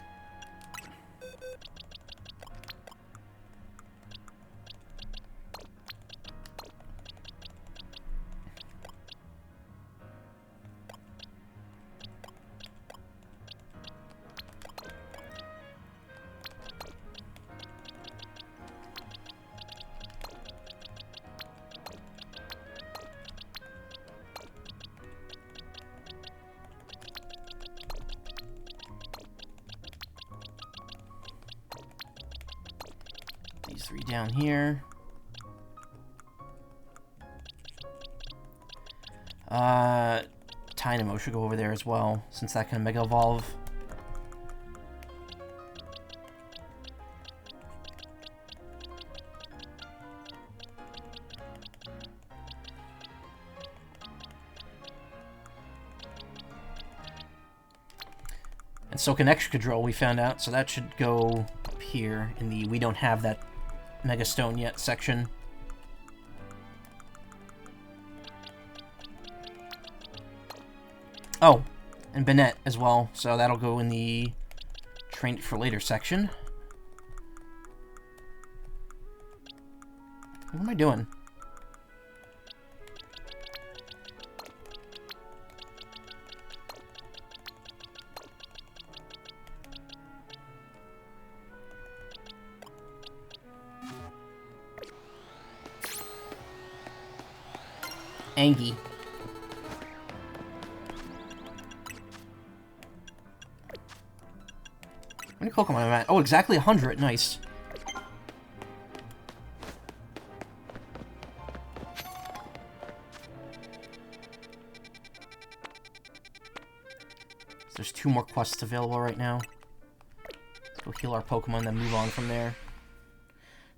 These three down here. Dynamo should go over there as well, since that can Mega Evolve. And so can Excadrill, we found out, so that should go up here in the we don't have that Mega Stone yet section. Oh, and Banette as well, so that'll go in the Train It for Later section. What am I doing? Angie. How many Pokemon am I at? Oh, exactly 100. Nice. There's 2 more quests available right now. Let's go heal our Pokemon, then move on from there.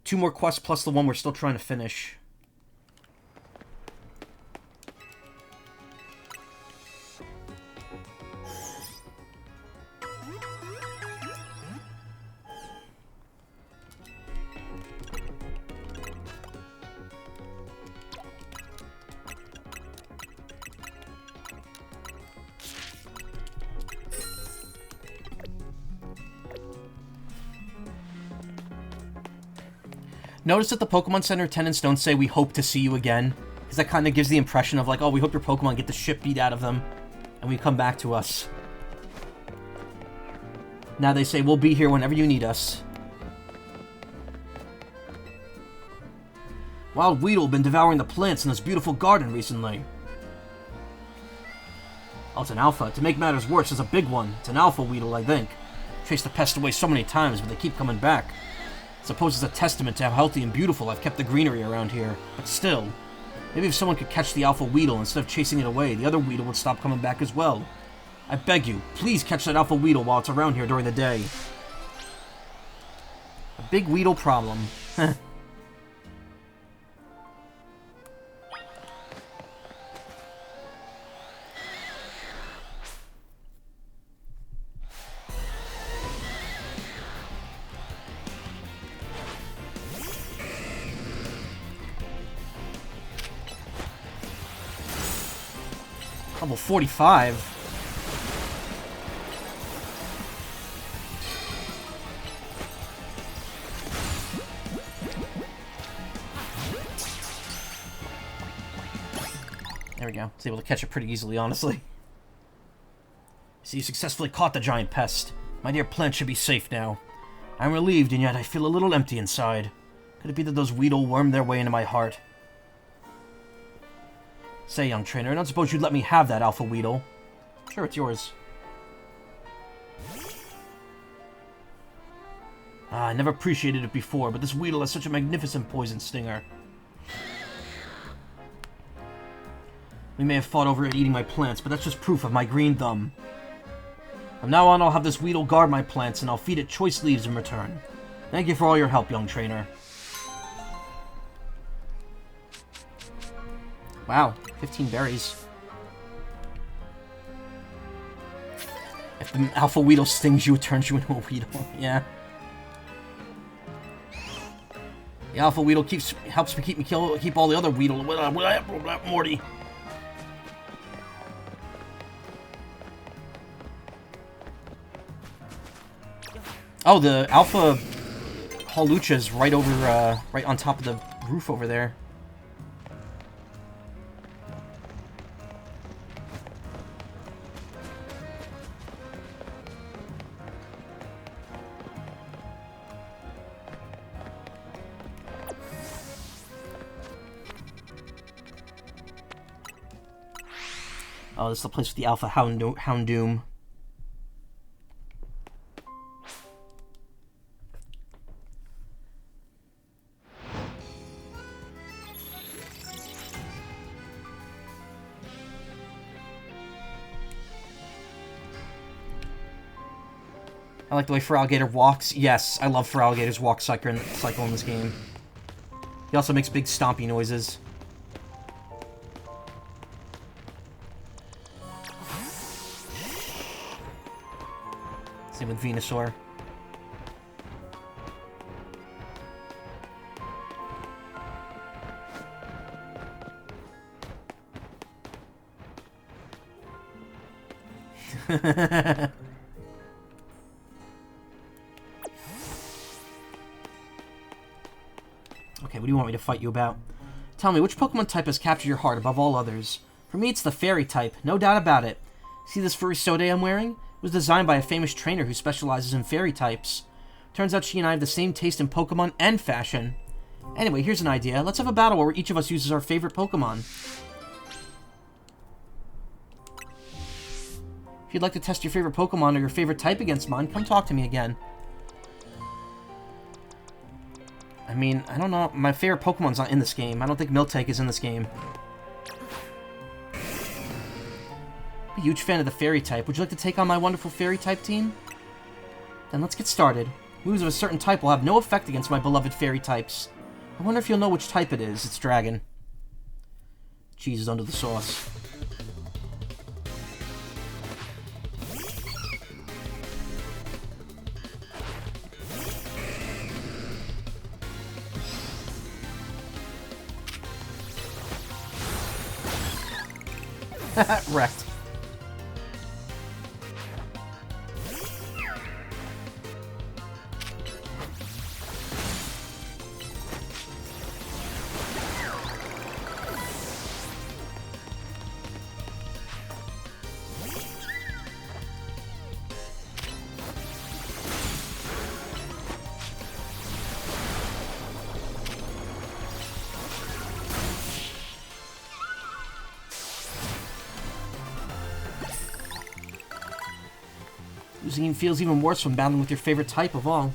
2 more quests plus the one we're still trying to finish. Notice that the Pokemon Center attendants don't say, "We hope to see you again," because that kind of gives the impression of like, oh, we hope your Pokemon get the shit beat out of them, and we come back to us. Now they say we'll be here whenever you need us. Wild Weedle been devouring the plants in this beautiful garden recently. Oh, it's an alpha. To make matters worse, it's a big one. It's an alpha Weedle, I think. Chased the pest away so many times, but they keep coming back. I suppose it's a testament to how healthy and beautiful I've kept the greenery around here. But still, maybe if someone could catch the alpha Weedle instead of chasing it away, the other Weedle would stop coming back as well. I beg you, please catch that alpha Weedle while it's around here during the day. A big Weedle problem. Level 45. There we go. I was able to catch it pretty easily, honestly. So you successfully caught the giant pest. My dear plant should be safe now. I'm relieved, and yet I feel a little empty inside. Could it be that those Weedle wormed their way into my heart? Say, young trainer, I don't suppose you'd let me have that alpha Weedle. Sure, it's yours. I never appreciated it before, but this Weedle has such a magnificent poison stinger. We may have fought over it eating my plants, but that's just proof of my green thumb. From now on, I'll have this Weedle guard my plants, and I'll feed it choice leaves in return. Thank you for all your help, young trainer. Wow, 15 berries. If the alpha Weedle stings you, it turns you into a Weedle. Yeah. The alpha Weedle helps me keep all the other Weedle. Morty. Oh, the alpha Hawlucha's right over, right on top of the roof over there. Oh, this is the place with the Alpha Houndoom. I like the way Feraligatr walks. Yes, I love Feraligatr's walk cycle in this game. He also makes big stompy noises. Same with Venusaur. Okay, what do you want me to fight you about? Tell me, which Pokemon type has captured your heart above all others? For me, it's the Fairy type, no doubt about it. See this furry Sode I'm wearing? It was designed by a famous trainer who specializes in Fairy types. Turns out she and I have the same taste in Pokemon and fashion. Anyway, here's an idea. Let's have a battle where each of us uses our favorite Pokemon. If you'd like to test your favorite Pokemon or your favorite type against mine, come talk to me again. I mean, I don't know. My favorite Pokemon's not in this game. I don't think Miltank is in this game. I'm a huge fan of the Fairy type. Would you like to take on my wonderful Fairy type team? Then let's get started. Moves of a certain type will have no effect against my beloved Fairy types. I wonder if you'll know which type it is. It's Dragon. Cheese is under the sauce. Wrecked. losing feels even worse when battling with your favorite type of all.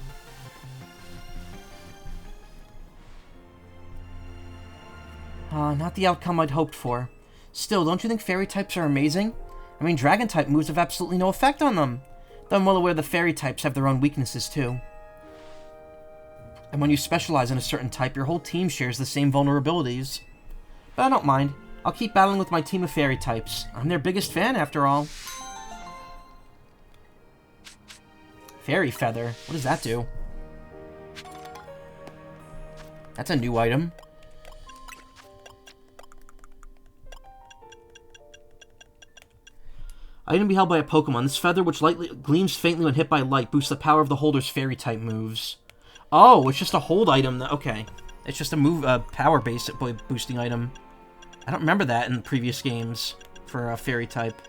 Not the outcome I'd hoped for. Still, don't you think fairy types are amazing? I mean, dragon type moves have absolutely no effect on them. Though I'm well aware the fairy types have their own weaknesses too. And when you specialize in a certain type, your whole team shares the same vulnerabilities. But I don't mind. I'll keep battling with my team of fairy types. I'm their biggest fan, after all. Fairy feather. What does that do? That's a new item. Item beheld by a Pokemon. This feather, which lightly gleams faintly when hit by light, boosts the power of the holder's fairy-type moves. Oh, it's just a hold item. Okay. It's just a power-based boosting item. I don't remember that in previous games for a fairy-type.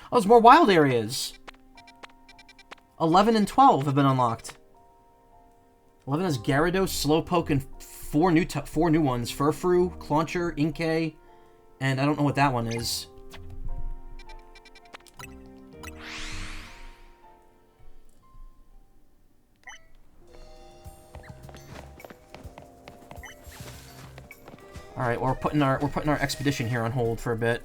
Oh, there's more wild areas. 11 and 12 have been unlocked. 11 has Gyarados, Slowpoke, and four new ones. Furfrou, Clauncher, Inkay, and I don't know what that one is. All right, we're putting our expedition here on hold for a bit.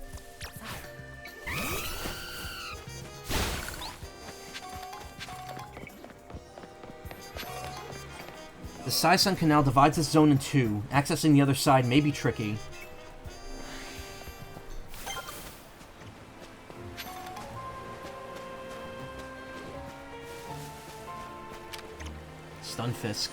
The Sai-Sun Canal divides this zone in two. Accessing the other side may be tricky. Stunfisk.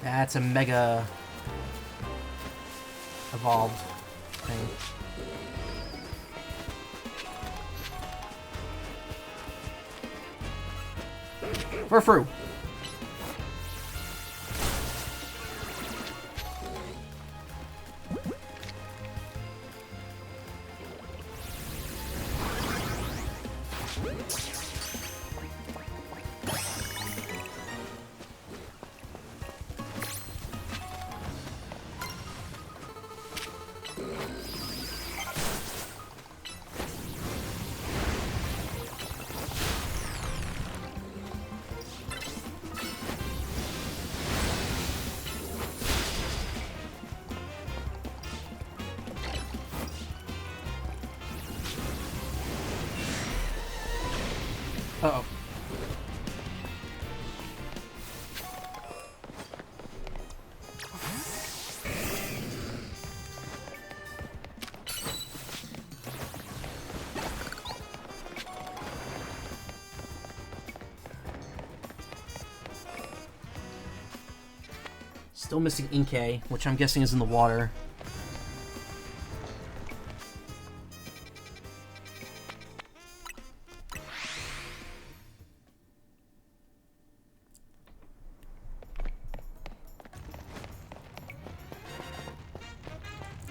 That's a mega evolved thing. Furfrou. Uh-oh. Still missing Inkay, which I'm guessing is in the water.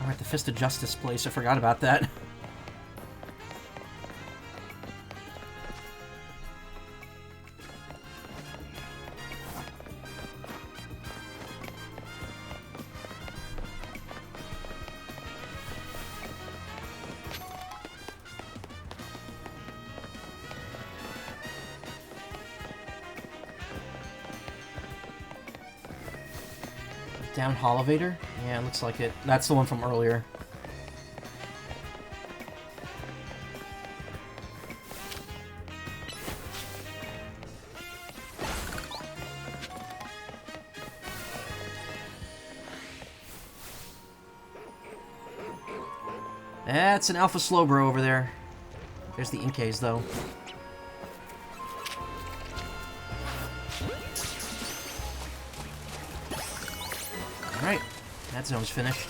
Alright, the Fist of Justice place. I forgot about that. Down Holovator? Yeah, looks like it. That's the one from earlier. That's an Alpha Slowbro over there. There's the Inkays, though. Alright, that zone's finished.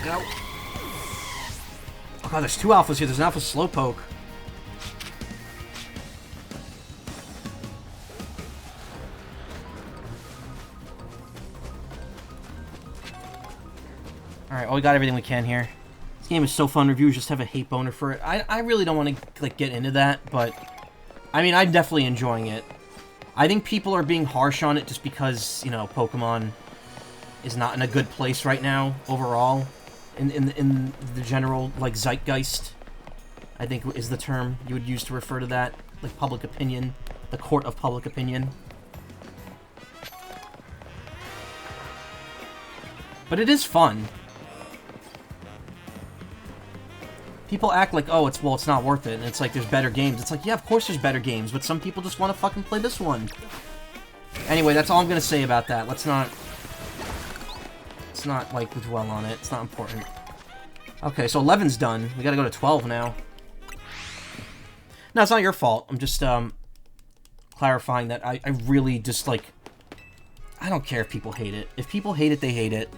Go. Oh god, there's two alphas here. There's an alpha Slowpoke. Alright, well, we got everything we can here. This game is so fun. Reviewers just have a hate boner for it. I really don't want to like get into that, but I mean, I'm definitely enjoying it. I think people are being harsh on it just because, you know, Pokemon is not in a good place right now overall. In the general, like, zeitgeist, I think is the term you would use to refer to that. Like, public opinion. The court of public opinion. But it is fun. People act like, oh, it's not worth it, and it's like, there's better games. It's like, yeah, of course there's better games, but some people just want to fucking play this one. Anyway, that's all I'm gonna say about that. Let's not, like, dwell on it. It's not important. Okay, so 11's done. We gotta go to 12 now. No, it's not your fault. I'm just, clarifying that I really just, like... I don't care if people hate it. If people hate it, they hate it.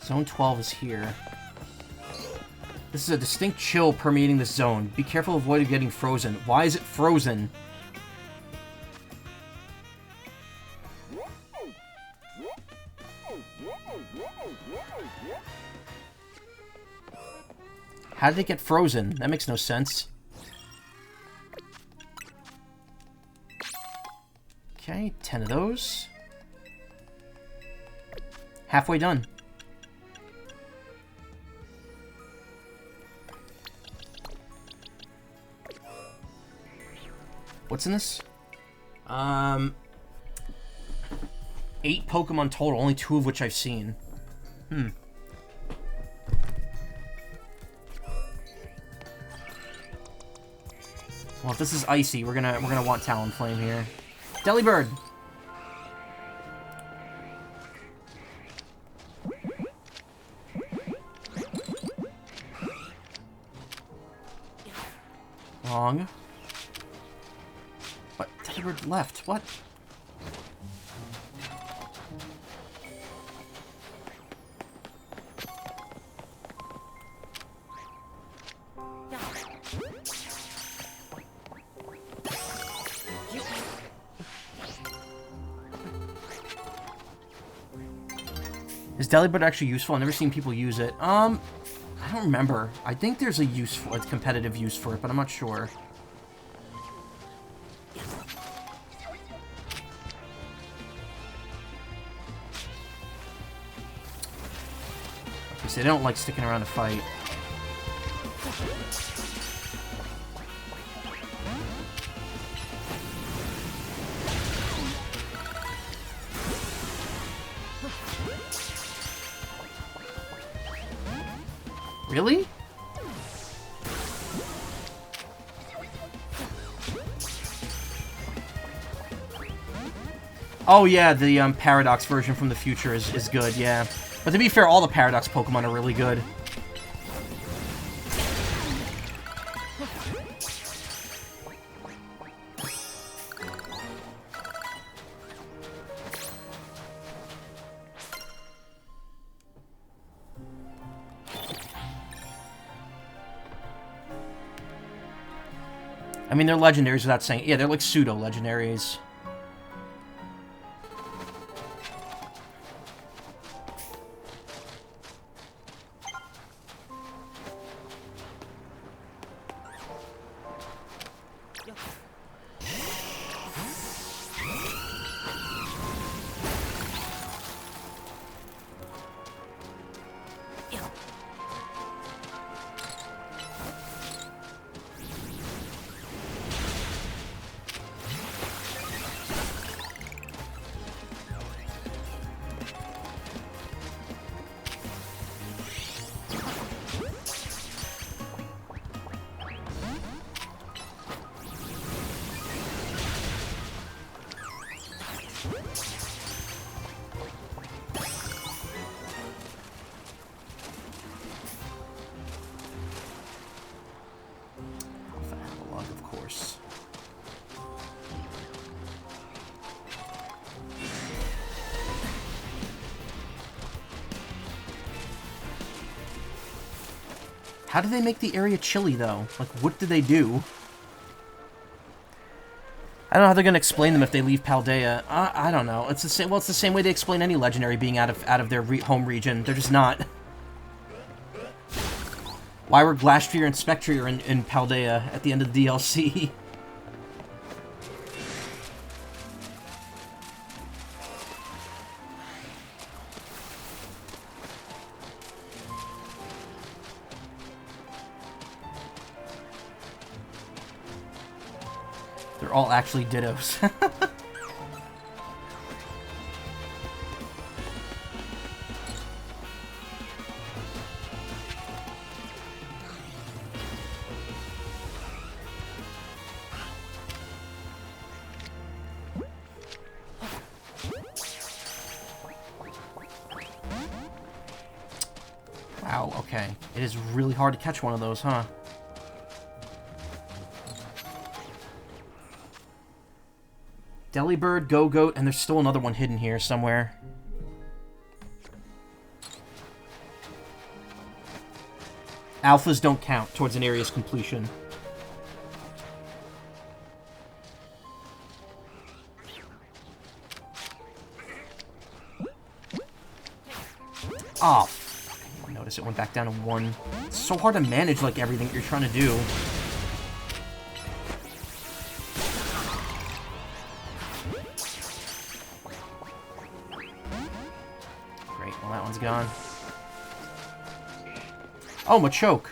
Zone 12 is here. This is a distinct chill permeating this zone. Be careful of avoiding getting frozen. Why is it frozen? How did it get frozen? That makes no sense. Okay, 10 of those. Halfway done. What's in this? 8 Pokemon total, only 2 of which I've seen. Well, if this is icy, we're gonna want Talonflame here. Delibird! Wrong. What? Delibird left. What? Is Delibird actually useful? I've never seen people use it. I don't remember. I think there's a use for it, competitive use for it, but I'm not sure. Okay, so they don't like sticking around to fight. Really? Oh yeah, the Paradox version from the future is good, yeah. But to be fair, all the Paradox Pokemon are really good. I mean, they're legendaries without saying... Yeah, they're like pseudo-legendaries. How do they make the area chilly, though? Like, what do they do? I don't know how they're gonna explain them if they leave Paldea. I don't know. It's the same. Well, it's the same way they explain any legendary being out of their home region. They're just not. Why were Glastrier and Spectrier in Paldea at the end of the DLC? They're all actually Dittos. Wow, okay. It is really hard to catch one of those, huh? Delibird, Go-Goat, and there's still another one hidden here somewhere. Alphas don't count towards an area's completion. Oh, fuck, I didn't notice it went back down to 1. It's so hard to manage, like, everything you're trying to do. Well, that one's gone. Oh, Machoke.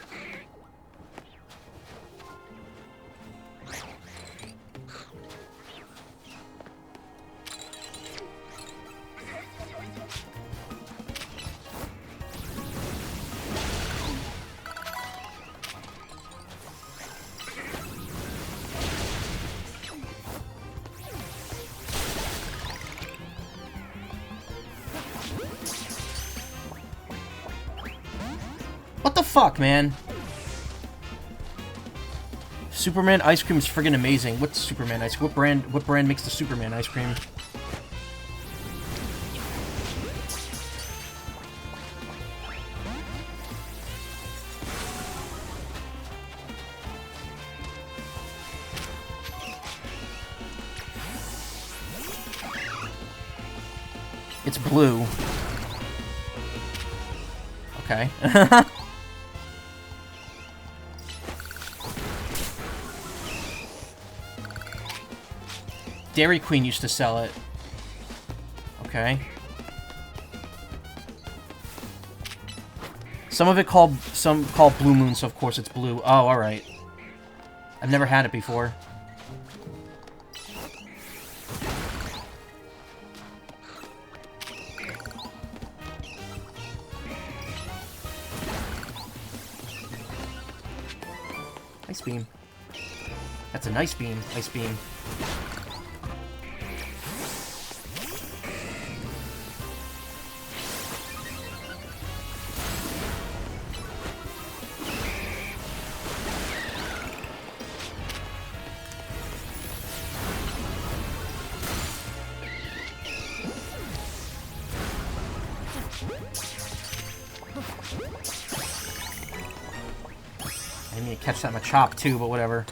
What the fuck, man? Superman ice cream is friggin' amazing. What's Superman ice cream? What brand makes the Superman ice cream? It's blue. Okay. Dairy Queen used to sell it. Okay. Some called Blue Moon, so of course it's blue. Oh, alright. I've never had it before. Ice beam. That's a nice beam. Ice beam. Can't catch that Macaw too, but whatever.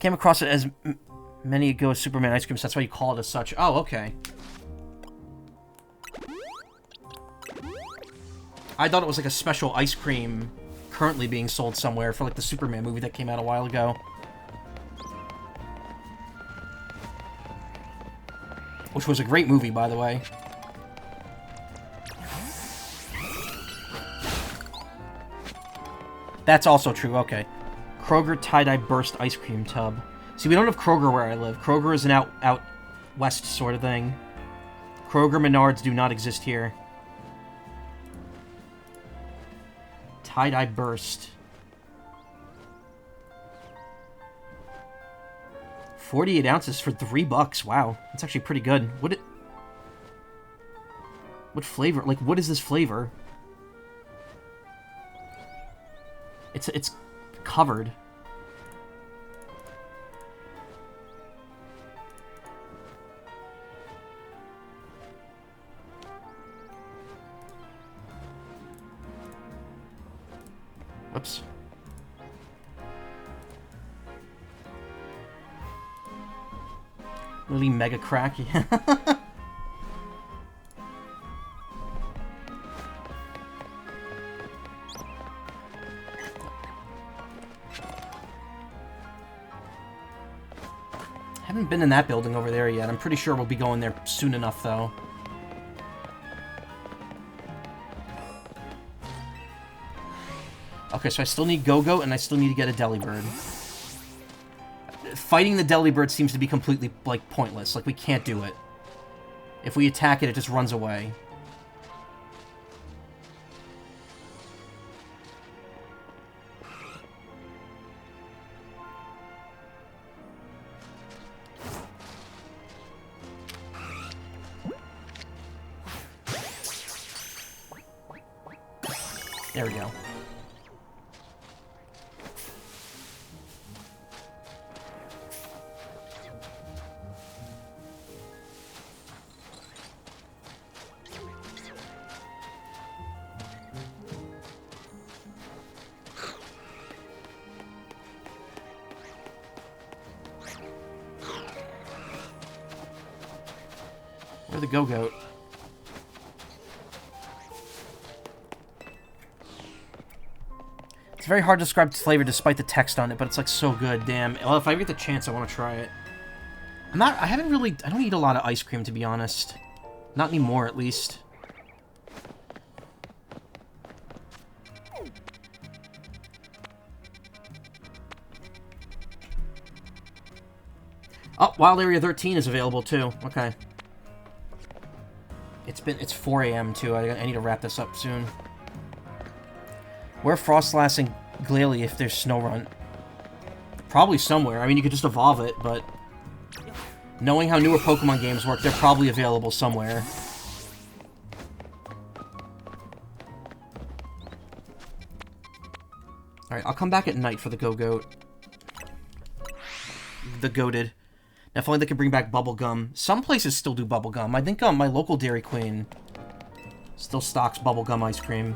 Came across it as many go Superman ice cream, so that's why you call it as such. Oh, okay. I thought it was like a special ice cream currently being sold somewhere for like the Superman movie that came out a while ago. Which was a great movie, by the way. That's also true, okay. Kroger tie-dye burst ice cream tub. See, we don't have Kroger where I live. Kroger is an out west sort of thing. Kroger Menards do not exist here. Tie-dye burst. 48 ounces for $3. Wow, that's actually pretty good. What flavor? Like, what is this flavor? It's covered. Whoops. Really mega cracky. Haven't been in that building over there yet. I'm pretty sure we'll be going there soon enough, though. Okay, so I still need Go-Goat, and I still need to get a Delibird. Fighting the Delibird seems to be completely, like, pointless. Like, we can't do it. If we attack it, it just runs away. There we go. Where's the Go-Goat? It's very hard to describe its flavor despite the text on it, but it's like so good. Damn. Well, if I get the chance, I want to try it. I don't eat a lot of ice cream, to be honest. Not anymore, at least. Oh, Wild Area 13 is available, too. Okay. It's 4 a.m. too. I need to wrap this up soon. Where Frostlass and Glalie if there's Snorunt? Probably somewhere. I mean, you could just evolve it, but knowing how newer Pokemon games work, they're probably available somewhere. Alright, I'll come back at night for the Go-Goat. The Goated. If only they could bring back bubblegum. Some places still do bubblegum. I think my local Dairy Queen still stocks bubblegum ice cream.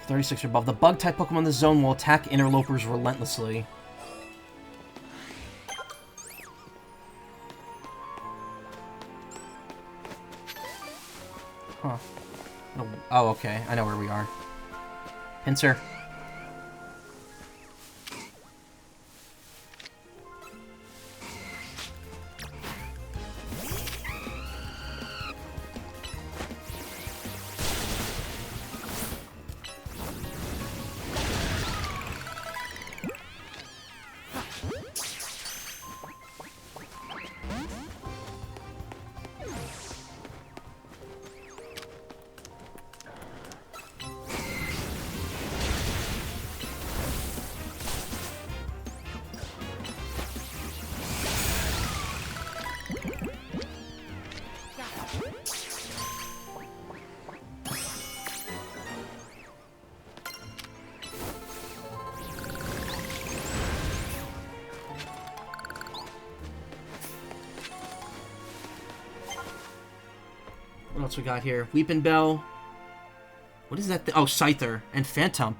.36 or above. The bug-type Pokemon in the zone will attack interlopers relentlessly. Huh. Oh, okay. I know where we are. Pinsir. What else we got here? Weeping Bell. What is that? Oh, Scyther and Phantump.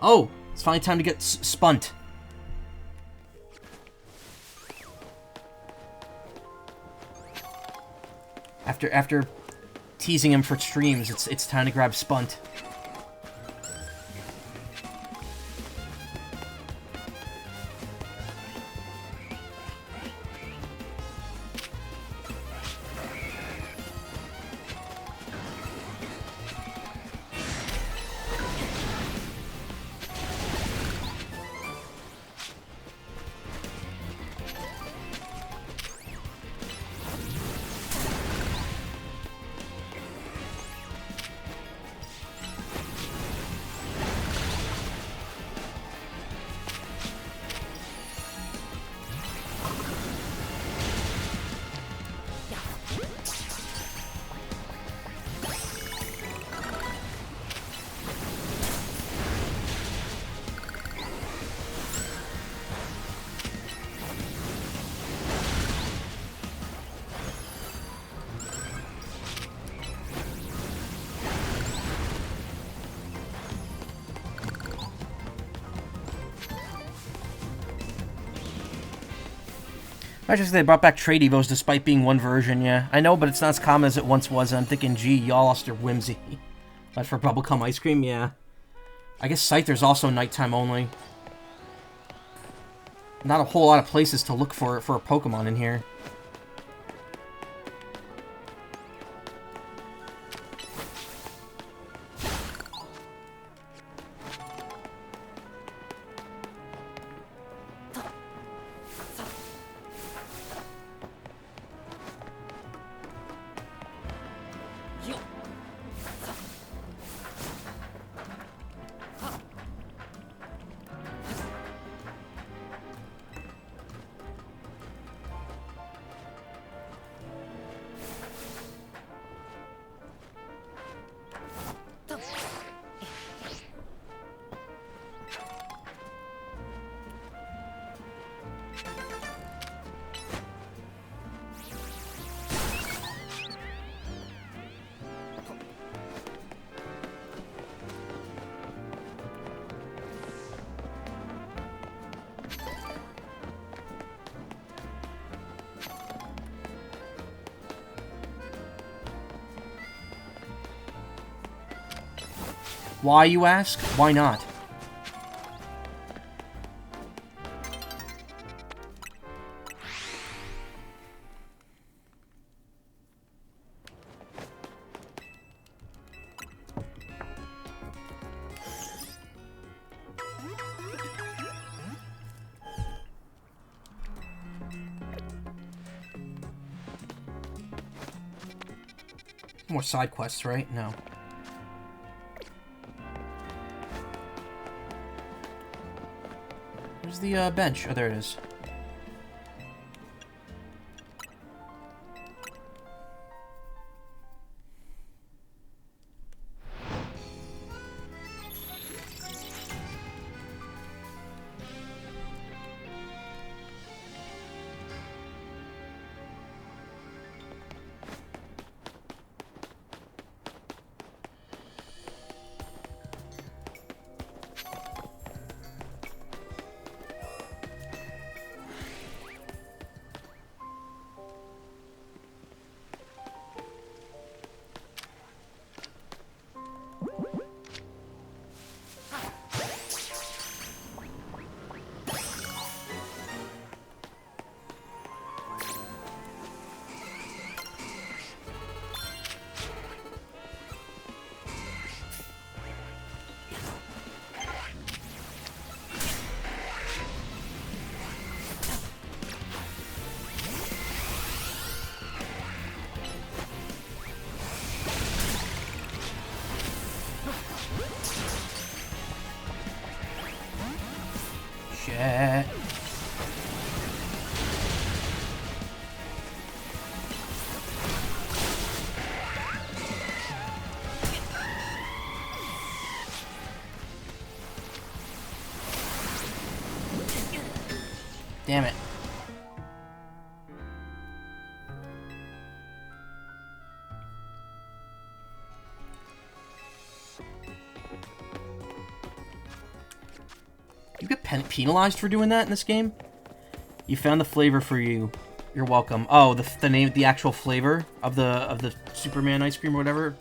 Oh, it's finally time to get Spunt. After teasing him for streams, it's time to grab Spunt. Actually, they brought back trade evos despite being one version, yeah. I know, but it's not as common as it once was, and I'm thinking, gee, y'all lost your whimsy. But for bubblegum ice cream, yeah. I guess Scyther's also nighttime only. Not a whole lot of places to look for a Pokemon in here. Why, you ask? Why not? More side quests, right? No. Where's the bench? Oh, there it is. Shit. Damn it. penalized for doing that in this game? You found the flavor for you. You're welcome. Oh, the name, the actual flavor of the Superman ice cream or whatever.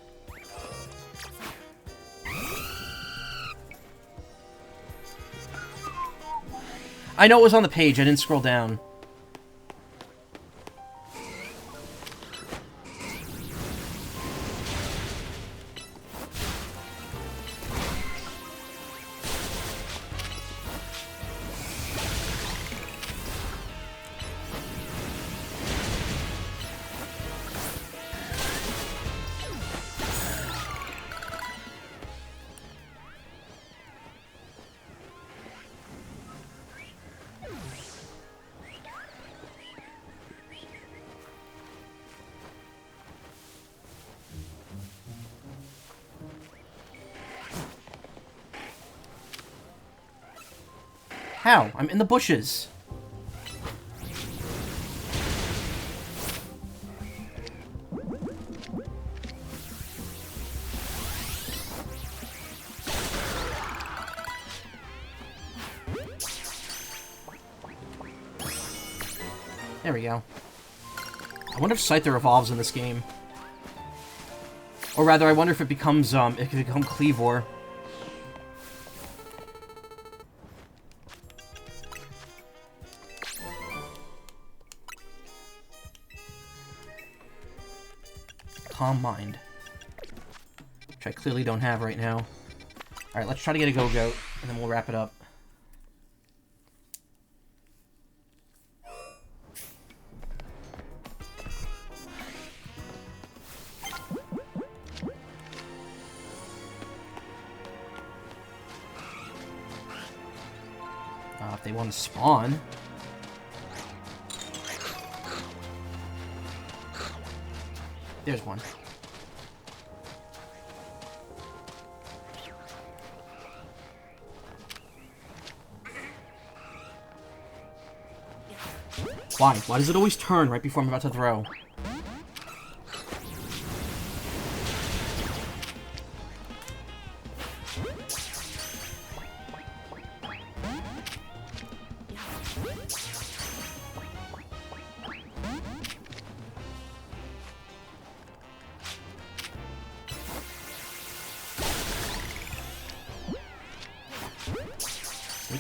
I know it was on the page. I didn't scroll down. How? I'm in the bushes. There we go. I wonder if Scyther evolves in this game. Or rather, I wonder if it becomes, it can become Cleavor. Calm Mind. Which I clearly don't have right now. Alright, let's try to get a Go-Goat, and then we'll wrap it up. If they want to spawn. There's one. Why? Why does it always turn right before I'm about to throw?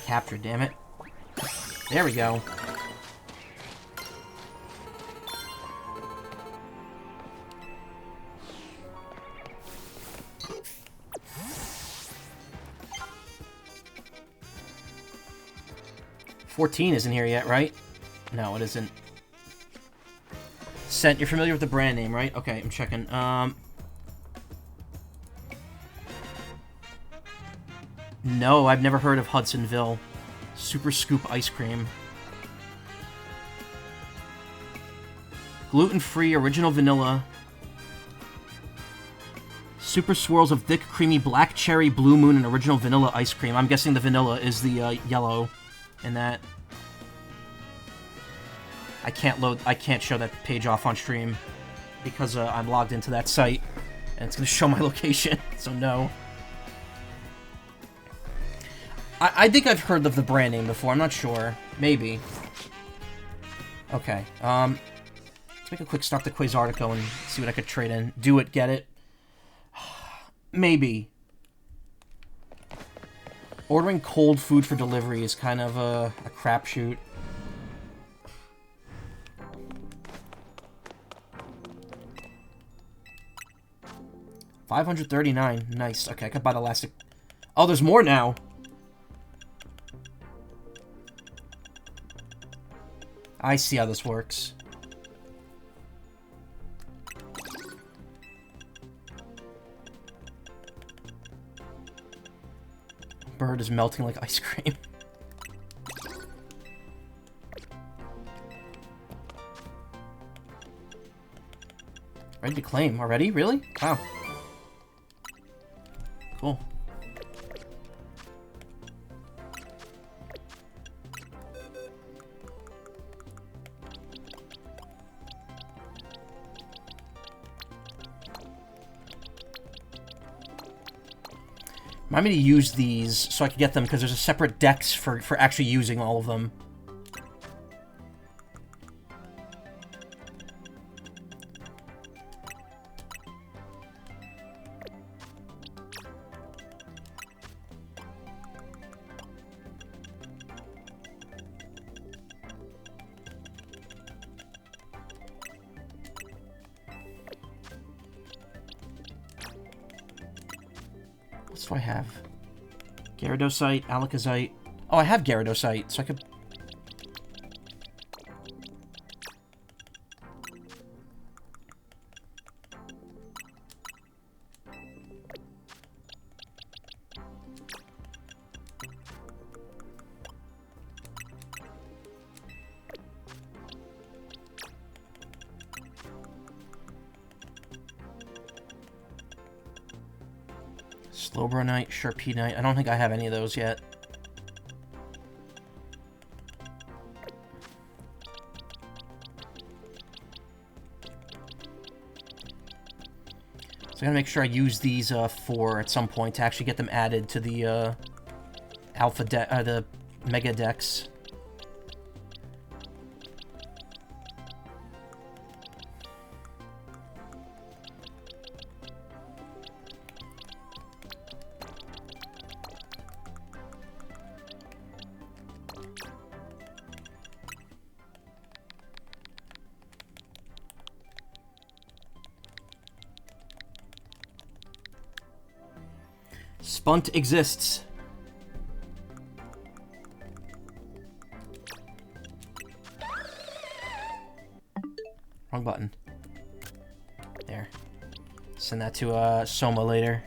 Captured, damn it. There we go. $14 isn't here yet, right? No, it isn't. Scent, you're familiar with the brand name, right? Okay, I'm checking. No, I've never heard of Hudsonville. Super Scoop ice cream. Gluten-free, original vanilla. Super swirls of thick, creamy black cherry, blue moon, and original vanilla ice cream. I'm guessing the vanilla is the yellow in that. I can't show that page off on stream because I'm logged into that site and it's going to show my location, so no. I think I've heard of the brand name before. I'm not sure. Maybe. Okay. Let's make a quick stop to Quasartico and see what I could trade in. Do it, get it. Maybe. Ordering cold food for delivery is kind of a crapshoot. $539. Nice. Okay, I could buy the elastic. Oh, there's more now. I see how this works. Bird is melting like ice cream. Ready to claim already? Really? Wow. Cool. Remind me to use these so I can get them, because there's a separate dex for actually using all of them. What do I have? Gyaradocyte, Alakazite. Oh, I have Gyaradocyte, so I could... Slowbro-Knight, Sharpedo-Knight. I don't think I have any of those yet. So I gotta make sure I use these four at some point to actually get them added to the the Mega Dex. Spunt exists. Wrong button. There. Send that to Soma later.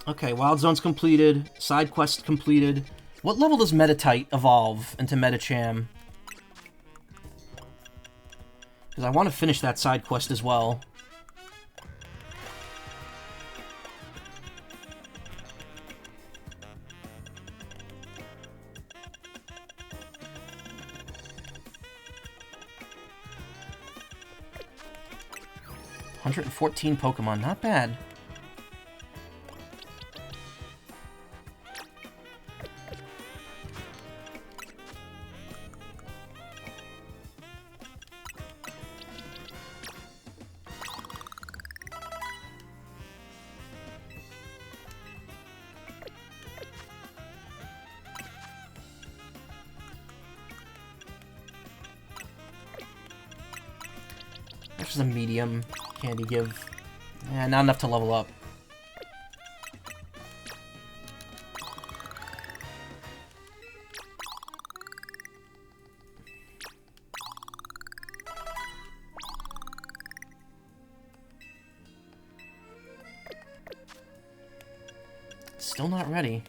Okay, Wild Zone's completed. Side quest completed. What level does Metatite evolve into Metacham? Because I want to finish that side quest as well. $114 Pokemon, not bad. Which is a medium candy give. Yeah, not enough to level up. Still not ready.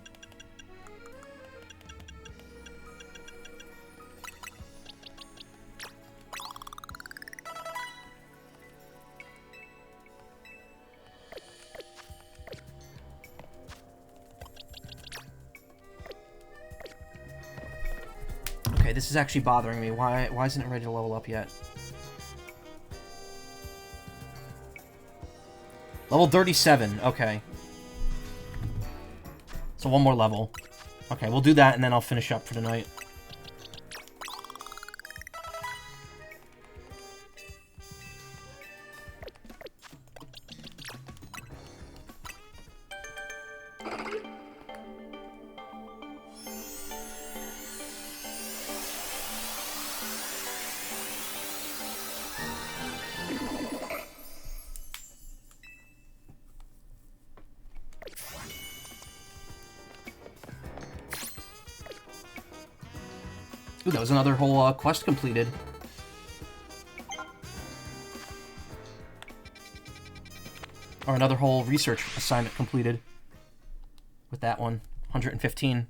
Okay, this is actually bothering me. Why isn't it ready to level up yet? Level 37, okay. So one more level. Okay, we'll do that and then I'll finish up for tonight. Ooh, that was another whole quest completed. Or another whole research assignment completed. With that one. 115.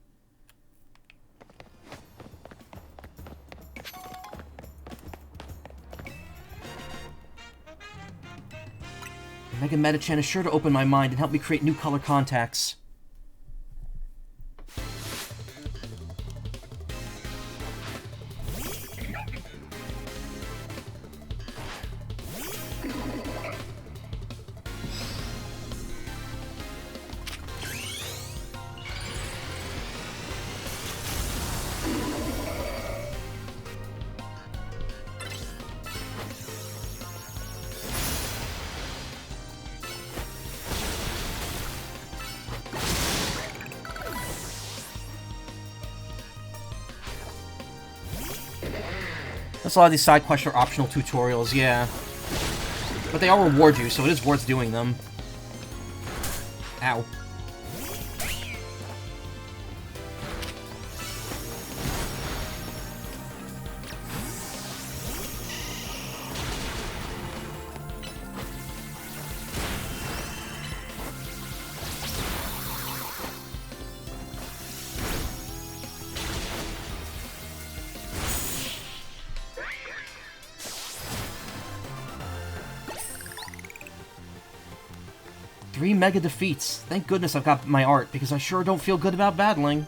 Mega Metachan is sure to open my mind and help me create new color contacts. That's a lot of these side quests are optional tutorials, yeah. But they all reward you, so it is worth doing them. Ow. Three mega defeats. Thank goodness I've got my art, because I sure don't feel good about battling.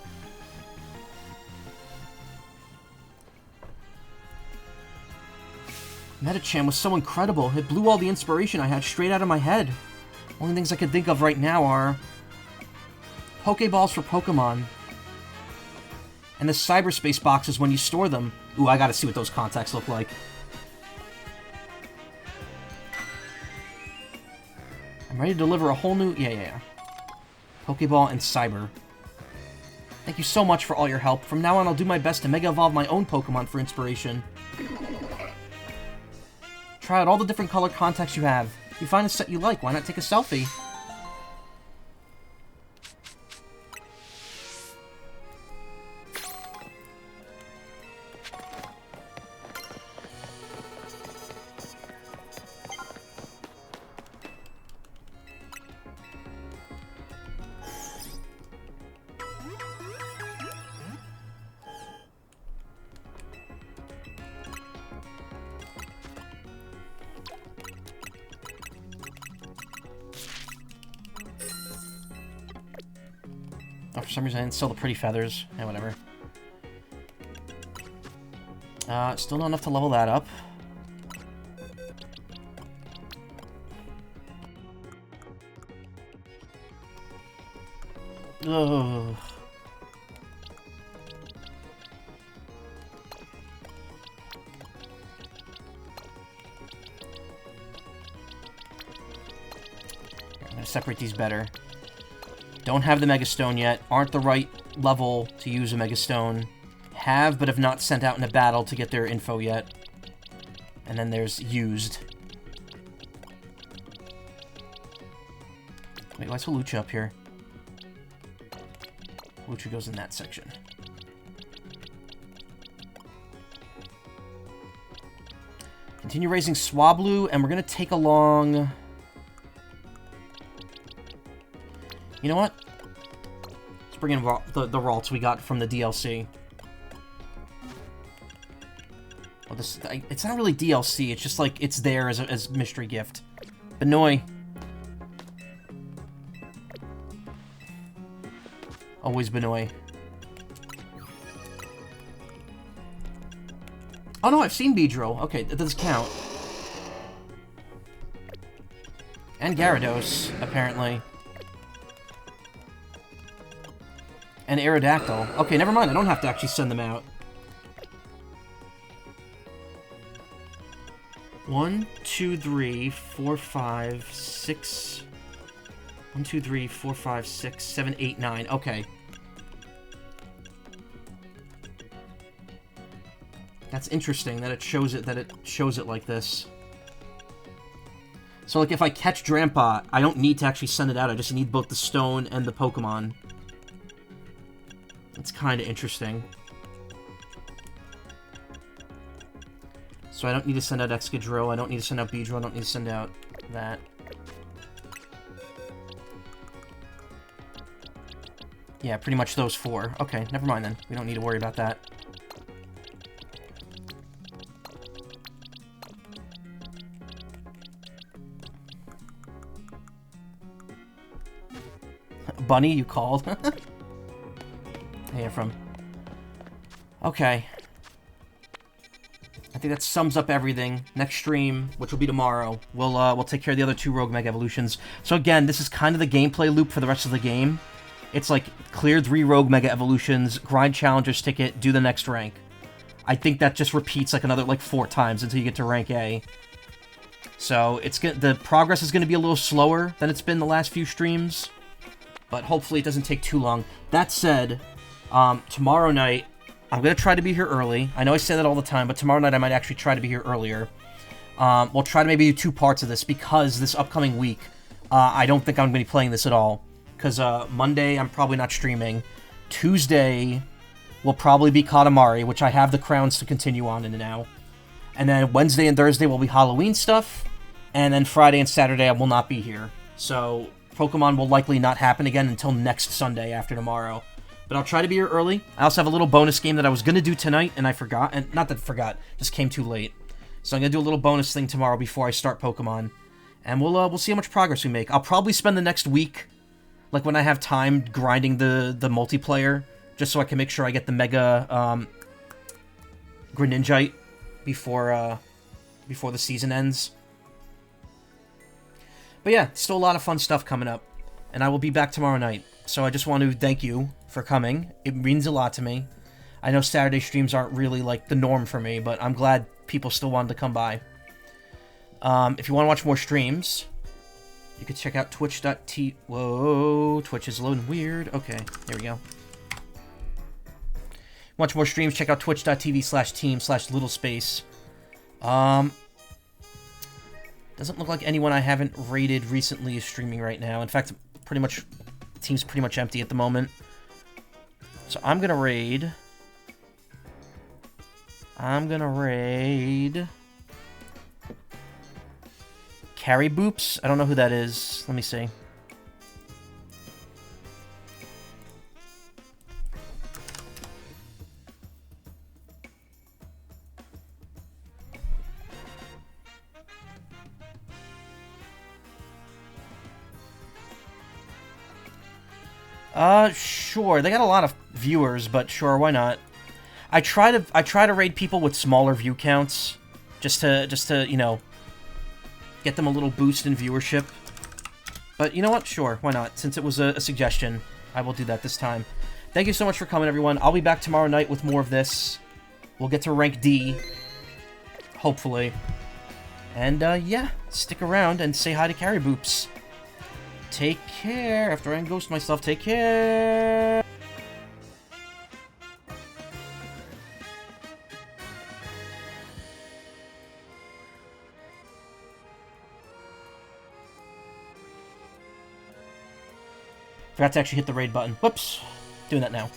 Metachan was so incredible. It blew all the inspiration I had straight out of my head. Only things I can think of right now are Pokeballs for Pokemon. And the cyberspace boxes when you store them. Ooh, I gotta see what those contacts look like. I'm ready to deliver a whole new... Yeah. Pokeball and Cyber. Thank you so much for all your help. From now on, I'll do my best to Mega Evolve my own Pokemon for inspiration. Try out all the different color contacts you have. If you find a set you like, why not take a selfie? Oh, for some reason I didn't sell the pretty feathers. Yeah, whatever. Still not enough to level that up. Ugh. I'm gonna separate these better. Don't have the Mega Stone yet. Aren't the right level to use a Mega Stone. Have, but have not sent out in a battle to get their info yet. And then there's used. Wait, why's Hawlucha up here? Hawlucha goes in that section. Continue raising Swablu, and we're gonna take along... You know what? Let's bring in the Ralts we got from the DLC. Well, it's not really DLC, it's just like, it's there as a mystery gift. Benoy. Always Benoy. Oh no, I've seen Beedrill. Okay, that does count. And Gyarados, apparently. And Aerodactyl. Okay, never mind. I don't have to actually send them out. 1, 2, 3, 4, 5, 6... 1, 2, 3, 4, 5, 6, 7, 8, 9. Okay. That's interesting that it shows it like this. So like if I catch Drampa, I don't need to actually send it out. I just need both the stone and the Pokemon. It's kind of interesting. So I don't need to send out Excadrill, I don't need to send out Beedrill, I don't need to send out that. Yeah, pretty much those four. Okay, never mind then. We don't need to worry about that. Bunny, you called. Hey, from. Okay. I think that sums up everything. Next stream, which will be tomorrow, we'll take care of the other 2 Rogue Mega Evolutions. So again, this is kind of the gameplay loop for the rest of the game. It's like, clear 3 Rogue Mega Evolutions, grind Challenger's ticket, do the next rank. I think that just repeats like another, like, 4 times until you get to rank A. So, the progress is going to be a little slower than it's been the last few streams. But hopefully it doesn't take too long. That said, tomorrow night, I'm going to try to be here early. I know I say that all the time, but tomorrow night I might actually try to be here earlier. We'll try to maybe do 2 parts of this, because this upcoming week, I don't think I'm going to be playing this at all. Because Monday, I'm probably not streaming. Tuesday will probably be Katamari, which I have the crowns to continue on in now. And then Wednesday and Thursday will be Halloween stuff. And then Friday and Saturday I will not be here. So, Pokemon will likely not happen again until next Sunday after tomorrow. But I'll try to be here early. I also have a little bonus game that I was going to do tonight, and I forgot. And not that I forgot, just came too late. So I'm going to do a little bonus thing tomorrow before I start Pokemon. And we'll see how much progress we make. I'll probably spend the next week, like when I have time, grinding the multiplayer, just so I can make sure I get the Mega Greninjite before the season ends. But yeah, still a lot of fun stuff coming up. And I will be back tomorrow night. So I just want to thank you for coming. It means a lot to me. I know Saturday streams aren't really like the norm for me, but I'm glad people still wanted to come by. If you want to watch more streams, you can check out twitch.tv. Whoa, Twitch is loading weird. Okay, there we go. Watch more streams, check out twitch.tv/team/littlespace. Doesn't look like anyone I haven't raided recently is streaming right now. In fact, pretty much, team's pretty much empty at the moment. So I'm gonna raid. Carry Boops? I don't know who that is. Let me see. Sure. They got a lot of viewers, but sure, why not? I try to raid people with smaller view counts, just to you know, get them a little boost in viewership. But you know what? Sure, why not? Since it was a suggestion, I will do that this time. Thank you so much for coming, everyone. I'll be back tomorrow night with more of this. We'll get to rank D, hopefully. And yeah, stick around and say hi to Carry Boops. Take care. After I ghost myself, take care. Forgot to actually hit the raid button. Whoops. Doing that now.